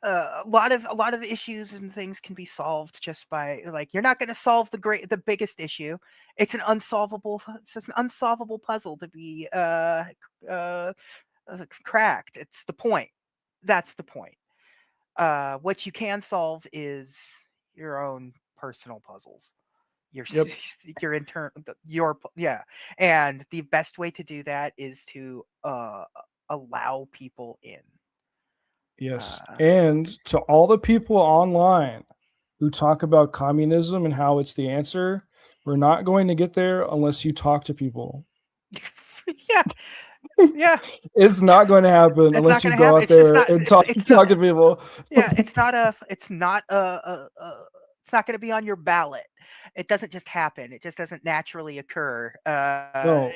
a lot of issues and things can be solved just by like you're not going to solve the biggest issue. It's just an unsolvable puzzle to be uh cracked. It's the point. That's the point. What you can solve is your own personal puzzles, your Yep. your intern your yeah, and the best way to do that is to allow people in. Yes. uh And to all the people online who talk about communism and how it's the answer, we're not going to get there unless you talk to people. yeah, yeah, It's not going to happen it's not unless you gonna go happen. out It's just there not and it's not talk to people. yeah, it's not it's not gonna be on your ballot. It doesn't just happen. It just doesn't naturally occur. No,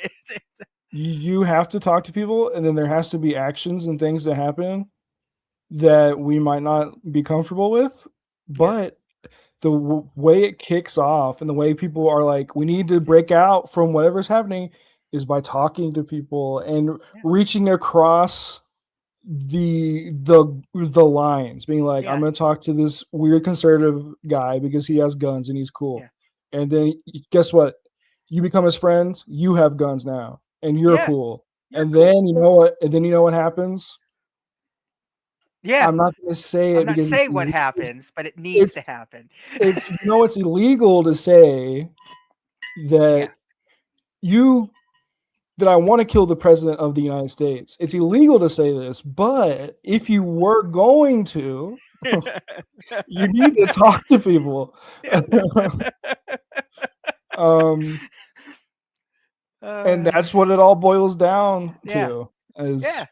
you have to talk to people, and then there has to be actions and things that happen that we might not be comfortable with. Yeah, But the way it kicks off and the way people are like, we need to break out from whatever's happening is by talking to people and yeah, reaching across the lines, being like, I'm yeah, going to talk to this weird conservative guy because he has guns and he's cool. yeah, And then guess what? You become his friend, you have guns now and you're yeah. cool. You're And cool. then you know what? And then you know what happens? Yeah, I'm not going to say I'm it not because saying what happens, but it needs it's to happen. it's it's illegal to say Yeah. that you that I want to kill the president of the United States. It's illegal to say this, but if you were going to, you need to talk to people. Yeah. um, and Uh, that's what it all boils down yeah. to is Yeah.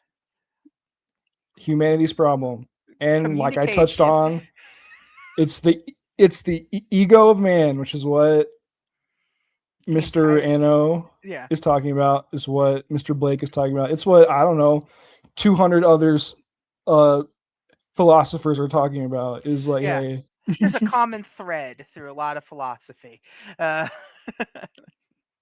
humanity's problem. And like I touched Communication. on, it's the ego of man, which is what The Mr. entire Anno yeah. is talking about, is what Mr. Blake is talking about. It's what, I don't know, 200 others uh philosophers are talking about, is like, Yeah. hey, There's a common thread through a lot of philosophy. Uh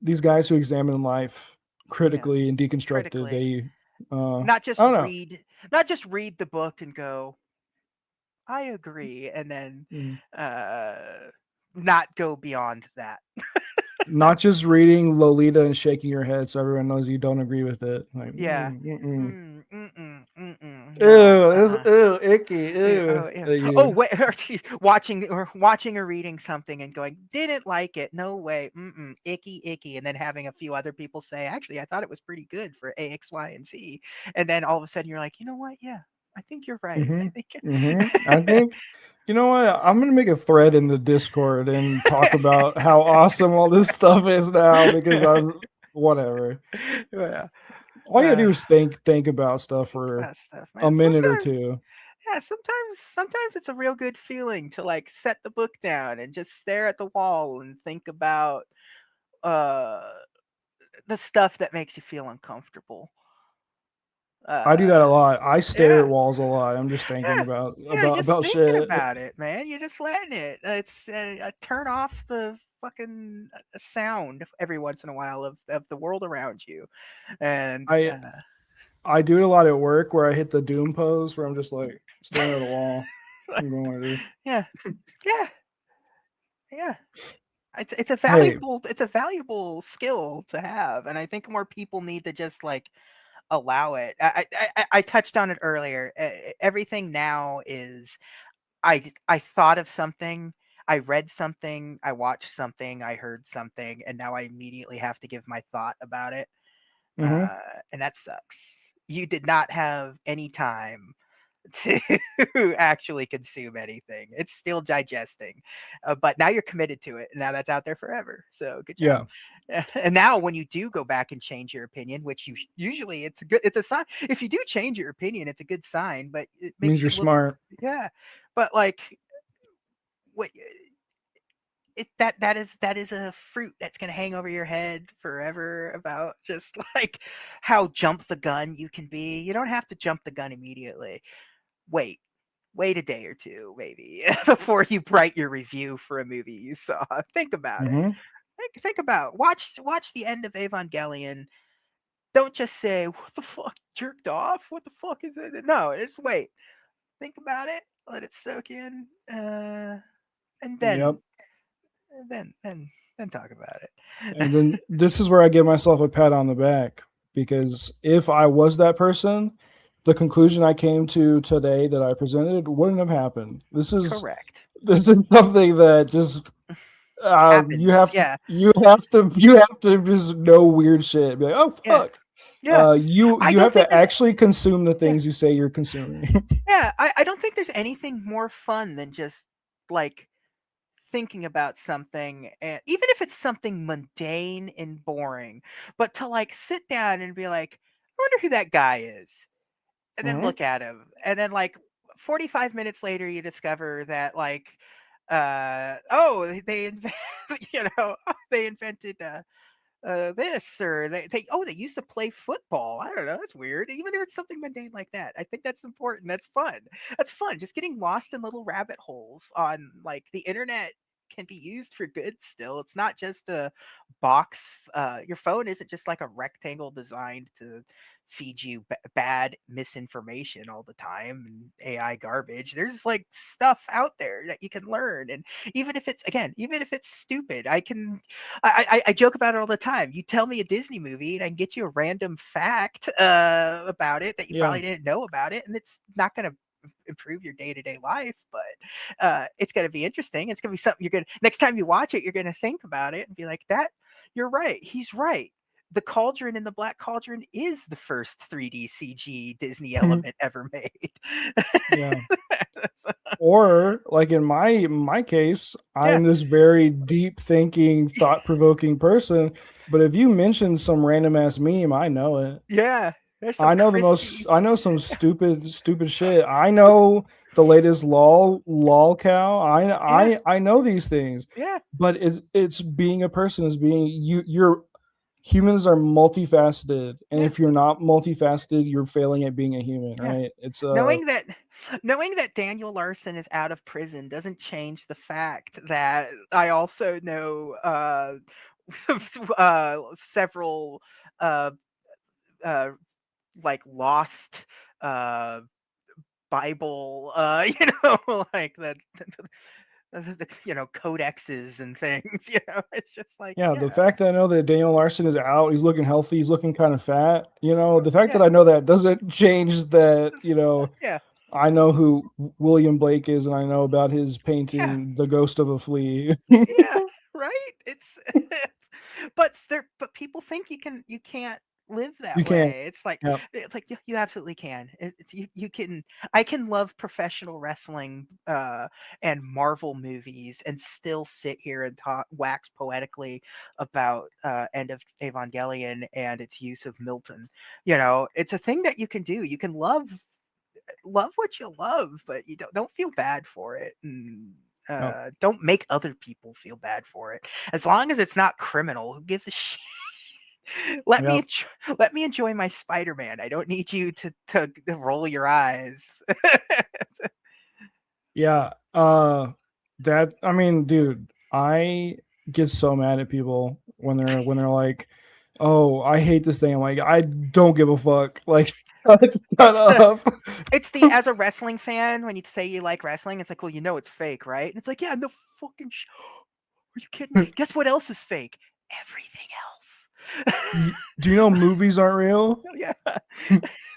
these guys who examine life yeah, critically and deconstructed, critically. they I Not just don't know. read the book and go, I agree, and then Mm. uh not go beyond that. Not just reading Lolita and shaking your head so everyone knows you don't agree with it. Like, Yeah. mm. No. Ew, this ew, icky, Ew, ew. oh, ew. Oh, You. wait, watching or reading something and going, didn't like it. No way. Icky, icky. And then having a few other people say, actually, I thought it was pretty good for A, X, Y, and Z. And then all of a sudden you're like, you know what? Yeah, I think you're right. I Mhm, think. mhm. I think, you know what? I'm gonna make a thread in the Discord and talk about how awesome all this stuff is now because I'm whatever. Yeah. All you gotta Uh, do is think about stuff think for about stuff, a man. minute or Sometimes, two. yeah, sometimes it's a real good feeling to like set the book down and just stare at the wall and think about uh the stuff that makes you feel uncomfortable. I do Uh, that a lot. I stare at yeah, walls a lot. I'm just thinking yeah, about yeah. Just thinking shit. about it, man. You're just letting it. It's turn off the fucking sound every once in a while of the world around you, and I I do it a lot at work where I hit the doom pose where I'm just like staring at the wall. I'm going like this. yeah, yeah, yeah. Hey, It's a valuable skill to have, and I think more people need to just like allow it. I touched on it earlier. Everything now is I thought of something, I read something, I watched something, I heard something, and now I immediately have to give my thought about it. mm-hmm, And that sucks. You did not have any time to actually consume anything. It's still digesting, but now you're committed to it. And now that's out there forever. So good job. yeah, And now when you do go back and change your opinion, which you usually it's a good it's a sign. If you do change your opinion, it's a good sign. But it means makes you're you look, smart. yeah. But like what that is a fruit that's going to hang over your head forever about just like how jump the gun you can be. You don't have to jump the gun immediately. Wait, wait a day or two maybe before you write your review for a movie you saw. Think about it. Mm-hmm. Think about watch the end of Evangelion. Don't just say what the fuck jerked off. What the fuck is it? No, just wait. Think about it. Let it soak in, and Yep. then then then talk about it. And then this is where I give myself a pat on the back because if I was that person, the conclusion I came to today that I presented wouldn't have happened. Correct. This is something that just Happens. Yeah. you have to just know weird shit. Be like, oh Yeah. fuck. Yeah. I You don't have think to there's actually consume the yeah. things you say you're consuming. Yeah. I don't think there's anything more fun than just like thinking about something, and even if it's something mundane and boring, but to like sit down and be like, I wonder who that guy is, and then Hmm. look at him, and then like 45 minutes later you discover that like oh you know they invented this, or they oh they used to play football. I don't know, that's weird. Even if it's something mundane like that, I think that's important. That's fun. That's fun, just getting lost in little rabbit holes on like the internet can be used for good still. It's not just a box. Your phone isn't just like a rectangle designed to feed you bad misinformation all the time and AI garbage. There's like stuff out there that you can learn, and even if it's again, even if it's stupid, I joke about it all the time. You tell me a Disney movie, and I can get you a random fact about it that you Yeah. probably didn't know about it, and it's not going to improve your day to day life, but it's going to be interesting. It's going to be something you're going to next time you watch it, you're going to think about it and be like, "That you're right. He's right." The cauldron in the Black Cauldron is the first 3D CG Disney element ever made. Yeah. Or like in my case, Yeah, I'm this very deep thinking, thought provoking person. But if you mention some random ass meme, I know it. yeah. There's some crispy. I know some stupid shit. I know the latest lol cow. Yeah, I know these things. yeah, But it's being a person is being you're humans are multifaceted. And yeah. if you're not multifaceted, you're failing at being a human, Yeah. right? It's Knowing that knowing that Daniel Larson is out of prison doesn't change the fact that I also know several uh uh like lost uh Bible like codexes and things, It's just like, yeah, the yeah. fact that I know that Daniel Larson is out, he's looking healthy, he's looking kind of fat, the fact Yeah. that I know that doesn't change that, Yeah. I know who William Blake is and I know about his Yeah. painting The Ghost of a Flea. Yeah, right? It's but people think you can't live You that can't. way. Yep. It's like you absolutely can. You can I can love professional wrestling and Marvel movies and still sit here and talk wax poetically about End of Evangelion and its use of Milton. It's a thing that you can do. You can love what you love, but you don't feel bad for it, and Yep. don't make other people feel bad for it. As long as it's not criminal, who gives a shit? let me Yep. let me enjoy my Spider-Man. I don't need you to roll your eyes. Yeah. That I mean, dude, I get so mad at people when they're like, "Oh, I hate this thing." I'm like, "I don't give a fuck." Like, shut It's the up. it's the as a wrestling fan when you say you like wrestling, it's like, well, you know it's fake, right? And it's like, yeah, no fucking. Are you kidding? Guess what else is fake? Everything else. Do you know movies aren't real? Yeah,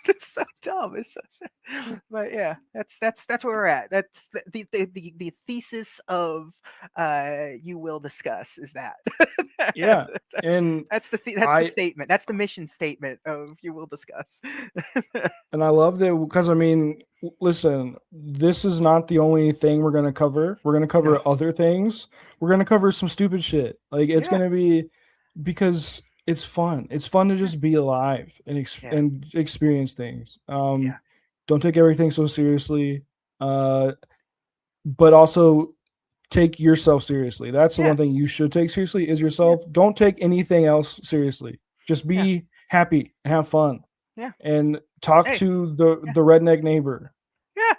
that's so dumb. It's but yeah, that's where we're at. That's the thesis of you will discuss is that. Yeah. And That's the I statement. That's the mission statement of you will discuss. and I love that because I mean, listen, this is not the only thing we're gonna cover. We're gonna No. cover other things. We're gonna cover some stupid shit. Like it's Yeah. gonna be because it's fun. It's fun to Yeah. just be alive and Yeah. and experience things. Yeah. Don't take everything so seriously, but also take yourself seriously. That's the Yeah. one thing you should take seriously is Yeah. yourself. Don't take anything else seriously. Just Yeah. be happy and have fun Yeah. and talk Hey. to Yeah. the redneck neighbor. Yeah.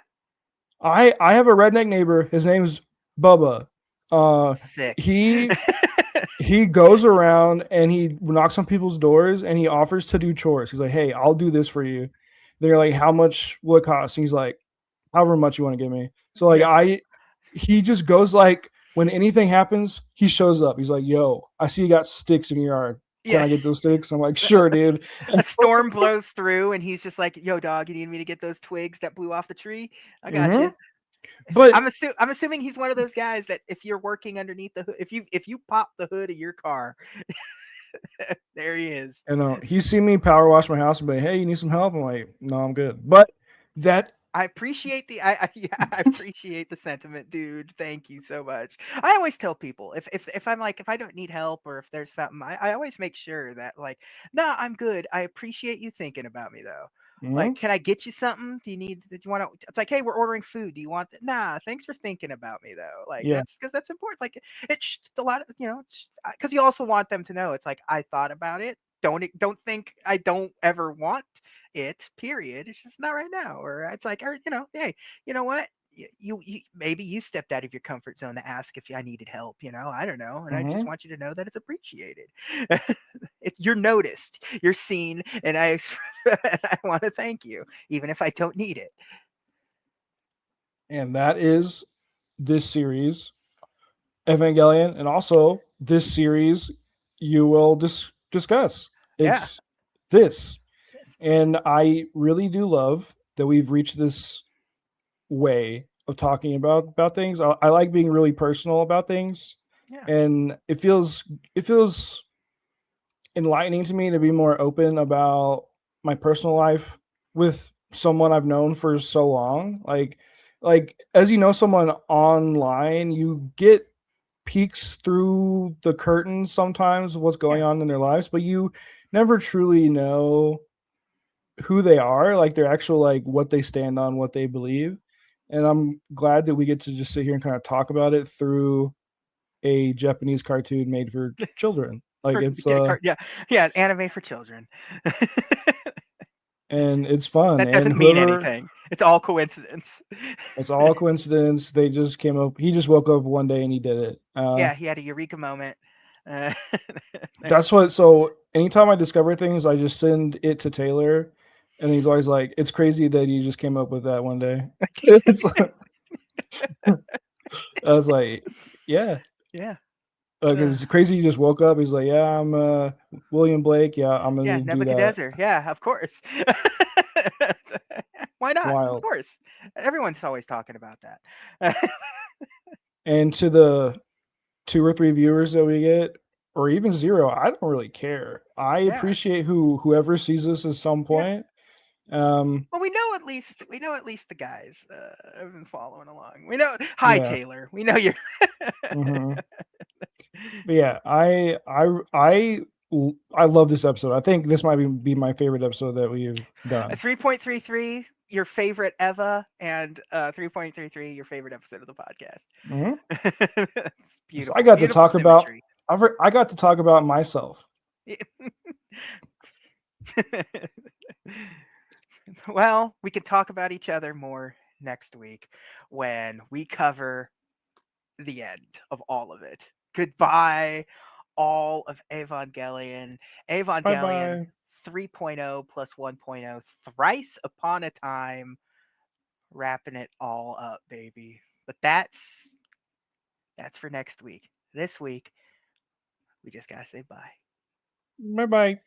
I have a redneck neighbor. His name's Bubba. Uh, Sick. he he goes around and he knocks on people's doors and he offers to do chores. He's like, "Hey, I'll do this for you." They're like, "How much will it cost?" And he's like, "However much you want to give me." So like Yeah. he just goes like when anything happens, he shows up. He's like, "Yo, I see you got sticks in your yard. Can Yeah. I get those sticks?" I'm like, "Sure, dude." A storm blows through, and he's just like, "Yo, dog, you need me to get those twigs that blew off the tree? I got Mhm. you." But I'm assuming he's one of those guys that if you're working underneath the hood, if you pop the hood of your car, there he is. you know, he's seen me power wash my house and be like, "Hey, you need some help?" I'm like, "No, I'm good." But that I appreciate yeah, I appreciate the sentiment, dude. Thank you so much. I always tell people if I'm like if I don't need help or if there's something, I always make sure that like, nah, I'm good. I appreciate you thinking about me though. Like, mhm, can I get you something? Do you want to? It's like, hey, we're ordering food. Do you want that? Nah, thanks for thinking about me though. Like, yeah, that's because that's important. Like, it's a lot of because you also want them to know. It's like I thought about it. Don't think I don't ever want it, period. It's just not right now. Or it's like, or hey, you know what? You maybe you stepped out of your comfort zone to ask if I needed help. I don't know, and I just mhm. want you to know that it's appreciated. You're noticed, you're seen, and I want to thank you, even if I don't need it. And that is this series, Evangelion, and also this series you will discuss. Yeah. It's this. Yes. And I really do love that we've reached this way of talking about things. I like being really personal about things, Yeah. and it feels enlightening to me to be more open about my personal life with someone I've known for so long. Like as you know someone online, you get peeks through the curtains sometimes of what's going Yeah. on in their lives, but you never truly know who they are, like their actual like what they stand on, what they believe. And I'm glad that we get to just sit here and kind of talk about it through a Japanese cartoon made for children. Like it's Yeah, yeah, anime for children. and it's fun. That And doesn't mean whoever anything. It's all coincidence. it's all a coincidence. They just came up. He just woke up one day and he did it. Yeah, he had a eureka moment. Uh, That's what. So anytime I discover things, I just send it to Taylor, and he's always like, "It's crazy that you just came up with that one day." It's like, I was like, "Yeah," yeah. because it's crazy. You just woke up. He's like, "Yeah, I'm William Blake. Yeah, I'm Yeah, gonna do that." Nebuchadnezzar. Yeah, of course. Why not? Of Wild. course. Everyone's always talking about that. And to the 2 or 3 viewers that we get, or even zero, I don't really care. I Yeah. appreciate whoever sees this at some Yeah. point. Um, Well, we know at least the guys have been following along. We know. Hi, yeah. Taylor. We know you're. Hmm. But yeah, I love this episode. I think this might be my favorite episode that we've A done. 3.33, your favorite Eva, and 3.33, your favorite episode of the podcast. Hmm. It's So I beautiful, got to beautiful talk about symmetry. I got to talk about myself. Well, we can talk about each other more next week when we cover the end of all of it. Goodbye, all of Evangelion. Bye Evangelion bye. 3.0 plus 1.0, thrice upon a time, wrapping it all up, baby. But that's for next week. This week, we just gotta say bye. Bye bye.